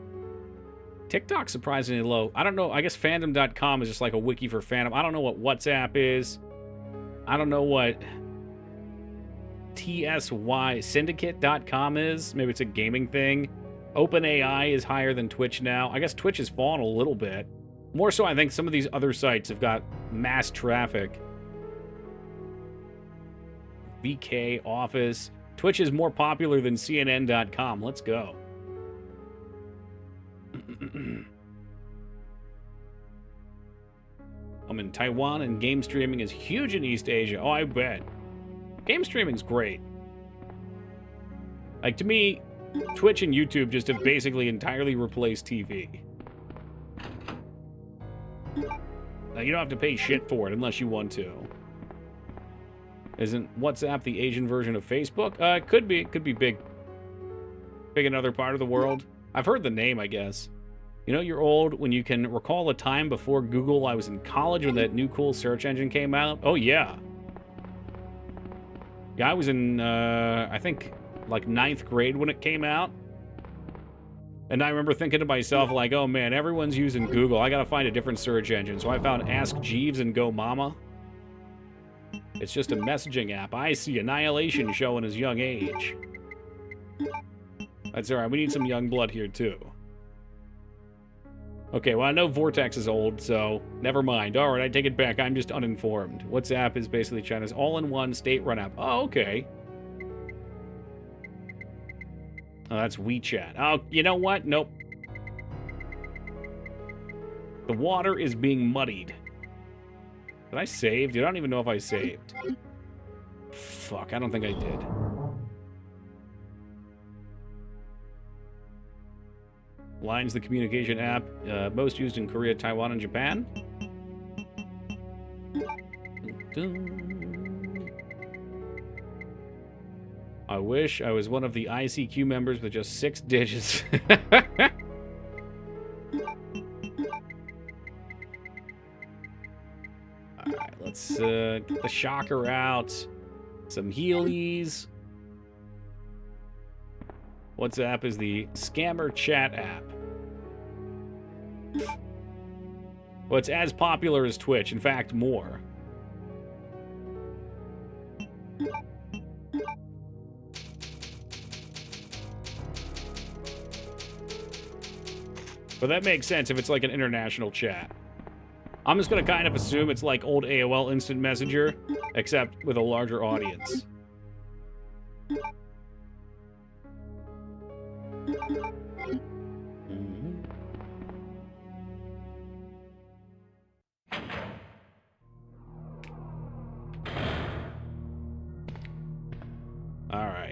TikTok's surprisingly low. I don't know. I guess fandom.com is just like a wiki for fandom. I don't know what WhatsApp is. I don't know what TSYsyndicate.com is. Maybe it's a gaming thing. OpenAI is higher than Twitch now. I guess Twitch has fallen a little bit. More so, I think some of these other sites have got mass traffic. VK, Office. Twitch is more popular than CNN.com. Let's go. I'm in Taiwan, and game streaming is huge in East Asia. Oh, I bet. Game streaming's great. Like, to me, Twitch and YouTube just have basically entirely replaced TV. Now, you don't have to pay shit for it unless you want to. Isn't WhatsApp the Asian version of Facebook? It could be. It could be big. Big in another part of the world. I've heard the name, I guess. You know you're old when you can recall a time before Google. I was in college when that new cool search engine came out. Oh, yeah. Yeah, I was in, I think, like 9th grade when it came out. And I remember thinking to myself, like, oh, man, everyone's using Google. I gotta find a different search engine. So I found Ask Jeeves and Go Mama. It's just a messaging app. I see Annihilation showing his young age. That's alright. We need some young blood here, too. Okay, well, I know Vortex is old, so never mind. Alright, I take it back. I'm just uninformed. WhatsApp is basically China's all-in-one state-run app. Oh, okay. Oh, that's WeChat. Oh, you know what? Nope. The water is being muddied. Did I save? Dude, I don't even know if I saved. Fuck, I don't think I did. Line's the communication app most used in Korea, Taiwan, and Japan. I wish I was one of the ICQ members with just 6 digits. Alright, let's get the shocker out. Some Heelys. WhatsApp is the scammer chat app. Well, it's as popular as Twitch. In fact, more. But that makes sense if it's like an international chat. I'm just going to kind of assume it's like old AOL Instant Messenger, except with a larger audience.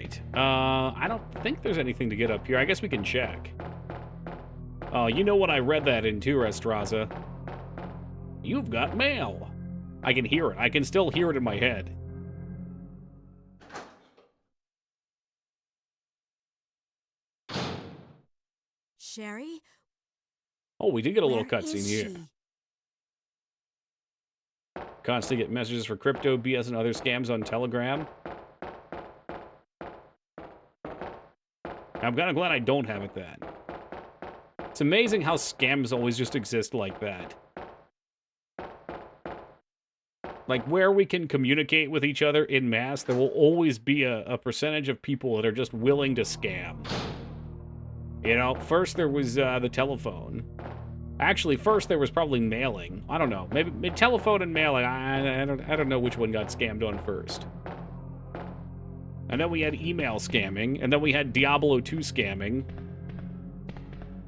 right. I don't think there's anything to get up here. I guess we can check. Oh, you know what I read that in too, 𝕸𝖓𝖙𝖍. You've got mail. I can hear it. I can still hear it in my head. Sherry? Oh, we did get a little Where cutscene is here. she? Constantly get messages for crypto, BS, and other scams on Telegram. I'm kind of glad I don't have it that. It's amazing how scams always just exist like that. Like, where we can communicate with each other en masse, there will always be a percentage of people that are just willing to scam. You know, first there was the telephone. Actually, first there was probably mailing. I don't know. Maybe telephone and mailing. I don't know which one got scammed on first. And then we had email scamming, and then we had Diablo 2 scamming.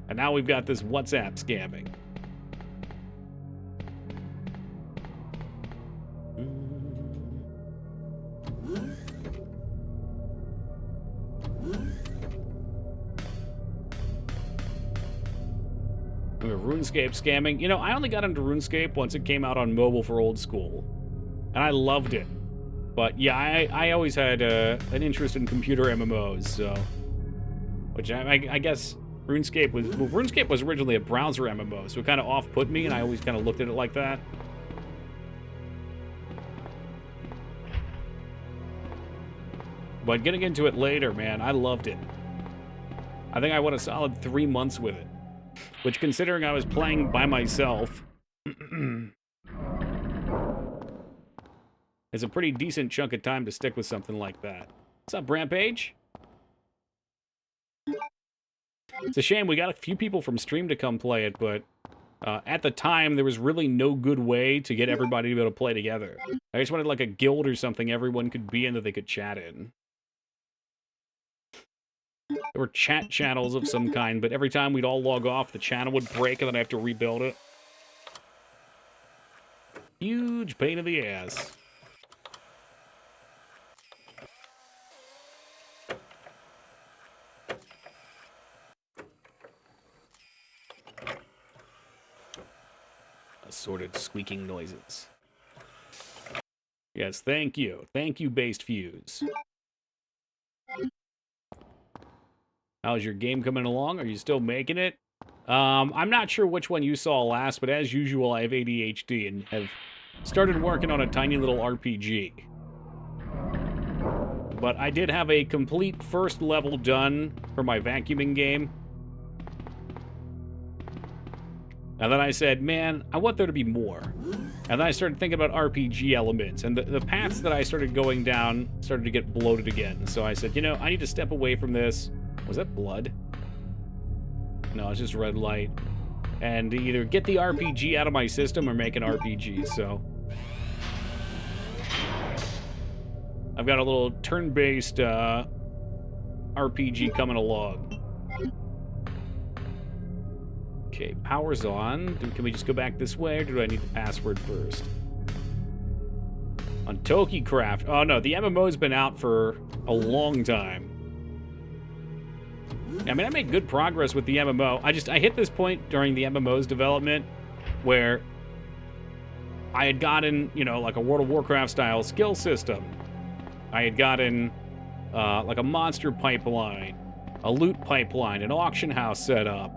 And now we've got this WhatsApp scamming. RuneScape scamming. You know, I only got into RuneScape once it came out on mobile for old school. And I loved it. But yeah, I always had an interest in computer MMOs, so... Which I guess RuneScape was... Well, RuneScape was originally a browser MMO, so it kind of off-put me, and I always kind of looked at it like that. But getting into it later, man, I loved it. I think I went a solid 3 months with it. Which, considering I was playing by myself, is a pretty decent chunk of time to stick with something like that. What's up, Rampage? It's a shame we got a few people from stream to come play it, but at the time, there was really no good way to get everybody to be able to play together. I just wanted like a guild or something everyone could be in that they could chat in. There were chat channels of some kind, but every time we'd all log off, the channel would break and then I have to rebuild it. Huge pain in the ass. Assorted squeaking noises. Yes, thank you. Thank you, Based Fuse. How's your game coming along? Are you still making it? I'm not sure which one you saw last, but as usual, I have ADHD and have started working on a tiny little RPG. But I did have a complete first level done for my vacuuming game. And then I said, man, I want there to be more. And then I started thinking about RPG elements, and the paths that I started going down started to get bloated again. So I said, you know, I need to step away from this. Was that blood? No, it's just red light. And either get the RPG out of my system or make an RPG, so... I've got a little turn-based RPG coming along. Okay, power's on. Can we just go back this way, or do I need the password first? On TokiCraft. Oh no, the MMO's been out for a long time. I mean, I made good progress with the MMO. I hit this point during the MMO's development where I had gotten, you know, like a World of Warcraft style skill system. I had gotten like a monster pipeline, a loot pipeline, an auction house set up,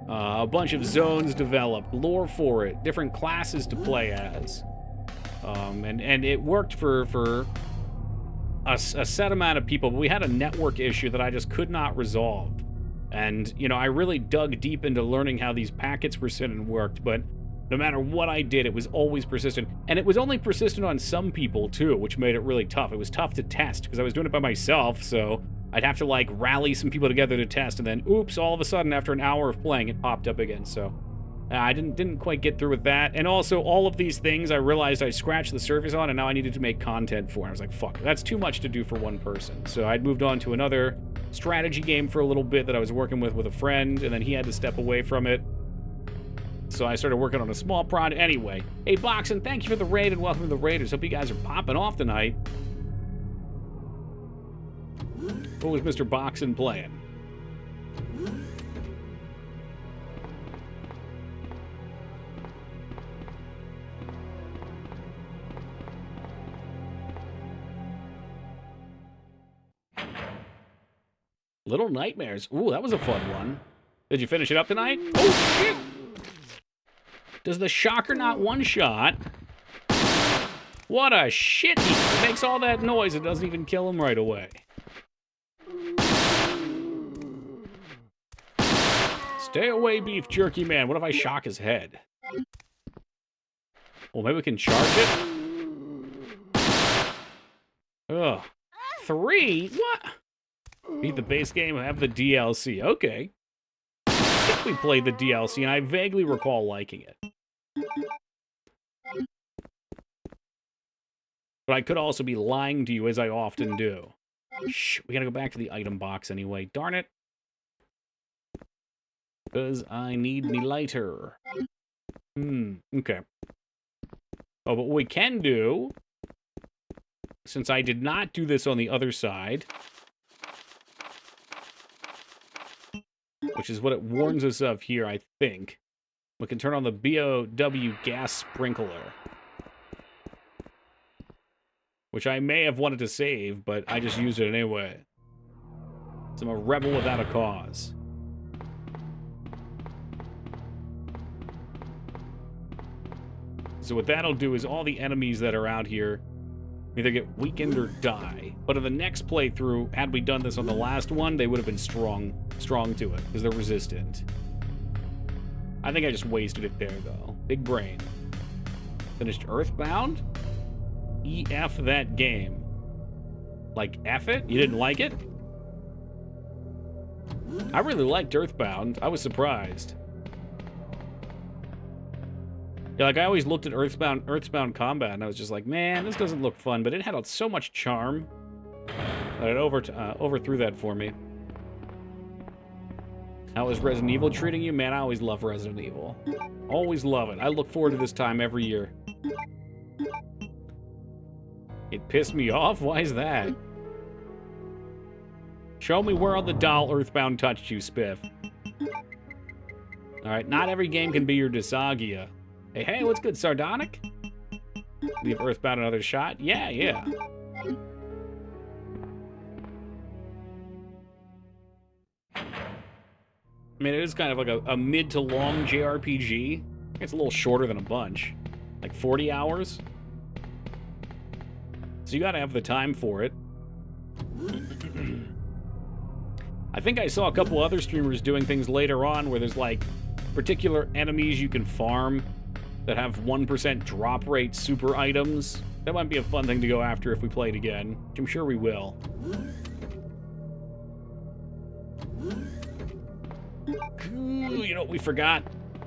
a bunch of zones developed, lore for it, different classes to play as. And it worked for a set amount of people, but we had a network issue that I just could not resolve. And, you know, I really dug deep into learning how these packets were sent and worked, but no matter what I did, it was always persistent. And it was only persistent on some people, too, which made it really tough. It was tough to test, because I was doing it by myself, so I'd have to, like, rally some people together to test, and then, oops, all of a sudden, after an hour of playing, it popped up again, so... I didn't quite get through with that. And also, all of these things I realized I scratched the surface on, and now I needed to make content for. I was like, fuck, that's too much to do for one person. So I'd moved on to another strategy game for a little bit that I was working with a friend, and then he had to step away from it. So I started working on a small project. Anyway, hey, Boxin, thank you for the raid, and welcome to the Raiders. Hope you guys are popping off tonight. What was Mr. Boxin playing? Little Nightmares. Ooh, that was a fun one. Did you finish it up tonight? Oh, shit! Does the shocker not one-shot? What a shit heap. It makes all that noise. It doesn't even kill him right away. Stay away, beef jerky man. What if I shock his head? Well, maybe we can charge it? Ugh. 3? What? Beat the base game, have the DLC. Okay. I think we played the DLC, and I vaguely recall liking it. But I could also be lying to you, as I often do. Shh, we gotta go back to the item box anyway. Darn it. Because I need me lighter. Okay. Oh, but what we can do, since I did not do this on the other side, which is what it warns us of here, I think, we can turn on the BOW gas sprinkler. Which I may have wanted to save, but I just used it anyway. So I'm a rebel without a cause. So what that'll do is all the enemies that are out here either get weakened or die. But in the next playthrough, had we done this on the last one, they would have been strong to it, because they're resistant. I think I just wasted it there, though. Big brain. Finished Earthbound? EF that game. Like, F it? You didn't like it? I really liked Earthbound. I was surprised. Yeah, like, I always looked at Earthbound combat, and I was just like, man, this doesn't look fun, but it had so much charm that it overthrew that for me. How is Resident Evil treating you? Man, I always love Resident Evil. Always love it. I look forward to this time every year. It pissed me off? Why is that? Show me where on the doll Earthbound touched you, Spiff. Alright, not every game can be your 𝕸𝖔𝖓𝖙. Hey, what's good, Sardonic? Give Earthbound another shot? Yeah. I mean, it is kind of like a mid to long JRPG. It's a little shorter than a bunch. Like 40 hours. So you gotta have the time for it. I think I saw a couple other streamers doing things later on where there's like particular enemies you can farm that have 1% drop rate super items. That might be a fun thing to go after if we play it again, which I'm sure we will. Ooh, you know what we forgot?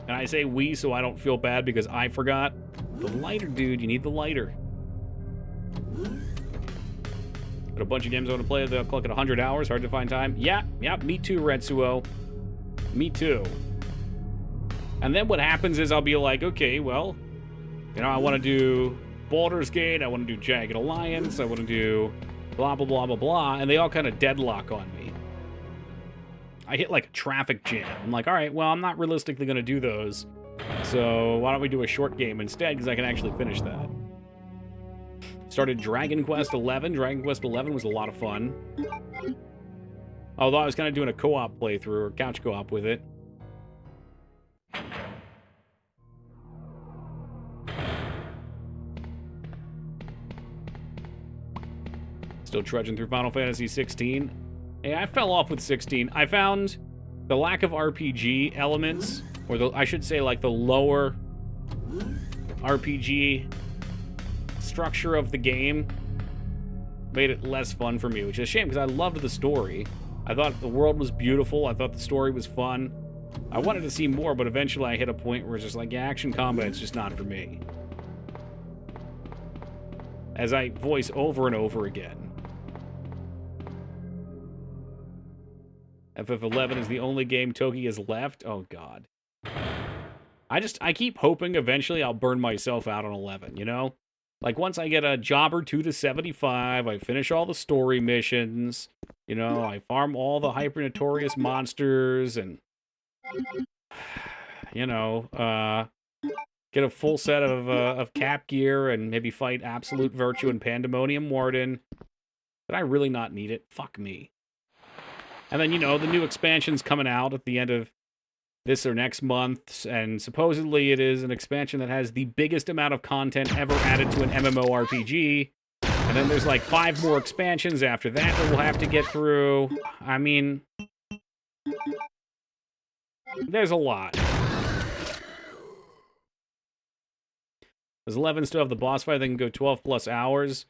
And I say we so I don't feel bad because I forgot. The lighter, dude. You need the lighter. Got a bunch of games I want to play. They'll clock at 100 hours. Hard to find time. Yeah, me too, Retsuo. Me too. And then what happens is I'll be like, okay, well, you know, I want to do Baldur's Gate. I want to do Jagged Alliance. I want to do blah, blah, blah, blah, blah. And they all kind of deadlock on me. I hit like a traffic jam. I'm like, all right, well, I'm not realistically going to do those. So why don't we do a short game instead? Because I can actually finish that. Started Dragon Quest XI. Dragon Quest XI was a lot of fun. Although I was kind of doing a co-op playthrough, or couch co-op with it. Still trudging through Final Fantasy 16. Hey, I fell off with 16. I found the lack of RPG elements, or I should say like the lower RPG structure of the game made it less fun for me, which is a shame because I loved the story. I thought the world was beautiful. I thought the story was fun. I wanted to see more, but eventually I hit a point where it's just like, yeah, action combat is just not for me. As I voice over and over again. FF11 is the only game Toki has left? Oh, God. I keep hoping eventually I'll burn myself out on 11, you know? Like, once I get a job or two to 75, I finish all the story missions, You know, I farm all the hyper notorious monsters and, you know, get a full set of cap gear and maybe fight Absolute Virtue and Pandemonium Warden. Did I really not need it? Fuck me. And then, you know, the new expansion's coming out at the end of this or next month, and supposedly it is an expansion that has the biggest amount of content ever added to an MMORPG. And then there's like 5 more expansions after that that we'll have to get through. I mean, there's a lot. Does 11 still have the boss fight that can go 12 plus hours?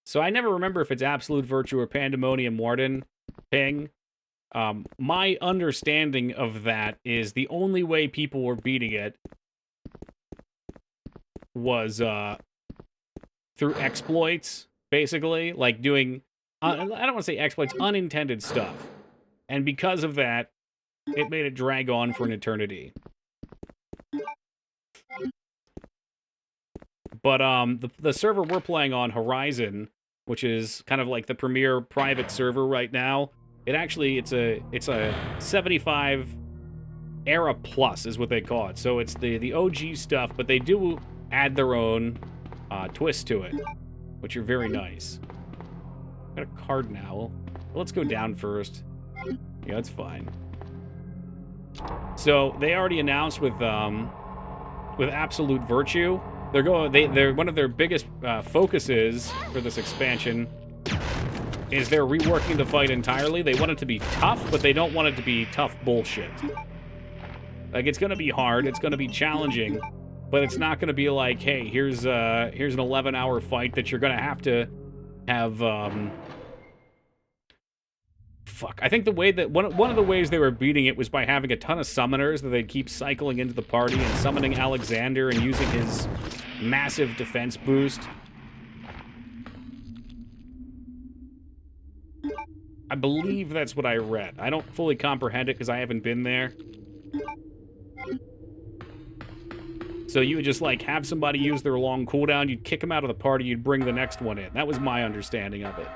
So I never remember if it's Absolute Virtue or Pandemonium Warden. Ping. My understanding of that is the only way people were beating it was through exploits, basically. Like doing, I don't want to say exploits, unintended stuff. And because of that, it made it drag on for an eternity. But the server we're playing on, Horizon, which is kind of like the premier private server right now, it's a 75 era plus is what they call it. So it's the OG stuff, but they do add their own twist to it, which are very nice. Got a card now. Well, let's go down first. Yeah, that's fine. So they already announced with Absolute Virtue, they're one of their biggest focuses for this expansion is they're reworking the fight entirely. They want it to be tough, but they don't want it to be tough bullshit. Like, it's gonna be hard, it's gonna be challenging, but it's not gonna be like, hey, here's an 11-hour fight that you're gonna have to have, fuck. I think the way that, one of the ways they were beating it was by having a ton of summoners that they'd keep cycling into the party and summoning Alexander and using his massive defense boost. I believe that's what I read. I don't fully comprehend it because I haven't been there. So you would just, like, have somebody use their long cooldown, you'd kick them out of the party, you'd bring the next one in. That was my understanding of it.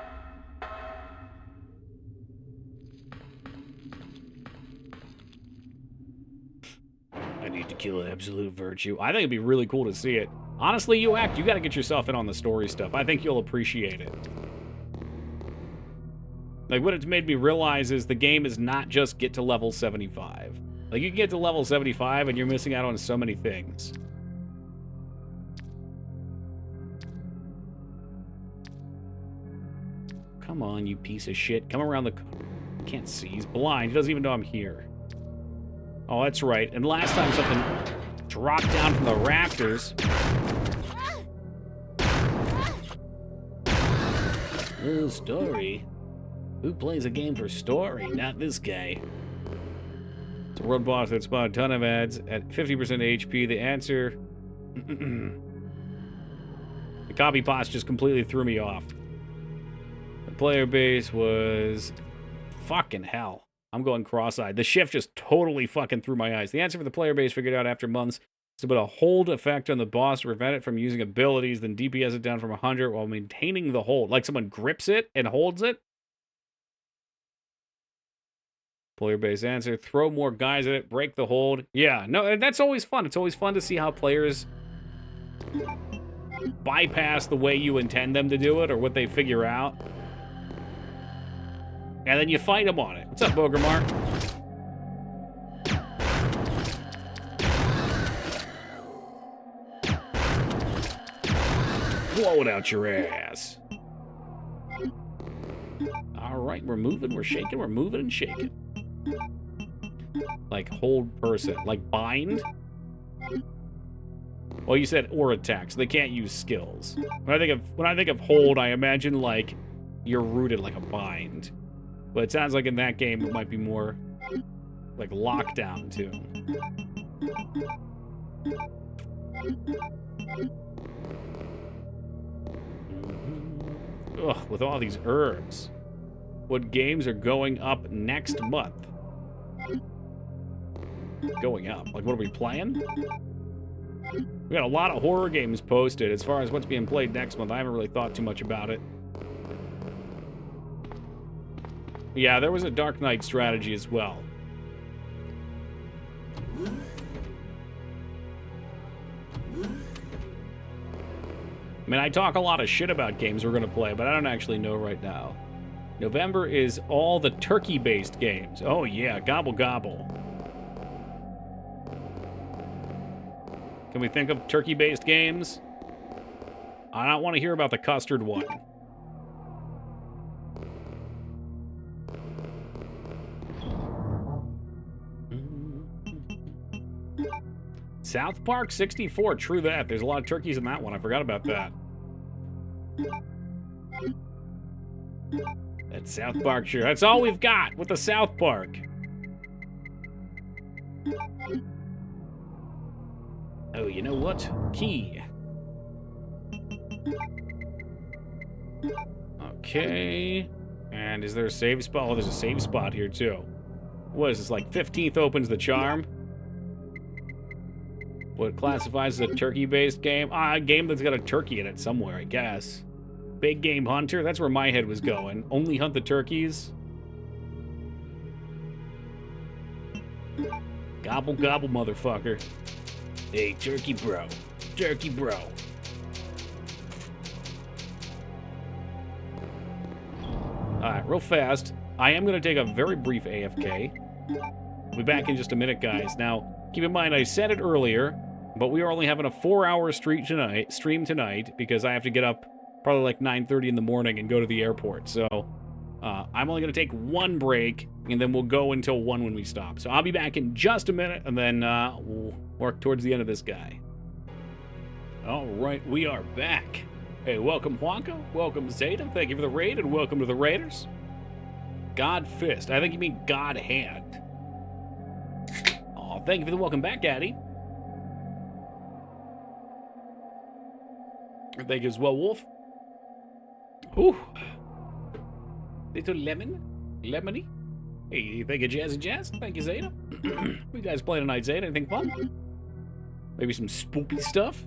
I need to kill Absolute Virtue. I think it'd be really cool to see it. Honestly, you gotta get yourself in on the story stuff. I think you'll appreciate it. Like, what it's made me realize is the game is not just get to level 75. Like, you can get to level 75 and you're missing out on so many things. Come on, you piece of shit. Come around the... I can't see. He's blind. He doesn't even know I'm here. Oh, that's right. And last time something dropped down from the rafters. Oh, story. Who plays a game for story? Not this guy. It's a world boss that spawned a ton of ads at 50% HP. The answer... the copy boss just completely threw me off. The player base was... fucking hell. I'm going cross-eyed. The shift just totally fucking threw my eyes. The answer for the player base figured out after months is to put a hold effect on the boss to prevent it from using abilities, then DPS it down from 100 while maintaining the hold. Like someone grips it and holds it. Player base answer, throw more guys at it, break the hold. Yeah, no, that's always fun. It's always fun to see how players bypass the way you intend them to do it or what they figure out. And then you fight them on it. What's up, 𝕳𝖓𝖗𝖏? Blow it out your ass. All right, we're moving, we're shaking, we're moving and shaking. Like hold person, like bind? Well, you said or attack, so they can't use skills. When I think of hold, I imagine like you're rooted like a bind. But it sounds like in that game it might be more like lockdown too. Ugh, with all these herbs. What games are going up next month? Going up? Like, what are we playing? We got a lot of horror games posted. As far as what's being played next month, I haven't really thought too much about it. Yeah, there was a Dark Knight strategy as well. I mean, I talk a lot of shit about games we're going to play, but I don't actually know right now. November is all the turkey-based games. Oh, yeah. Gobble, gobble. Can we think of turkey-based games? I don't want to hear about the custard one. South Park 64, true that. There's a lot of turkeys in that one. I forgot about that. That's South Park, sure. That's all we've got with the South Park. Oh, you know what? Key. Okay. And is there a save spot? Oh, there's a save spot here, too. What is this, like 15th opens the charm? What classifies as a turkey-based game? A game that's got a turkey in it somewhere, I guess. Big Game Hunter? That's where my head was going. Only hunt the turkeys? Gobble, gobble, motherfucker. Hey, turkey bro. Turkey bro. Alright, real fast. I am going to take a very brief AFK. We'll be back in just a minute, guys. Now, keep in mind, I said it earlier, but we are only having a 4-hour stream tonight because I have to get up probably like 9:30 in the morning and go to the airport. So I'm only going to take one break, and then we'll go until 1 when we stop. So I'll be back in just a minute, and then we'll work towards the end of this guy. All right, we are back. Hey, welcome, Juanco. Welcome, Zeta. Thank you for the raid, and welcome to the Raiders. God Fist. I think you mean God Hand. Oh, thank you for the welcome back, Daddy. Thank you as well, Wolf. Ooh. Little lemon? Lemony? Hey, thank you, Jazzy Jazz. Thank you, Zeta. What you guys playing tonight, Zeta? Anything fun? Maybe some spoopy stuff?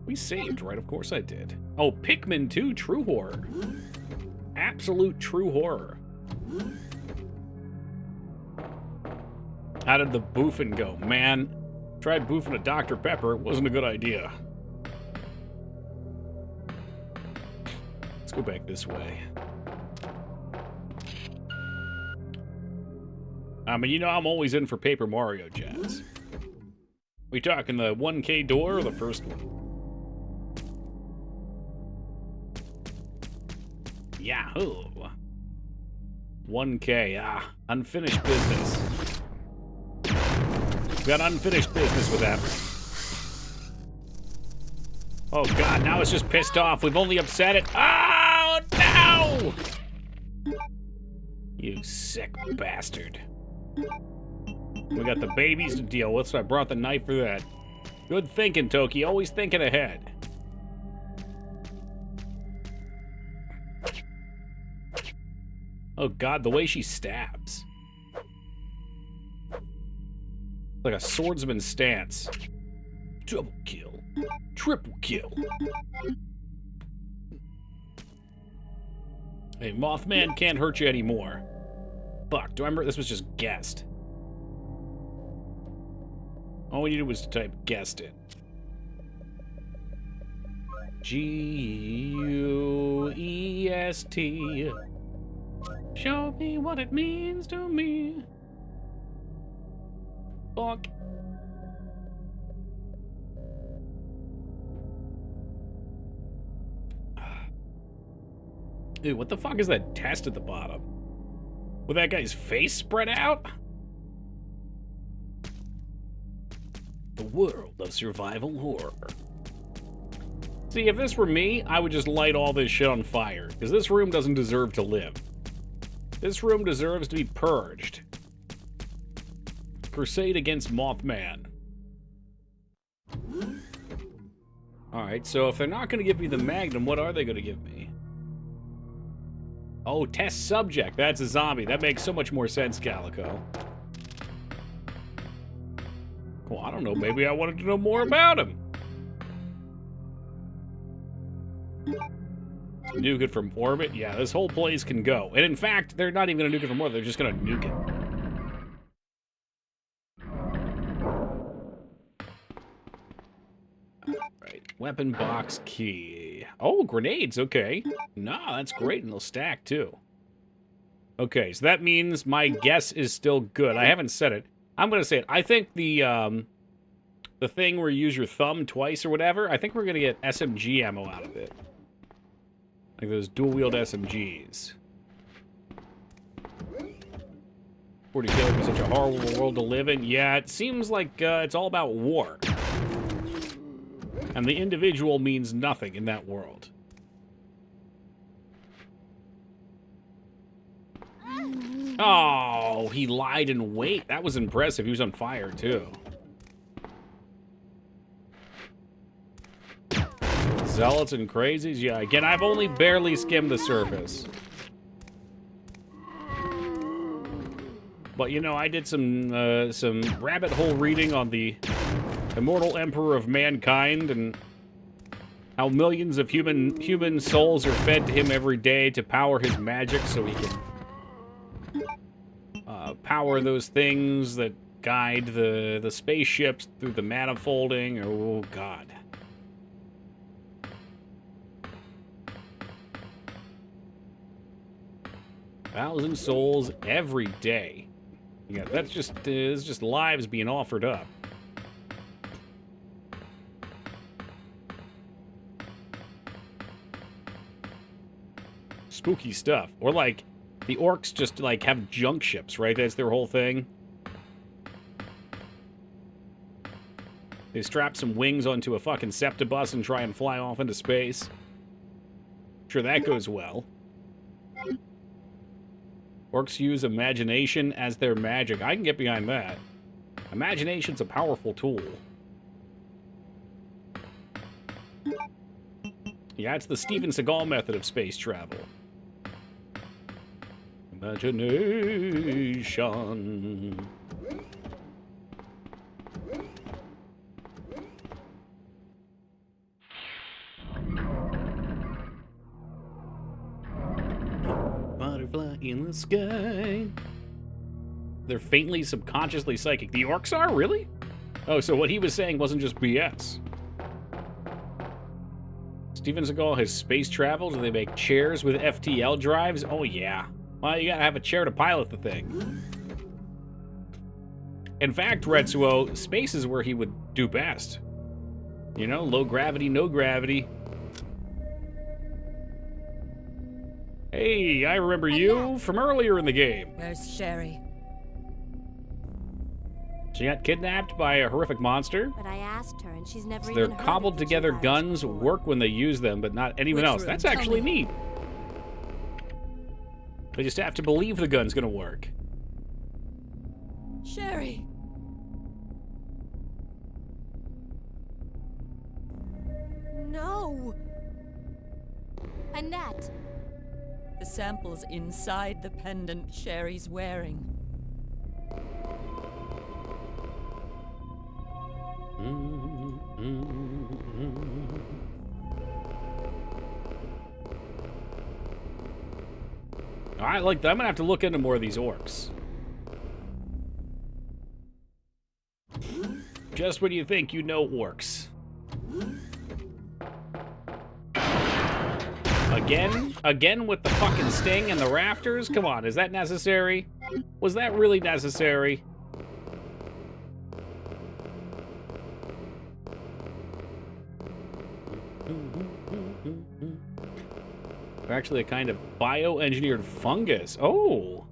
We saved, right? Of course I did. Oh, Pikmin 2, true horror. Absolute true horror. How did the boofing go? Man, tried boofing a Dr. Pepper. It wasn't a good idea. Let's go back this way. I mean, you know I'm always in for Paper Mario, Jazz. We talking the 1K door or the first one? Yahoo! 1K, unfinished business. We got unfinished business with that. Oh god, now it's just pissed off. We've only upset it. Oh no! You sick bastard. We got the babies to deal with, so I brought the knife for that. Good thinking, Toki. Always thinking ahead. Oh god, the way she stabs. Like a swordsman's stance. Double kill. Triple kill. Hey, Mothman can't hurt you anymore. Fuck, do I remember this was just guessed? All we needed was to type guessed in. G-U-E-S-T. Show me what it means to me. Fuck. Dude, what the fuck is that test at the bottom? With that guy's face spread out? The world of survival horror. See, if this were me, I would just light all this shit on fire, because this room doesn't deserve to live. This room deserves to be purged. Crusade against Mothman. Alright, so if they're not going to give me the Magnum, what are they going to give me? Oh, test subject. That's a zombie. That makes so much more sense, Calico. Well, I don't know. Maybe I wanted to know more about him. Nuke it from orbit? Yeah, this whole place can go. And in fact, they're not even going to nuke it from orbit. They're just going to nuke it. Alright, weapon box key. Oh, grenades, okay. Nah, that's great, and they'll stack, too. Okay, so that means my guess is still good. I haven't said it. I'm going to say it. I think the thing where you use your thumb twice or whatever, I think we're going to get SMG ammo out of it. Like those dual-wield SMGs. 40K would be such a horrible world to live in. Yeah, it seems like it's all about war. And the individual means nothing in that world. Oh, he lied in wait. That was impressive. He was on fire, too. Zealots and crazies? Yeah, again, I've only barely skimmed the surface. But, you know, I did some rabbit hole reading on the immortal emperor of mankind and how millions of human souls are fed to him every day to power his magic so he can power those things that guide the spaceships through the manifolding. Oh, God. Thousand souls every day. Yeah, that's just it's just lives being offered up. Spooky stuff. Or like the orcs just like have junk ships, right? That's their whole thing. They strap some wings onto a fucking septibus and try and fly off into space. Sure, that goes well. Orcs use imagination as their magic. I can get behind that. Imagination's a powerful tool. Yeah, it's the Steven Seagal method of space travel. Imagination. Butterfly in the sky. They're faintly subconsciously psychic. The orcs are? Really? Oh, so what he was saying wasn't just BS. Steven Seagal has space travel. Do they make chairs with FTL drives? Oh, yeah. Well, you gotta have a chair to pilot the thing. In fact, Retsuo, space is where he would do best. You know, low gravity, no gravity. Hey, I remember you from earlier in the game. Where's Sherry? She got kidnapped by a horrific monster. But I asked her, and she's never So even their heard cobbled of the together G-Virus guns before. work when they use them, but not anyone Which else. room? That's Tell actually me. neat. They just have to believe the gun's gonna work. Sherry! No! Annette! The sample's inside the pendant Sherry's wearing. All right, like I'm gonna have to look into more of these orcs. Just when you think you know orcs. Again with the fucking sting and the rafters? Come on, is that necessary? Was that really necessary? They're actually a kind of bioengineered fungus. Oh!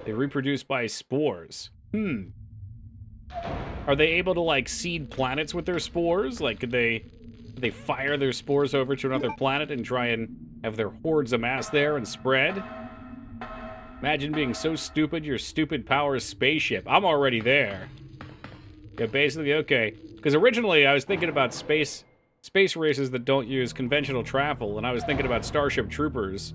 They reproduce by spores. Are they able to, like, seed planets with their spores? Like, could they fire their spores over to another planet and try and have their hordes amass there and spread? Imagine being so stupid your stupid powers spaceship. I'm already there. Yeah, basically, okay. Because originally I was thinking about space races that don't use conventional travel, and I was thinking about Starship Troopers.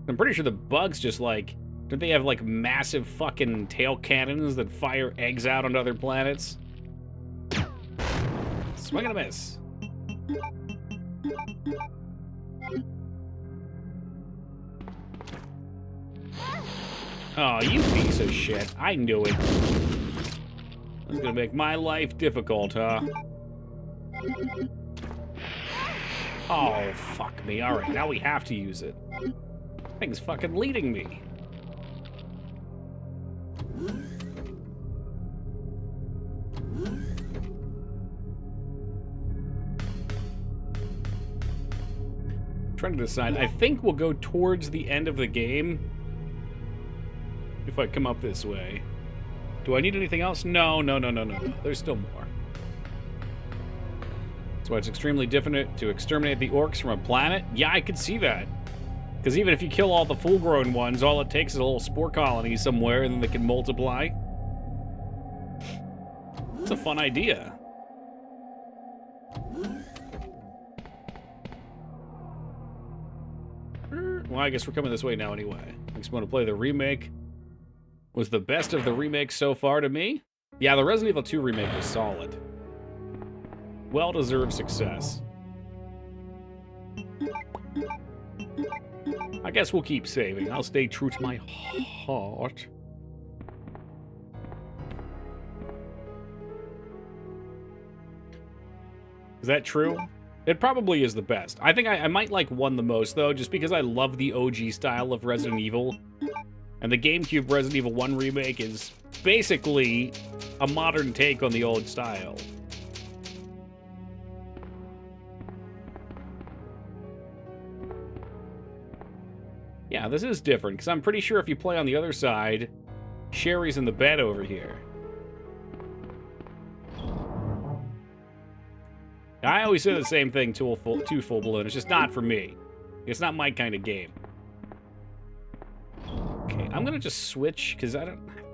I'm pretty sure the bugs just, like... Don't they have, like, massive fucking tail cannons that fire eggs out onto other planets? Swing and a miss. Oh, you piece of shit. I knew it. That's gonna make my life difficult, huh? Oh, fuck me. Alright, now we have to use it. Thing's fucking leading me. Trying to decide. I think we'll go towards the end of the game if I come up this way. Do I need anything else? No. There's still more. That's why it's extremely difficult to exterminate the orcs from a planet. Yeah, I could see that. Because even if you kill all the full-grown ones, all it takes is a little spore colony somewhere, and then they can multiply. It's a fun idea. Well, I guess we're coming this way now anyway. I just want to play the remake. Was the best of the remakes so far to me? Yeah, the Resident Evil 2 remake was solid. Well-deserved success. I guess we'll keep saving. I'll stay true to my heart. Is that true? It probably is the best. I think I might like 1 the most, though, just because I love the OG style of Resident Evil. And the GameCube Resident Evil 1 remake is basically a modern take on the old style. Yeah, this is different, because I'm pretty sure if you play on the other side, Sherry's in the bed over here. I always say the same thing to Full Balloon. It's just not for me. It's not my kind of game. Okay, I'm gonna just switch, because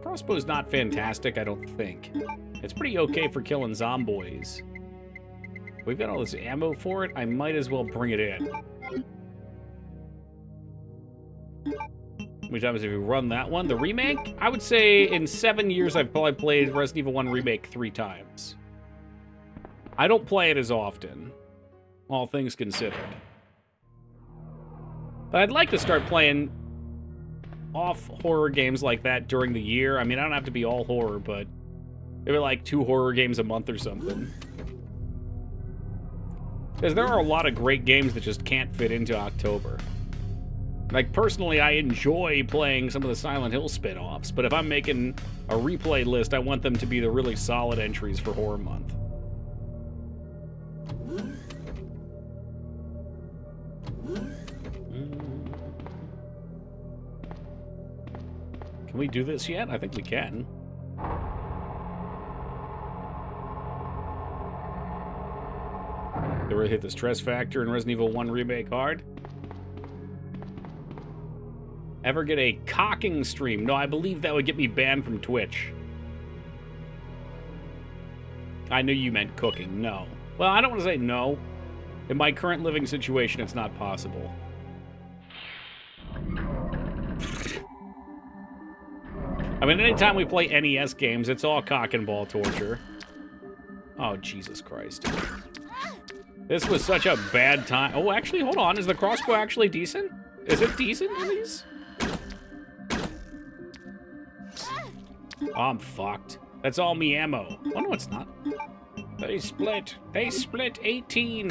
crossbow's not fantastic, I don't think. It's pretty okay for killing zomboids. We've got all this ammo for it, I might as well bring it in. How many times have you run that one? The remake? I would say in 7 years I've probably played Resident Evil 1 Remake 3 times. I don't play it as often, all things considered. But I'd like to start playing off horror games like that during the year. I mean, I don't have to be all horror, but maybe like 2 horror games a month or something. Because there are a lot of great games that just can't fit into October. Like, personally, I enjoy playing some of the Silent Hill spin-offs, but if I'm making a replay list, I want them to be the really solid entries for Horror Month. Can we do this yet? I think we can. Did we really hit the stress factor in Resident Evil 1 Remake hard? Ever get a cocking stream? No, I believe that would get me banned from Twitch. I knew you meant cooking. No. Well, I don't want to say no. In my current living situation, it's not possible. I mean, anytime we play NES games, it's all cock and ball torture. Oh, Jesus Christ. This was such a bad time. Oh, actually, hold on. Is the crossbow actually decent? Is it decent, at least? Oh, I'm fucked. That's all me ammo. Oh, no, it's not. They split. They split 18.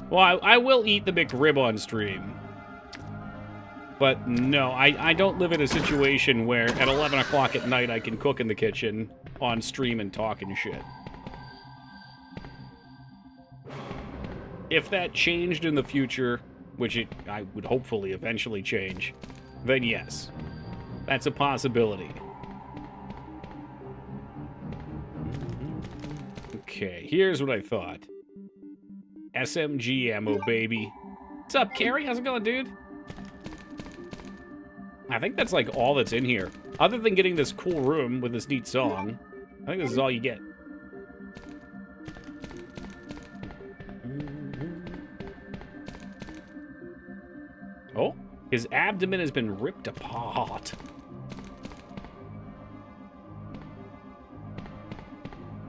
Well, I will eat the McRib on stream. But no, I don't live in a situation where at 11 o'clock at night I can cook in the kitchen on stream and talk and shit. If that changed in the future, which I would hopefully eventually change, then yes, that's a possibility. Okay, here's what I thought. SMG ammo, baby. What's up, Carrie? How's it going, dude? I think that's like all that's in here. Other than getting this cool room with this neat song, I think this is all you get. Oh, his abdomen has been ripped apart.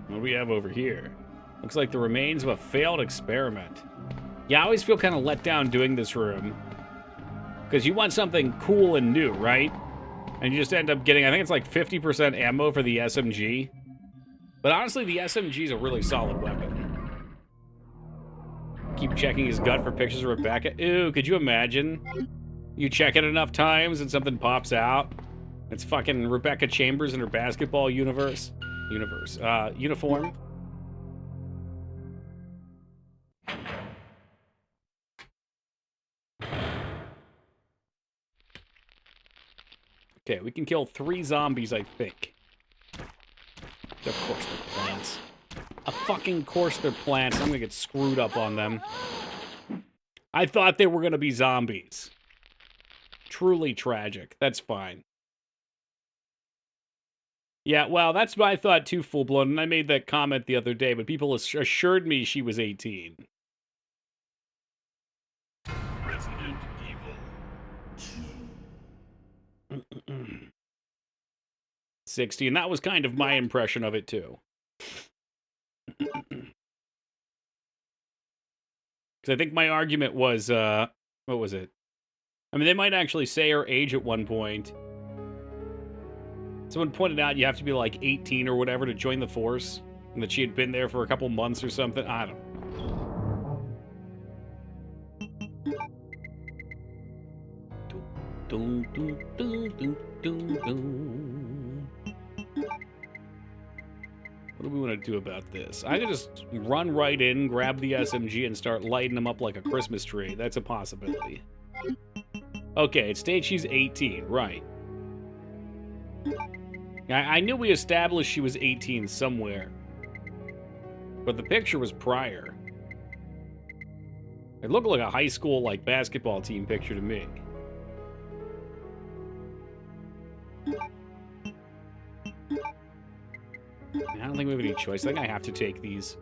What do we have over here? Looks like the remains of a failed experiment. Yeah, I always feel kind of let down doing this room. Because you want something cool and new, right? And you just end up getting, I think it's like 50% ammo for the SMG. But honestly, the SMG is a really solid weapon. Keep checking his gut for pictures of Rebecca. Ew, could you imagine? You check it enough times and something pops out. It's fucking Rebecca Chambers in her basketball uniform. Okay, we can kill 3 zombies, I think. Of course they're plants. Of fucking course they're plants. I'm gonna get screwed up on them. I thought they were gonna be zombies. Truly tragic. That's fine. Yeah, well, that's what I thought too, full-blown, and I made that comment the other day, but people assured me she was 18. Resident Evil 60, and that was kind of my impression of it too. Because I think my argument was, what was it? I mean, they might actually say her age at one point. Someone pointed out you have to be like 18 or whatever to join the force, and that she had been there for a couple months or something. I don't know. Dun, dun, dun, dun, dun, dun. What do we want to do about this? I could just run right in, grab the SMG, and start lighting them up like a Christmas tree. That's a possibility. Okay, it states she's 18, right. I knew we established she was 18 somewhere. But the picture was prior. It looked like a high school, like, basketball team picture to me. I don't think we have any choice. I think I have to take these.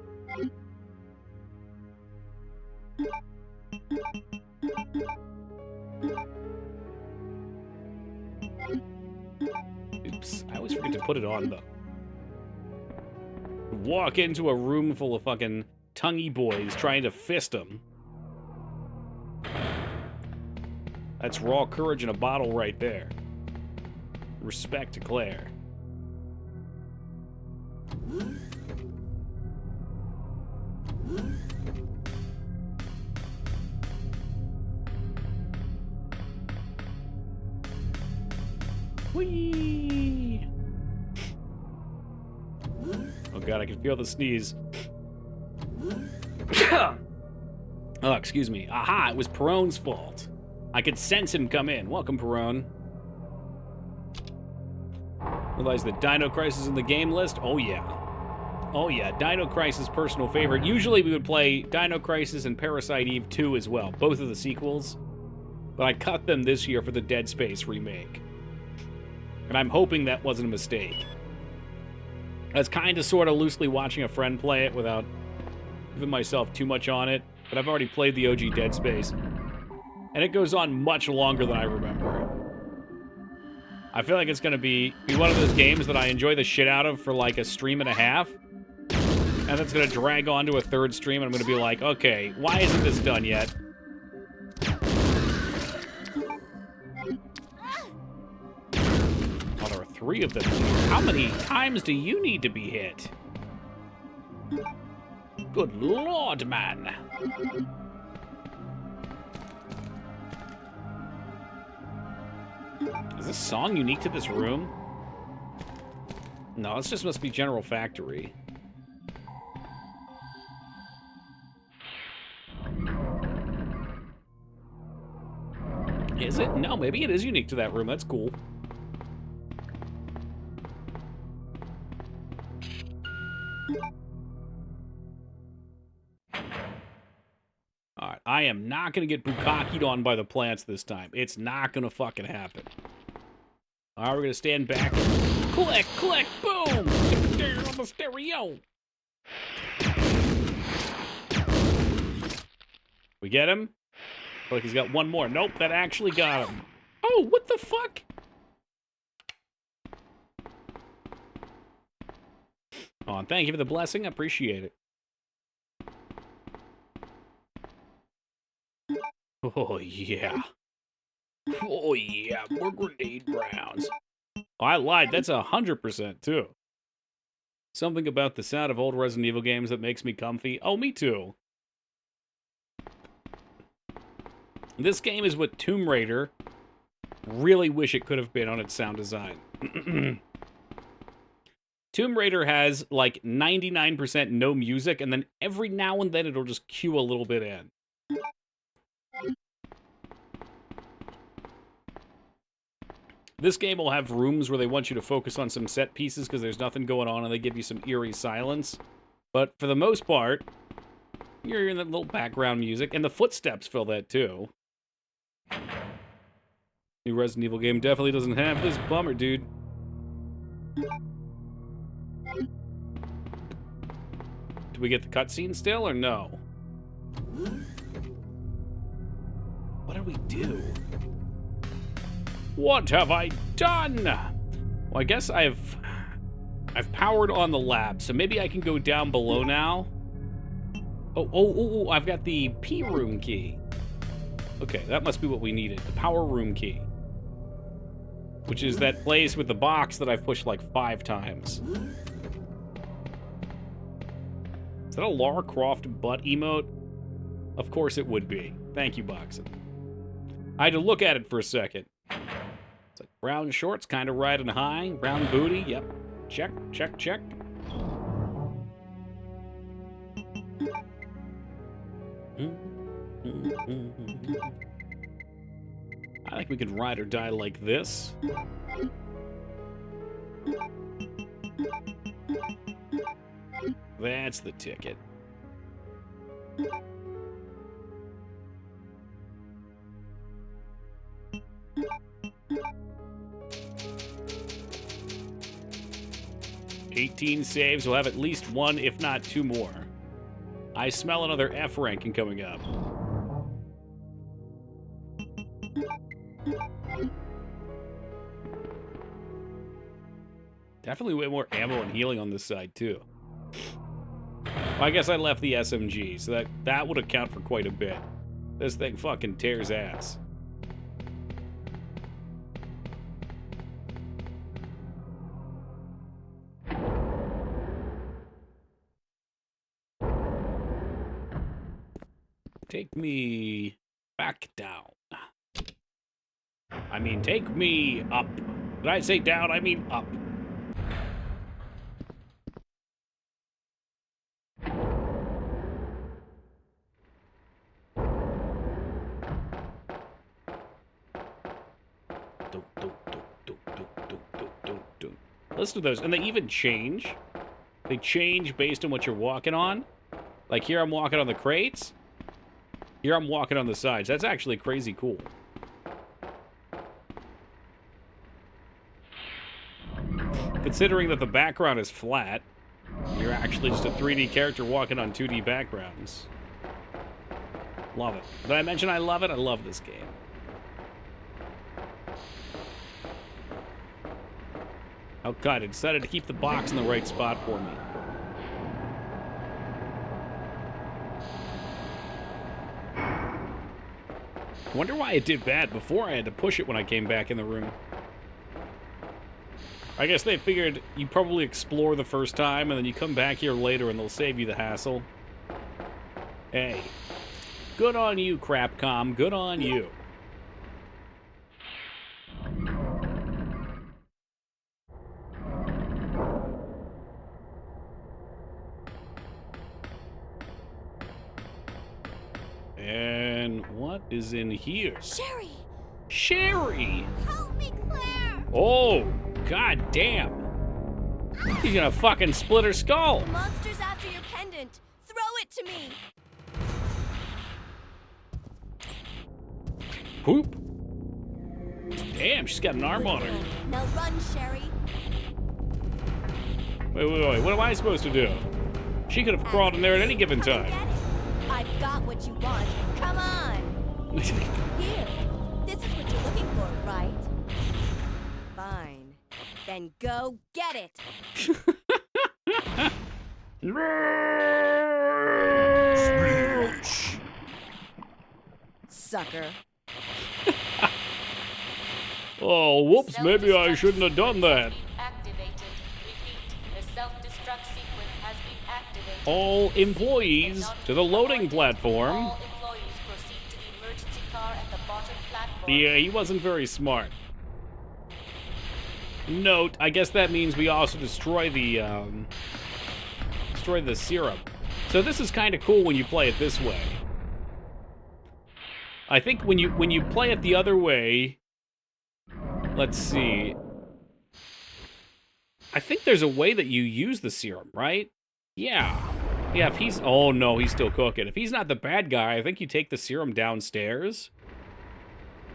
Oops, I always forget to put it on, though. Walk into a room full of fucking tonguey boys trying to fist them. That's raw courage in a bottle right there. Respect to Claire. Whee! Oh god, I can feel the sneeze. Oh, excuse me. Aha, it was Perone's fault. I could sense him come in. Welcome, Perone. Realize the Dino Crisis is in the game list? Oh yeah. Oh yeah, Dino Crisis personal favorite. Usually we would play Dino Crisis and Parasite Eve 2 as well, both of the sequels. But I cut them this year for the Dead Space remake. And I'm hoping that wasn't a mistake. I was kind of sort of loosely watching a friend play it without giving myself too much on it, but I've already played the OG Dead Space. And it goes on much longer than I remember. I feel like it's going to be one of those games that I enjoy the shit out of for like a stream and a half. And it's going to drag on to a third stream, and I'm going to be like, okay, why isn't this done yet? Oh, there are 3 of them here. How many times do you need to be hit? Good lord, man. Is this song unique to this room? No, this just must be General Factory. Is it? No, maybe it is unique to that room. That's cool. Alright, I am not going to get bukkakied on by the plants this time. It's not going to fucking happen. Alright, we're going to stand back. Click, click, boom! There on the stereo! We get him? Look, he's got one more. Nope, that actually got him. Oh, what the fuck? Oh, and thank you for the blessing. I appreciate it. Oh, yeah. Oh, yeah, more grenade rounds. Oh, I lied. That's 100% too. Something about the sound of old Resident Evil games that makes me comfy. Oh, me too. This game is what Tomb Raider really wish it could have been on its sound design. Tomb Raider has like 99% no music, and then every now and then it'll just cue a little bit in. This game will have rooms where they want you to focus on some set pieces because there's nothing going on and they give you some eerie silence. But for the most part, you're in that little background music, and the footsteps fill that too. New Resident Evil game definitely doesn't have this. Bummer, dude. Do we get the cutscene still or no? What do we do? What have I done? Well, I guess I've powered on the lab, so maybe I can go down below now. Oh, I've got the P room key. Okay, that must be what we needed, the power room key. Which is that place with the box that I've pushed like 5 times. Is that a Lara Croft butt emote? Of course it would be. Thank you, Boxin. I had to look at it for a second. It's like brown shorts, kind of riding high. Brown booty, yep. Check, check, check. I think we could ride or die like this. That's the ticket. $18 saves. We'll have at least 1, if not 2 more. I smell another F ranking coming up. Definitely way more ammo and healing on this side, too. Well, I guess I left the SMG, so that would account for quite a bit. This thing fucking tears ass. Take me back down. I mean, take me up. Did I say down? I mean up. Listen to those, and they even change. They change based on what you're walking on. Like here I'm walking on the crates. Here I'm walking on the sides. That's actually crazy cool. Considering that the background is flat, you're actually just a 3D character walking on 2D backgrounds. Love it. Did I mention I love it? I love this game. Oh god, I decided to keep the box in the right spot for me. I wonder why it did that before I had to push it when I came back in the room. I guess they figured you probably explore the first time and then you come back here later and they'll save you the hassle. Hey, good on you, Crapcom. Good on you. And what is in here? Sherry! Sherry! Help me, Claire! Oh, god damn. He's gonna fucking split her skull. The monster's after your pendant. Throw it to me! Whoop. Damn, she's got an arm on her. Now run, Sherry. Wait. What am I supposed to do? She could have crawled in there at any given Come and time. get it. I've got what you want. Come on. Here. This is what you're looking for, right? Fine. Then go get it. sucker. Oh, whoops, maybe I shouldn't have done that. All employees to the loading platform. Yeah, he wasn't very smart. Note, I guess that means we also destroy the serum. So this is kind of cool when you play it this way. I think when you play it the other way, let's see. I think there's a way that you use the serum, right? Yeah. Yeah, if he's... Oh, no, he's still cooking. If he's not the bad guy, I think you take the serum downstairs.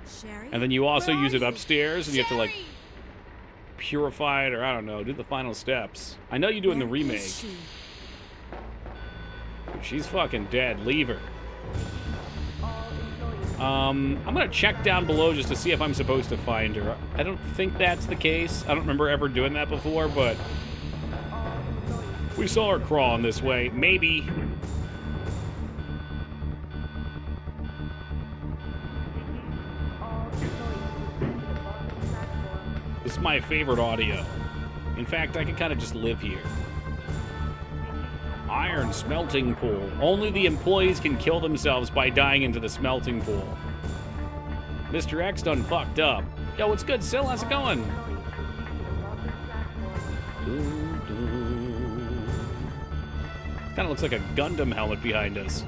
Sherry? And then you also Where use are it you? upstairs, and you have to, like, Sherry! purify it, or I don't know, do the final steps. I know you do in the Where remake. is she? She's fucking dead. Leave her. I'm gonna check down below just to see if I'm supposed to find her. I don't think that's the case. I don't remember ever doing that before, but we saw her crawling this way. Maybe. This is my favorite audio. In fact, I could kind of just live here. Iron smelting pool. Only the employees can kill themselves by dying into the smelting pool. Mr. X done fucked up. Yo, what's good, Sil? How's it going? Kind of looks like a Gundam helmet behind us.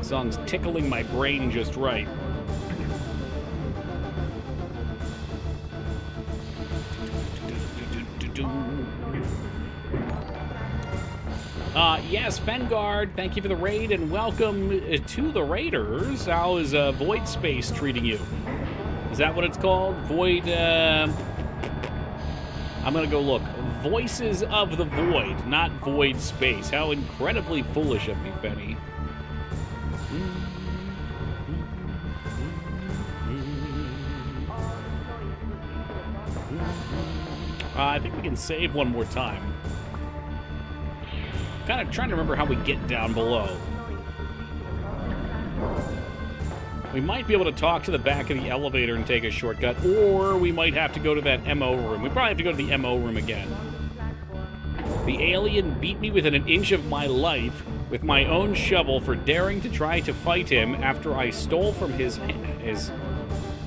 Song's tickling my brain just right. Yes, Vanguard, thank you for the raid, and welcome to the Raiders. How is Void Space treating you? Is that what it's called? Void, I'm gonna go look. Voices of the Void, not Void Space. How incredibly foolish of me, Benny. I think we can save one more time. Kind of trying to remember how we get down below. We might be able to talk to the back of the elevator and take a shortcut, or we might have to go to that MO room. We probably have to go to the MO room again. The alien beat me within an inch of my life with my own shovel for daring to try to fight him after I stole from his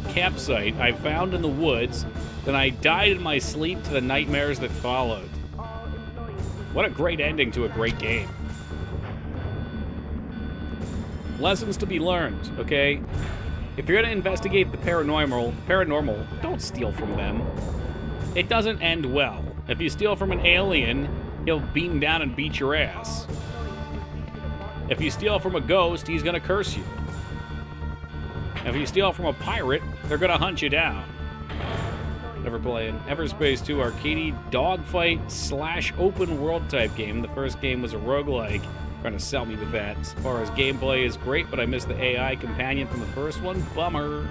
campsite I found in the woods. Then I died in my sleep to the nightmares that followed. What a great ending to a great game. Lessons to be learned, okay? If you're gonna investigate the paranormal, don't steal from them. It doesn't end well. If you steal from an alien, he'll beam down and beat your ass. If you steal from a ghost, he's gonna curse you. If you steal from a pirate, they're gonna hunt you down. Never playing. Everspace 2 arcadey dogfight / open world type game. The first game was a roguelike. Trying to sell me with that. As far as gameplay is great, but I missed the AI companion from the first one. Bummer.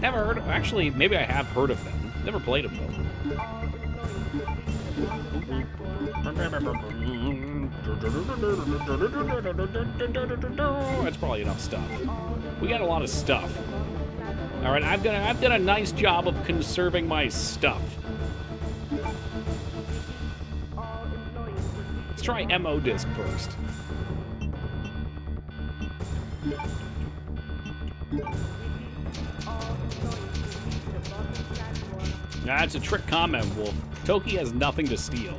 Never heard of, actually, maybe I have heard of them. Never played them though. That's probably enough stuff. We got a lot of stuff. All right, I've done a nice job of conserving my stuff. Let's try MO disc first. That's a trick comment, Wolf. Toki has nothing to steal.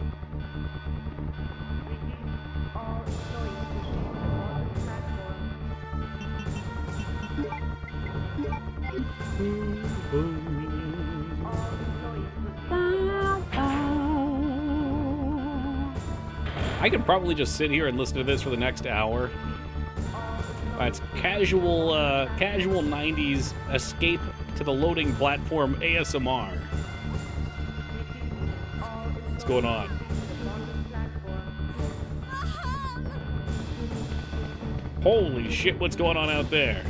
I could probably just sit here and listen to this for the next hour. It's casual 90s escape to the loading platform ASMR. What's going on? Holy shit, what's going on out there?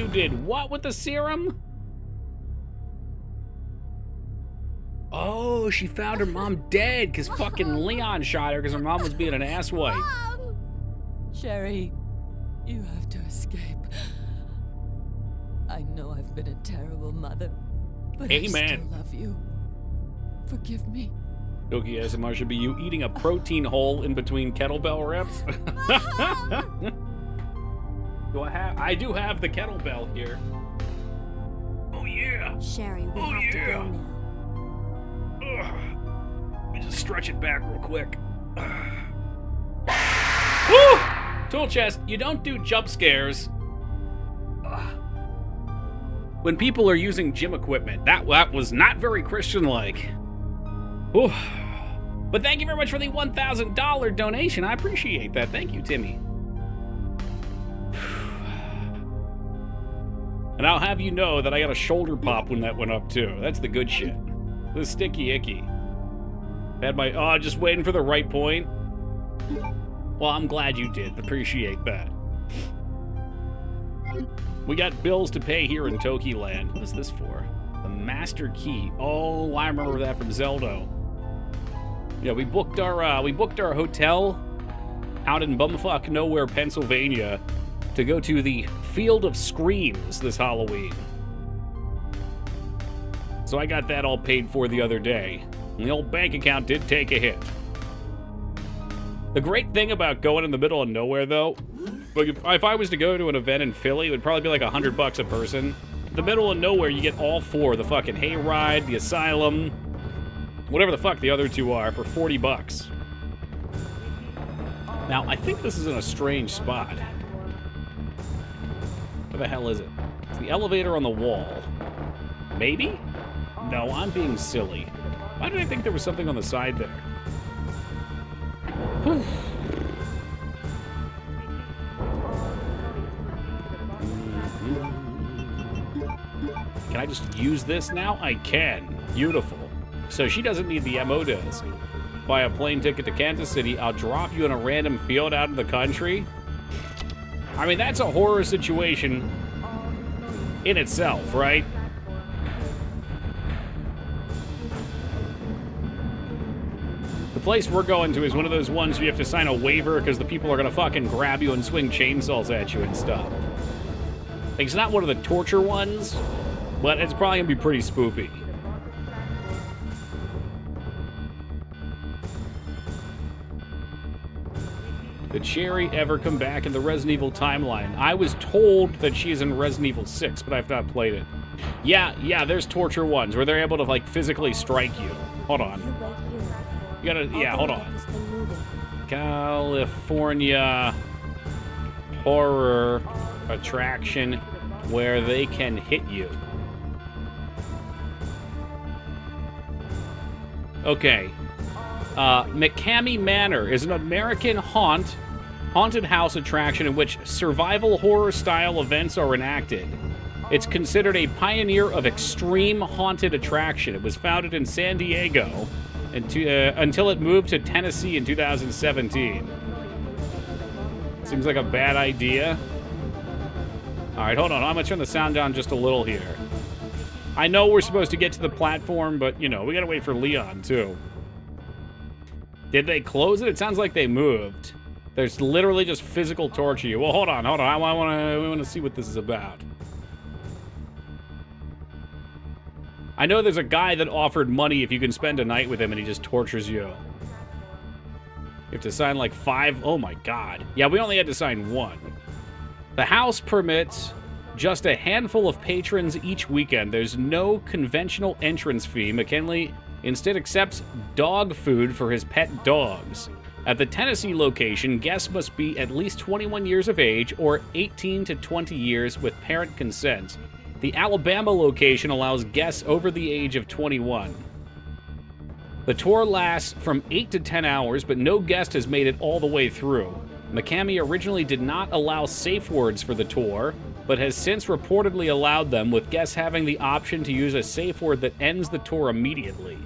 you did what with the serum? Oh, she found her mom dead because fucking Leon shot her because her mom was being an asswipe. Mom! Sherry, you have to escape. I know I've been a terrible mother, but I Amen. still love you. Forgive me. Doki ASMR should be you eating a protein hole in between kettlebell reps. I do have the kettlebell here. Oh yeah. Sherry, we Oh, have to yeah. go now. Ugh. Let me just stretch it back real quick. Woo! Tool chest, you don't do jump scares when people are using gym equipment. That was not very Christian-like. Whew. But thank you very much for the $1,000 donation. I appreciate that. Thank you, Timmy. And I'll have you know that I got a shoulder pop when that went up, too. That's the good shit. The sticky icky. Had my, just waiting for the right point. Well, I'm glad you did. Appreciate that. We got bills to pay here in Tokiland. What is this for? The Master Key. Oh, I remember that from Zelda. Yeah, we booked our hotel out in bumfuck nowhere, Pennsylvania, to go to the Field of Screams this Halloween. So I got that all paid for the other day. And the old bank account did take a hit. The great thing about going in the middle of nowhere, though, like if I was to go to an event in Philly, it would probably be like $100 a person. The middle of nowhere, you get all four: the fucking Hayride, the Asylum, whatever the fuck the other two are, for $40. Now, I think this is in a strange spot. Where the hell is it? It's the elevator on the wall. Maybe? No, I'm being silly. Why did I think there was something on the side there? Whew. Can I just use this now? I can. Beautiful. So she doesn't need the MO disc. Buy a plane ticket to Kansas City. I'll drop you in a random field out in the country. I mean, that's a horror situation in itself, right? The place we're going to is one of those ones where you have to sign a waiver because the people are going to fucking grab you and swing chainsaws at you and stuff. Like, it's not one of the torture ones, but it's probably going to be pretty spoopy. Did Sherry ever come back in the Resident Evil timeline? I was told that she is in Resident Evil 6, but I've not played it. Yeah, there's torture ones where they're able to, like, physically strike you. Hold on. You gotta, yeah, hold on. California horror attraction where they can hit you. Okay. McCamey Manor is an American haunted house attraction in which survival horror-style events are enacted. It's considered a pioneer of extreme haunted attraction. It was founded in San Diego until it moved to Tennessee in 2017. Seems like a bad idea. All right, hold on. I'm going to turn the sound down just a little here. I know we're supposed to get to the platform, but, you know, we got to wait for Leon, too. Did they close it? It sounds like they moved. There's literally just physical torture you. Well, hold on. I want to see what this is about. I know there's a guy that offered money if you can spend a night with him and he just tortures you. You have to sign like 5. Oh my god. Yeah, we only had to sign 1. The house permits just a handful of patrons each weekend. There's no conventional entrance fee. McKinley instead accepts dog food for his pet dogs. At the Tennessee location, guests must be at least 21 years of age or 18 to 20 years with parent consent. The Alabama location allows guests over the age of 21. The tour lasts from 8 to 10 hours, but no guest has made it all the way through. McCamey originally did not allow safe words for the tour, but has since reportedly allowed them, with guests having the option to use a safe word that ends the tour immediately.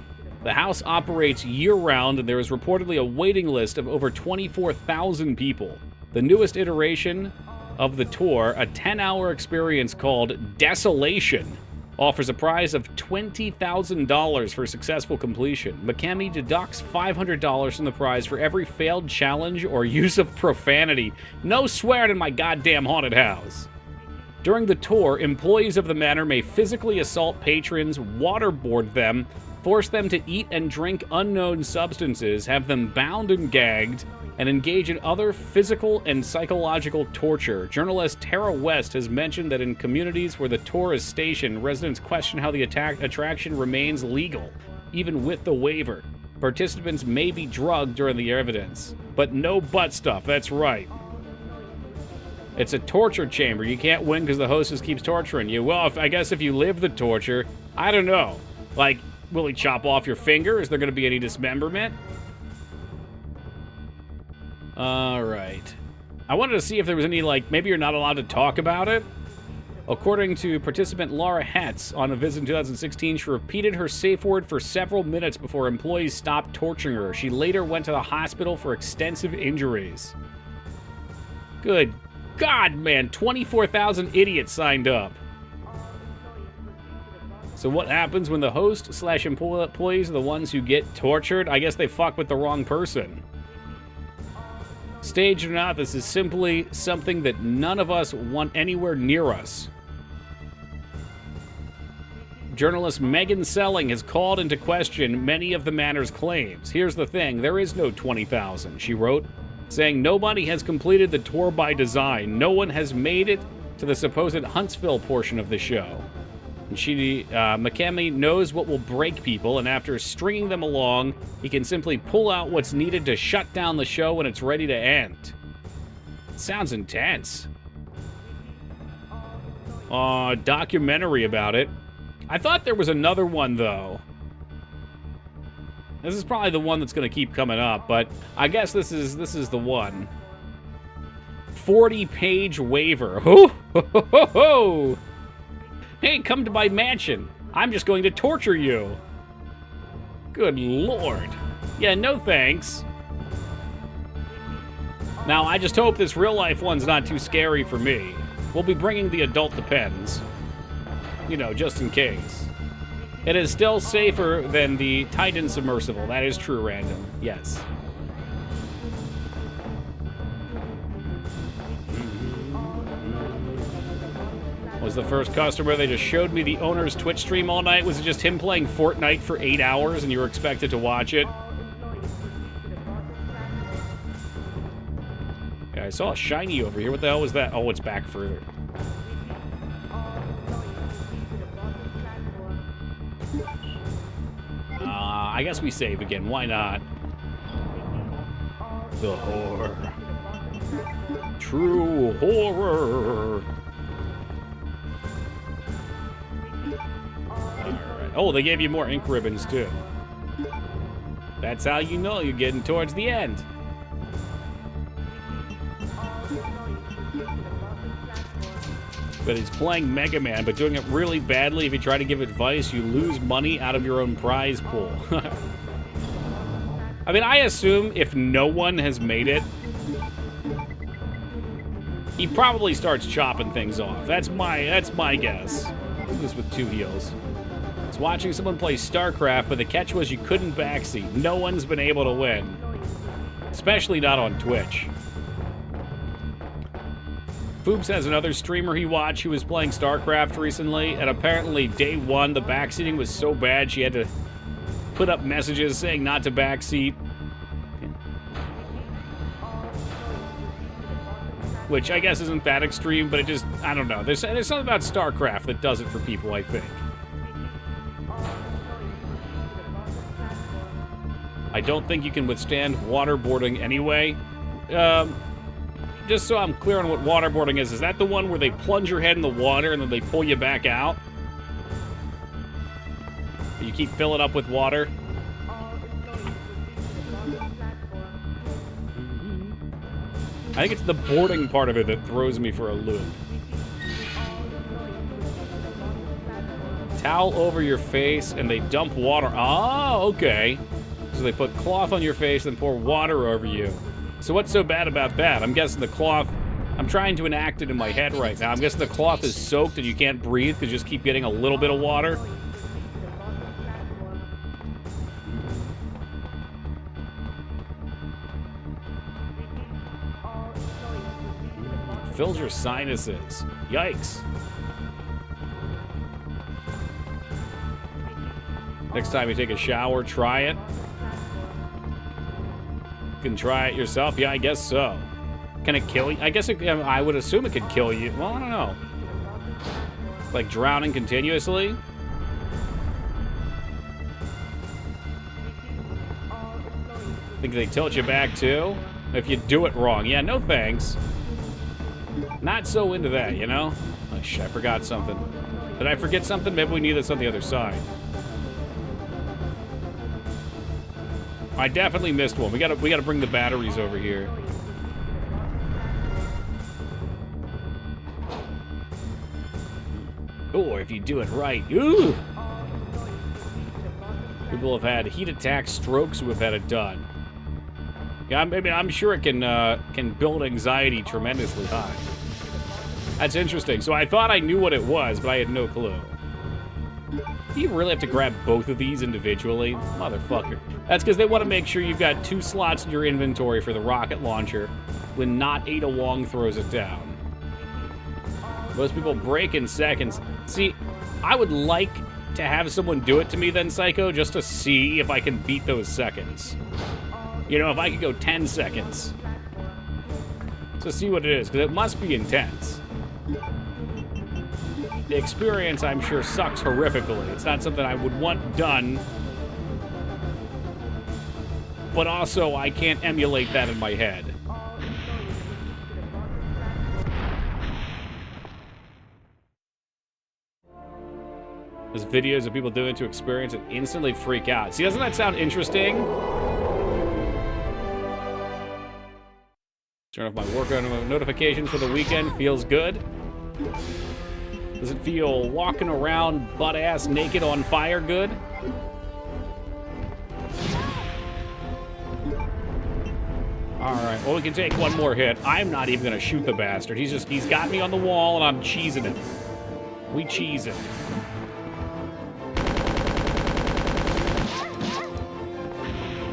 The house operates year-round, and there is reportedly a waiting list of over 24,000 people. The newest iteration of the tour, a 10-hour experience called Desolation offers a prize of $20,000 for successful completion. McKamey deducts $500 from the prize for every failed challenge or use of profanity. No swearing in my goddamn haunted house. During the tour, employees of the manor may physically assault patrons, waterboard them, force them to eat and drink unknown substances, have them bound and gagged, and engage in other physical and psychological torture. Journalist Tara West has mentioned that in communities where the tour is stationed, residents question how the attraction remains legal, even with the waiver. Participants may be drugged during the evidence, but no butt stuff, that's right. It's a torture chamber. You can't win because the hostess keeps torturing you. Well, I guess if you live the torture, I don't know. Like, will he chop off your finger? Is there going to be any dismemberment? All right. I wanted to see if there was any, like, maybe you're not allowed to talk about it. According to participant Laura Hetz, on a visit in 2016, she repeated her safe word for several minutes before employees stopped torturing her. She later went to the hospital for extensive injuries. Good God, man. 24,000 idiots signed up. So what happens when the host/employees are the ones who get tortured? I guess they fuck with the wrong person. Staged or not, this is simply something that none of us want anywhere near us. Journalist Megan Selling has called into question many of the manor's claims. Here's the thing, there is no 20,000, she wrote, saying nobody has completed the tour by design. No one has made it to the supposed Huntsville portion of the show. And McKamey knows what will break people, and after stringing them along, he can simply pull out what's needed to shut down the show when it's ready to end. Sounds intense. Documentary about it. I thought there was another one, though. This is probably the one that's going to keep coming up, but I guess this is the one. 40-page waiver. Ho, ho, ho, ho, ho. Hey, come to my mansion. I'm just going to torture you. Good Lord. Yeah, no thanks. Now, I just hope this real-life one's not too scary for me. We'll be bringing the adult depends. You know, just in case. It is still safer than the Titan submersible. That is true, Random. Yes. Was the first customer. They just showed me the owner's Twitch stream all night. Was it just him playing Fortnite for 8 hours and you were expected to watch it? Yeah, I saw a shiny over here. What the hell was that? Oh, it's back further. I guess we save again. Why not? The horror. True horror. Oh, they gave you more ink ribbons, too. That's how you know you're getting towards the end. But he's playing Mega Man, but doing it really badly. If you try to give advice, you lose money out of your own prize pool. I mean, I assume if no one has made it, he probably starts chopping things off. That's my guess. Look at this with two heels. It's watching someone play StarCraft, but the catch was you couldn't backseat. No one's been able to win. Especially not on Twitch. Foobs has another streamer he watched who was playing StarCraft recently, and apparently day one, the backseating was so bad she had to put up messages saying not to backseat. Which I guess isn't that extreme, but it just, I don't know. There's something about StarCraft that does it for people, I think. I don't think you can withstand waterboarding anyway. Just so I'm clear on what waterboarding is that the one where they plunge your head in the water and then they pull you back out? You keep filling up with water? I think it's the boarding part of it that throws me for a loop. Towel over your face and they dump water. Oh, okay. So they put cloth on your face and pour water over you. So what's so bad about that? I'm guessing the cloth I'm trying to enact it in my head right now. I'm guessing the cloth is soaked and you can't breathe because you just keep getting a little bit of water. Fills your sinuses. Yikes. Next time you take a shower, try it. You can try it yourself. Yeah, I guess so. Can it kill you? I guess I would assume it could kill you. Well, I don't know. Like drowning continuously? Think they tilt you back too? If you do it wrong. Yeah, no thanks. Not so into that, you know? Oh, shit, I forgot something. Did I forget something? Maybe we need this on the other side. I definitely missed one. We gotta bring the batteries over here. Oh, if you do it right. Ooh! People have had heat attacks, strokes who have had it done. Yeah, I mean, I'm sure it can build anxiety tremendously high. That's interesting. So I thought I knew what it was, but I had no clue. Do you really have to grab both of these individually? Motherfucker. That's because they want to make sure you've got 2 slots in your inventory for the rocket launcher when not 𝕳𝖓𝖙𝖍 throws it down. Most people break in seconds. See, I would like to have someone do it to me then, Psycho, just to see if I can beat those seconds. You know, if I could go 10 seconds. To see what it is, because it must be intense. The experience, I'm sure, sucks horrifically. It's not something I would want done. But also, I can't emulate that in my head. There's videos of people doing it to experience it, instantly freak out. See, doesn't that sound interesting? Turn off my work notifications for the weekend. Feels good. Does it feel walking around butt-ass naked on fire good? Alright, well, we can take one more hit. I'm not even gonna shoot the bastard. He's got me on the wall and I'm cheesing him. We cheese him.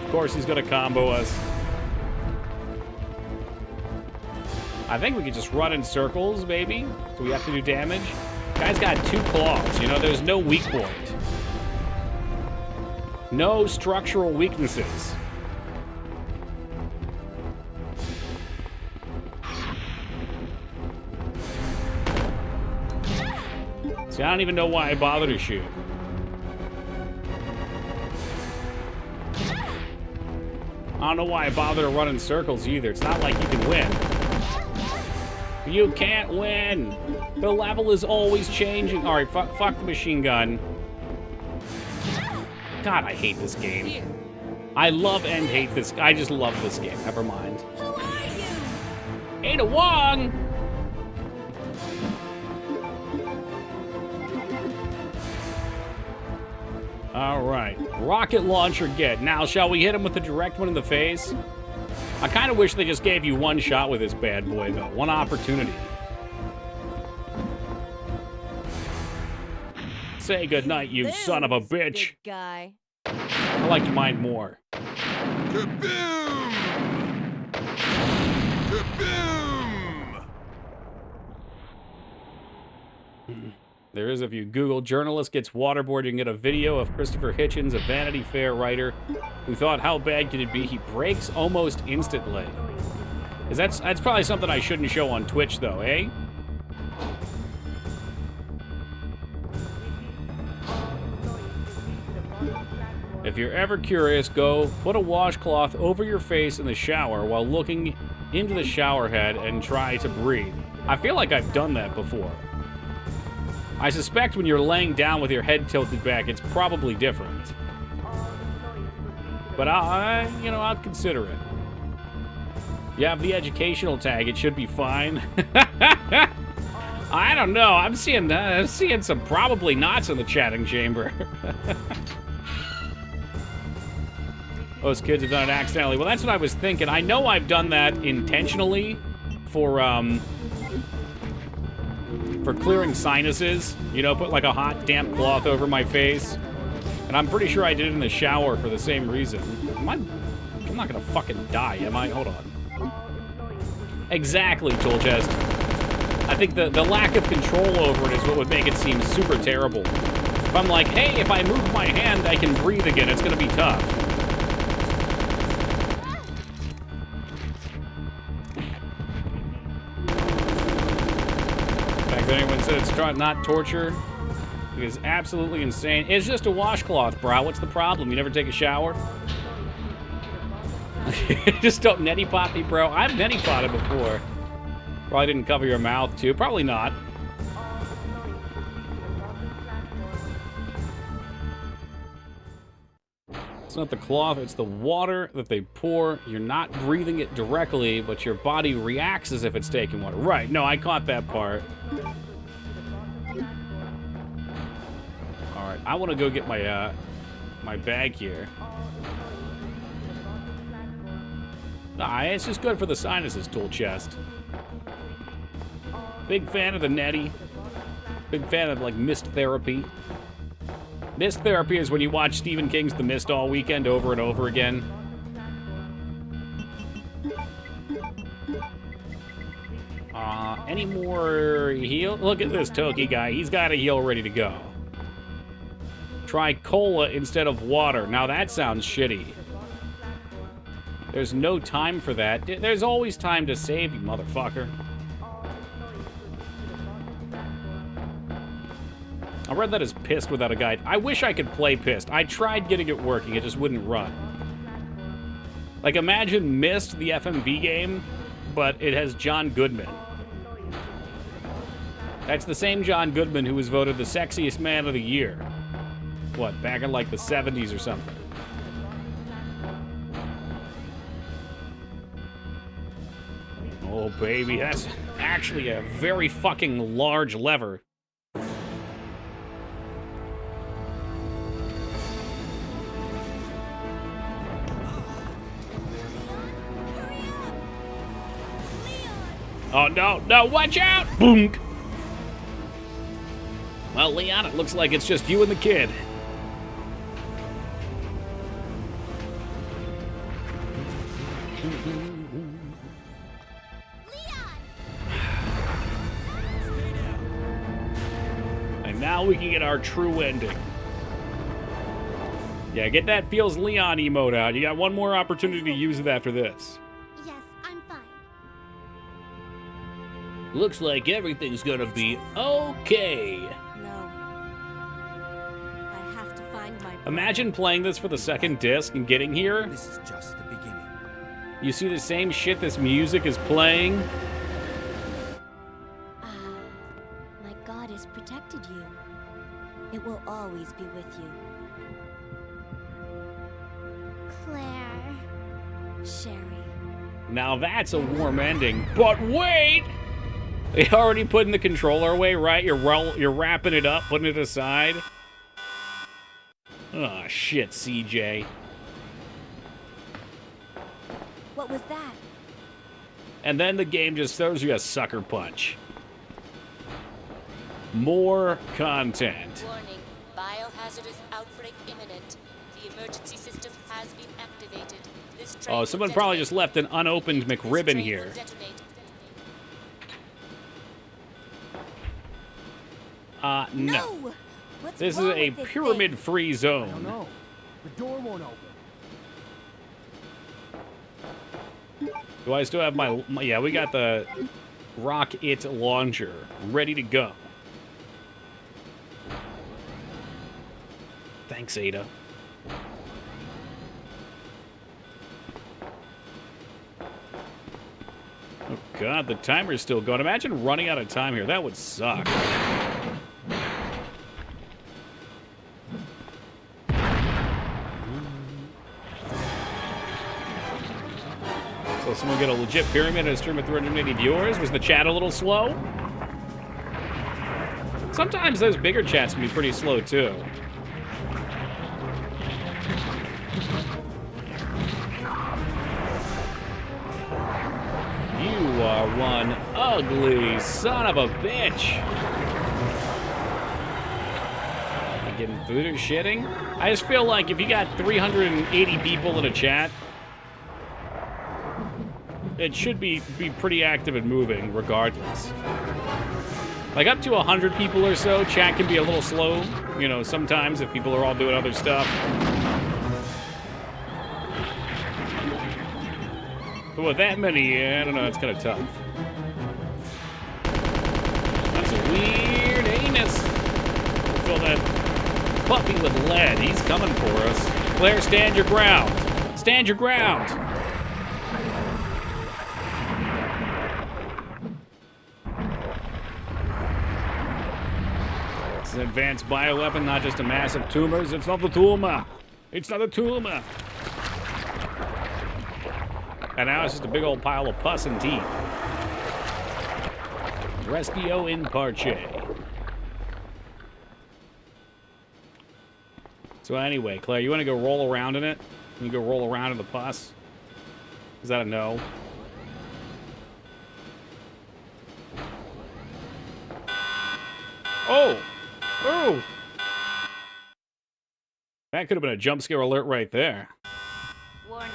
Of course he's gonna combo us. I think we could just run in circles, maybe. Do we have to do damage? Guy's got 2 claws, you know, there's no weak point. No structural weaknesses. See, I don't even know why I bother to shoot. I don't know why I bother to run in circles either. It's not like you can win. You can't win. The level is always changing. All right, fuck the machine gun. God, I hate this game. I love and hate this. I just love this game. Never mind. Who are you? 𝕳𝖓𝖙𝖍. All right, rocket launcher get. Now, shall we hit him with the direct one in the face? I kind of wish they just gave you one shot with this bad boy, though. One opportunity. Say goodnight, you son of a bitch. Big guy. I liked mine more. Kaboom! Kaboom! There is, if you Google journalist gets waterboarded, you can get a video of Christopher Hitchens, a Vanity Fair writer, who thought, how bad could it be? He breaks almost instantly. That's probably something I shouldn't show on Twitch, though, eh? If you're ever curious, go put a washcloth over your face in the shower while looking into the shower head and try to breathe. I feel like I've done that before. I suspect when you're laying down with your head tilted back, it's probably different. But I'll consider it. You have the educational tag, it should be fine. I don't know, I'm seeing some probably nots in the chatting chamber. Most kids have done it accidentally. Well, that's what I was thinking. I know I've done that intentionally for clearing sinuses. You know, put like a hot, damp cloth over my face. And I'm pretty sure I did it in the shower for the same reason. I'm not gonna fucking die, am I? Hold on. Exactly, Tool Chest. I think the lack of control over it is what would make it seem super terrible. If I'm like, hey, if I move my hand, I can breathe again, it's gonna be tough. In fact, anyone said it's not torture, it's absolutely insane. It's just a washcloth, bro. What's the problem? You never take a shower? Just don't neti pot me, bro. I've neti potted before. Probably didn't cover your mouth, too. Probably not. It's not the cloth, it's the water that they pour. You're not breathing it directly, but your body reacts as if it's taking water. Right, no, I caught that part. Alright, I want to go get my, my bag here. Nah, it's just good for the sinuses, Tool Chest. Big fan of the neti. Big fan of, like, mist therapy. Mist therapy is when you watch Stephen King's The Mist all weekend over and over again. Any more heal? Look at this Toki guy. He's got a heal ready to go. Try cola instead of water. Now that sounds shitty. There's no time for that. There's always time to save, you motherfucker. I read that as pissed without a guide. I wish I could play pissed. I tried getting it working, it just wouldn't run. Like, imagine Myst, the FMV game, but it has John Goodman. That's the same John Goodman who was voted the sexiest man of the year. What, back in like the 70s or something? Oh, baby, that's actually a very fucking large lever. Oh, no, no, watch out! Boom! Well, Leon, it looks like it's just you and the kid. And now we can get our true ending. Yeah, get that Feels Leon emote out. You got one more opportunity to use it after this. Yes, I'm fine. Looks like everything's gonna be okay. No. I have to find my Imagine playing this for the second disc and getting here. This is just the beginning. You see the same shit this music is playing. My God has protected you. It will always be with you. Claire. Sherry. Now that's a warm ending. But wait! They already putting the controller away, right? You're wrapping it up, putting it aside. Oh, shit, CJ. What was that? And then the game just throws you a sucker punch. More content. Warning, biohazardous outbreak imminent. The emergency system has been activated. This train Oh, someone will probably detonate. just left an unopened This McRibbon train here. will detonate. No. What's This is wrong a with this pyramid-free zone. No, the door won't open. Do I still have my yeah, we got the Rock It launcher ready to go. Thanks, Ada. Oh god, the timer's still going. Imagine running out of time here. That would suck. So someone get a legit pyramid and a stream of 380 viewers? Was the chat a little slow? Sometimes those bigger chats can be pretty slow too. You are one ugly son of a bitch. You getting food or shitting? I just feel like if you got 380 people in a chat, it should be pretty active and moving regardless. Like up to 100 people or so, chat can be a little slow, you know, sometimes if people are all doing other stuff. But with that many, I don't know, it's kind of tough. That's a weird anus. Fill that puppy with lead. He's coming for us. Claire, stand your ground. Stand your ground. It's an advanced bioweapon, not just a mass of tumors. It's not the tumor. It's not a tumor. And now it's just a big old pile of pus and teeth. Restio in parche. So anyway, Claire, you want to go roll around in it? You go roll around in the pus? Is that a no? Oh! Oh! That could have been a jump scare alert right there. Warning.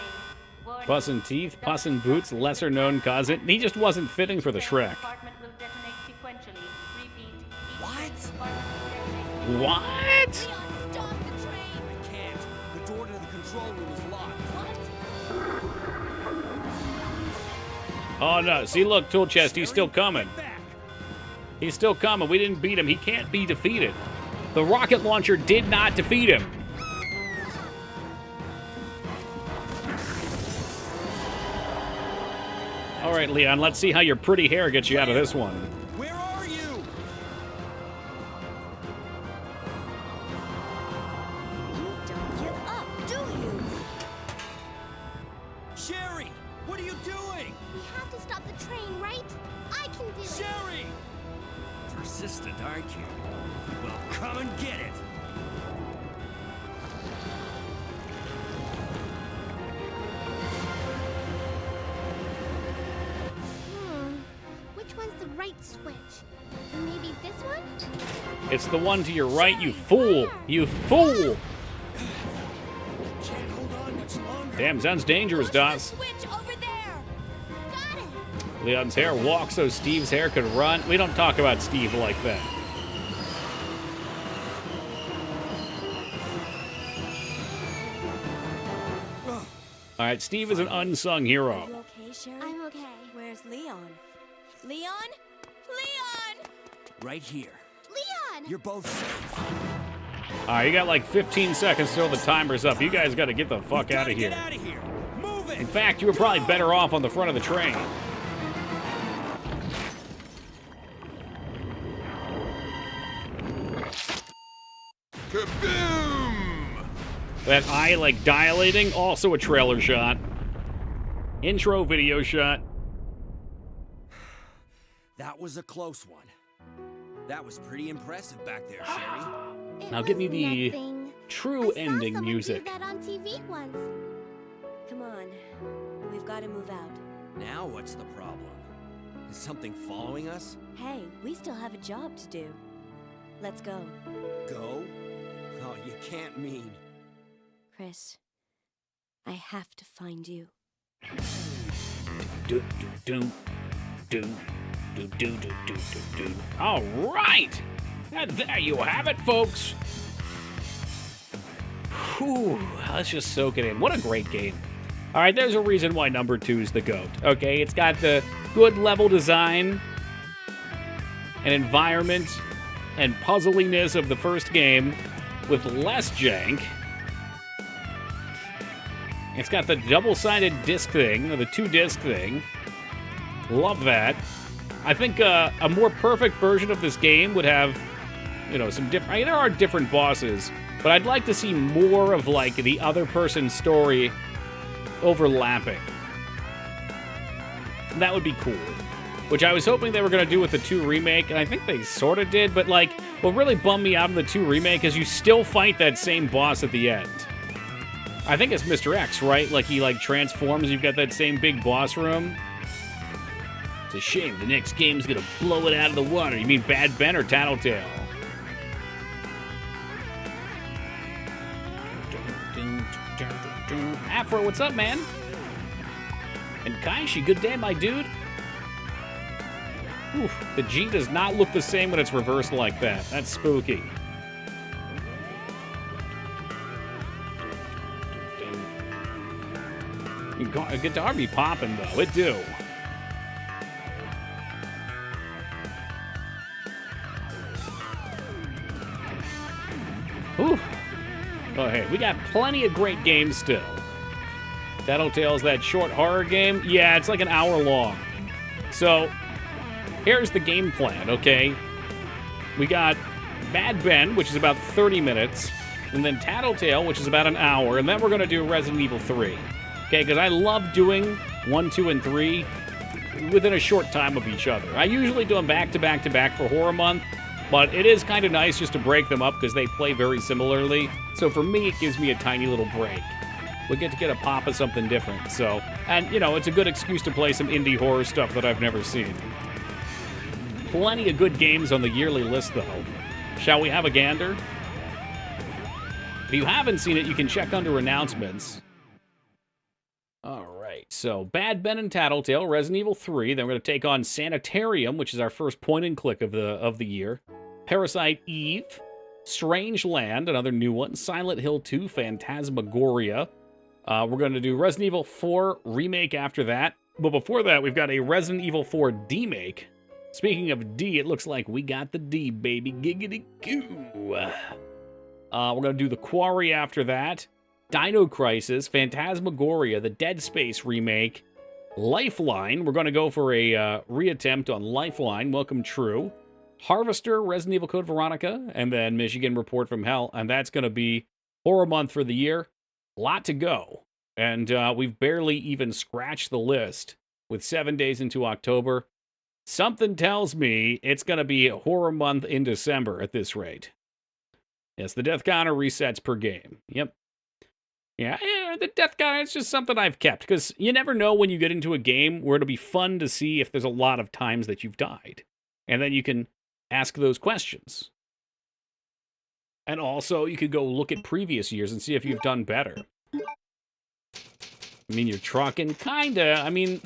Warning. Pus and teeth, pus and boots, lesser known cause it. He just wasn't fitting for the Shrek. Compartment will detonate sequentially. Repeat. What? What? Leon, stop the train! I can't. The door to the control room is locked. What? Oh no, see look, Tool Chest, he's still coming. Get back. He's still coming. We didn't beat him. He can't be defeated. The rocket launcher did not defeat him. All right, Leon, let's see how your pretty hair gets you out of this one. Where are you? You don't give up, do you? Sherry, what are you doing? We have to stop the train, right? I can do it. Sherry! Persistent, aren't you? Well, come and get it. Which one's the right switch? Maybe this one? It's the one to your right, you fool. You fool. Can't hold on much longer. Damn, sounds dangerous, Dots. Switch over there! Got it! Leon's hair walks so Steve's hair could run. We don't talk about Steve like that. All right, Steve is an unsung Are hero. you okay, Sherry? I'm okay. Where's Leon? Leon? Leon! Right here. Leon! You're both safe. All right, you got like 15 seconds till the timer's up. You guys got to get the fuck out of here. Get out of here. Move it. In fact, you were probably better off on the front of the train. Kaboom! That eye, like, dilating, also a trailer shot. Intro video shot. That was a close one. That was pretty impressive back there, Sherry. It Now give me was the nothing. true I saw ending someone music. do that on TV once. Come on. We've got to move out. Now what's the problem? Is something following us? Hey, we still have a job to do. Let's go. Go? Oh, you can't mean. Chris, I have to find you. Do, do, do, do, do, do, do, do, do. All right! And there you have it, folks. Whew, let's just soak it in. What a great game. All right, there's a reason why number 2 is the GOAT. Okay, it's got the good level design and environment and puzzliness of the first game with less jank. It's got the double-sided disc thing, or the 2-disc thing. Love that. I think a more perfect version of this game would have, you know, some different... I mean, there are different bosses, but I'd like to see more of, like, the other person's story overlapping. That would be cool. Which I was hoping they were going to do with the 2 remake, and I think they sort of did, but, like, what really bummed me out in the 2 remake is you still fight that same boss at the end. I think it's Mr. X, right? Like, he, like, transforms, you've got that same big boss room. It's a shame the next game's gonna blow it out of the water. You mean Bad Ben or Tattletale? Afro, what's up, man? And Kaishi, good day, my dude. Oof, the G does not look the same when it's reversed like that. That's spooky. Guitar be popping, though. It do. Ooh. Oh, hey, we got plenty of great games still. Tattletale's that short horror game. Yeah, it's like an hour long. So, here's the game plan, okay? We got Bad Ben, which is about 30 minutes, and then Tattletale, which is about an hour, and then we're going to do Resident Evil 3. Okay, because I love doing 1, 2, and 3 within a short time of each other. I usually do them back to back to back for Horror Month, but it is kind of nice just to break them up because they play very similarly. So for me, it gives me a tiny little break. We get to get a pop of something different. So, and you know, it's a good excuse to play some indie horror stuff that I've never seen. Plenty of good games on the yearly list, though. Shall we have a gander? If you haven't seen it, you can check under announcements. All right, so Bad Ben and Tattletale, Resident Evil 3. Then we're going to take on Sanitarium, which is our first point-and-click of the year. Parasite Eve, Strange Land, another new one. Silent Hill 2, Phantasmagoria. We're going to do Resident Evil 4 Remake after that. But before that, we've got a Resident Evil 4 D-Make. Speaking of D, it looks like we got the D, baby. Giggity-goo. We're going to do The Quarry after that. Dino Crisis, Phantasmagoria, the Dead Space remake, Lifeline. We're going to go for a reattempt on Lifeline. Welcome True. Harvester, Resident Evil Code Veronica, and then Michigan Report from Hell. And that's going to be Horror Month for the year. A lot to go. And we've barely even scratched the list with 7 days into October. Something tells me it's going to be Horror Month in December at this rate. Yes, the death counter resets per game. Yep. Yeah, the death counter, it's just something I've kept, because you never know when you get into a game where it'll be fun to see if there's a lot of times that you've died. And then you can ask those questions. And also, you could go look at previous years and see if you've done better. I mean, you're trucking, kinda. I mean,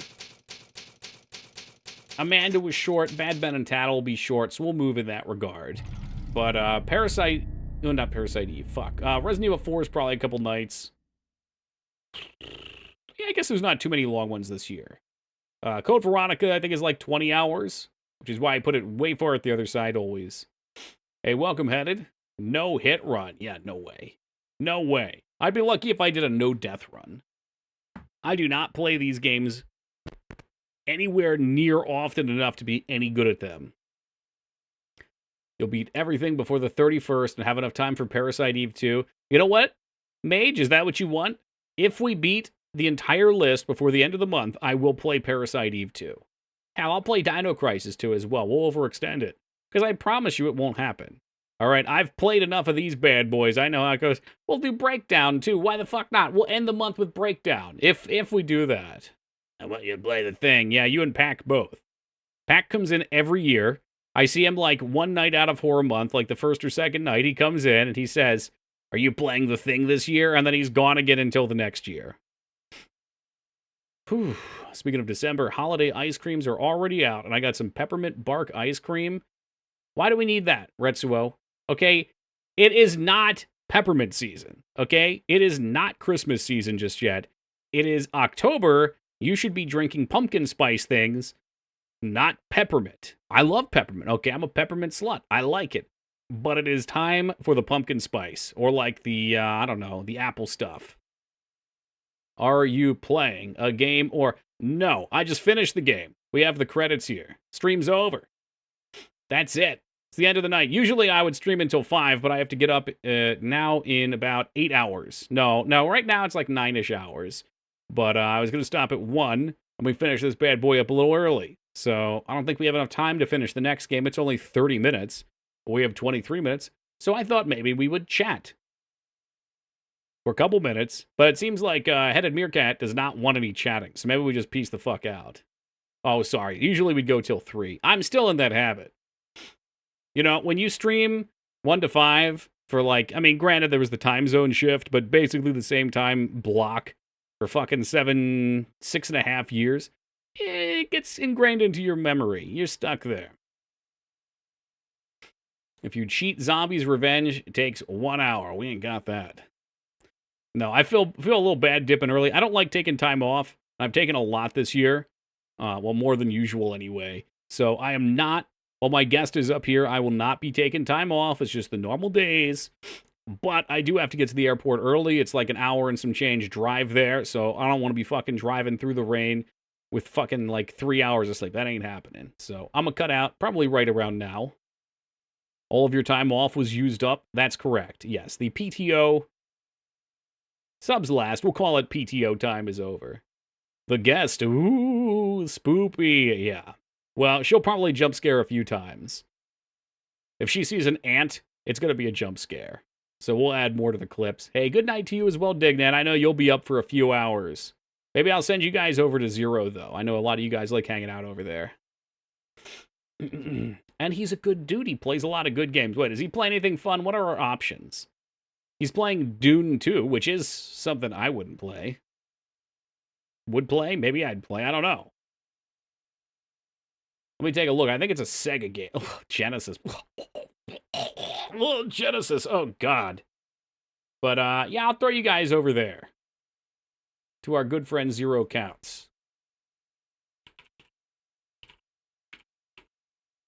Amanda was short, Bad Ben and Tattle will be short, so we'll move in that regard. But, Parasite, no, not Parasite Eve, fuck. Resident Evil 4 is probably a couple nights. Yeah, I guess there's not too many long ones this year. Code Veronica, I think, is like 20 hours, which is why I put it way far at the other side always. Hey, welcome, Headed. No hit run. Yeah, no way. No way. I'd be lucky if I did a no-death run. I do not play these games anywhere near often enough to be any good at them. You'll beat everything before the 31st and have enough time for Parasite Eve 2. You know what? Mage, is that what you want? If we beat the entire list before the end of the month, I will play Parasite Eve 2. Hell, I'll play Dino Crisis 2 as well. We'll overextend it. Because I promise you it won't happen. All right, I've played enough of these bad boys. I know how it goes. We'll do Breakdown, too. Why the fuck not? We'll end the month with Breakdown, if we do that. I want you to play the thing. Yeah, you and Pac both. Pac comes in every year. I see him like one night out of Horror Month, like the first or second night. He comes in and he says, "Are you playing the thing this year?" And then he's gone again until the next year. Whew. Speaking of December, holiday ice creams are already out, and I got some peppermint bark ice cream. Why do we need that, Retsuo? Okay, it is not peppermint season, okay? It is not Christmas season just yet. It is October. You should be drinking pumpkin spice things, not peppermint. I love peppermint, okay? I'm a peppermint slut. I like it. But it is time for the pumpkin spice, or like the, I don't know, the apple stuff. Are you playing a game or... No, I just finished the game. We have the credits here. Stream's over. That's it. It's the end of the night. Usually I would stream until 5, but I have to get up now in about 8 hours. No, right now it's like 9-ish hours. But I was going to stop at 1, and we finish this bad boy up a little early. So I don't think we have enough time to finish the next game. It's only 30 minutes. But we have 23 minutes. So I thought maybe we would chat for a couple minutes. But it seems like Headed Meerkat does not want any chatting. So maybe we just peace the fuck out. Oh, sorry. Usually we'd go till 3. I'm still in that habit. You know, when you stream 1 to 5 for like, I mean, granted there was the time zone shift, but basically the same time block for fucking 6.5 years, it gets ingrained into your memory. You're stuck there. If you cheat Zombie's Revenge, it takes 1 hour. We ain't got that. No, I feel a little bad dipping early. I don't like taking time off. I've taken a lot this year. Well, more than usual anyway. So I am not, while my guest is up here, I will not be taking time off. It's just the normal days. But I do have to get to the airport early. It's like an hour and some change drive there. So I don't want to be fucking driving through the rain with fucking like 3 hours of sleep. That ain't happening. So I'm going to cut out probably right around now. All of your time off was used up. That's correct. Yes, the PTO subs last. We'll call it PTO time is over. The guest. Ooh, spoopy. Yeah. Well, she'll probably jump scare a few times. If she sees an ant, it's going to be a jump scare. So we'll add more to the clips. Hey, good night to you as well, Dignan. I know you'll be up for a few hours. Maybe I'll send you guys over to Zero, though. I know a lot of you guys like hanging out over there. And he's a good dude. He plays a lot of good games. Wait, does he play anything fun? What are our options? He's playing Dune 2, which is something I wouldn't play. Would play? Maybe I'd play. I don't know. Let me take a look. I think it's a Sega game. Oh, Genesis. Oh, Genesis. Oh, God. But, yeah, I'll throw you guys over there. To our good friend Zero Counts.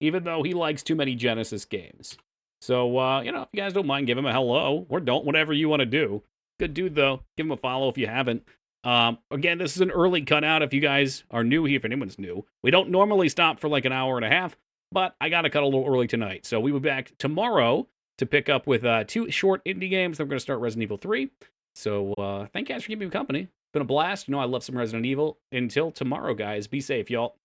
Even though he likes too many Genesis games. So, you know, if you guys don't mind, give him a hello. Or don't, whatever you want to do. Good dude, though. Give him a follow if you haven't. Again, this is an early cutout if you guys are new here, if anyone's new. We don't normally stop for like an hour and a half, but I got to cut a little early tonight. So we will be back tomorrow to pick up with 2 short indie games. Then we're going to start Resident Evil 3. So, thank you guys for giving me company. It's been a blast. You know, I love some Resident Evil. Until tomorrow, guys, be safe, y'all.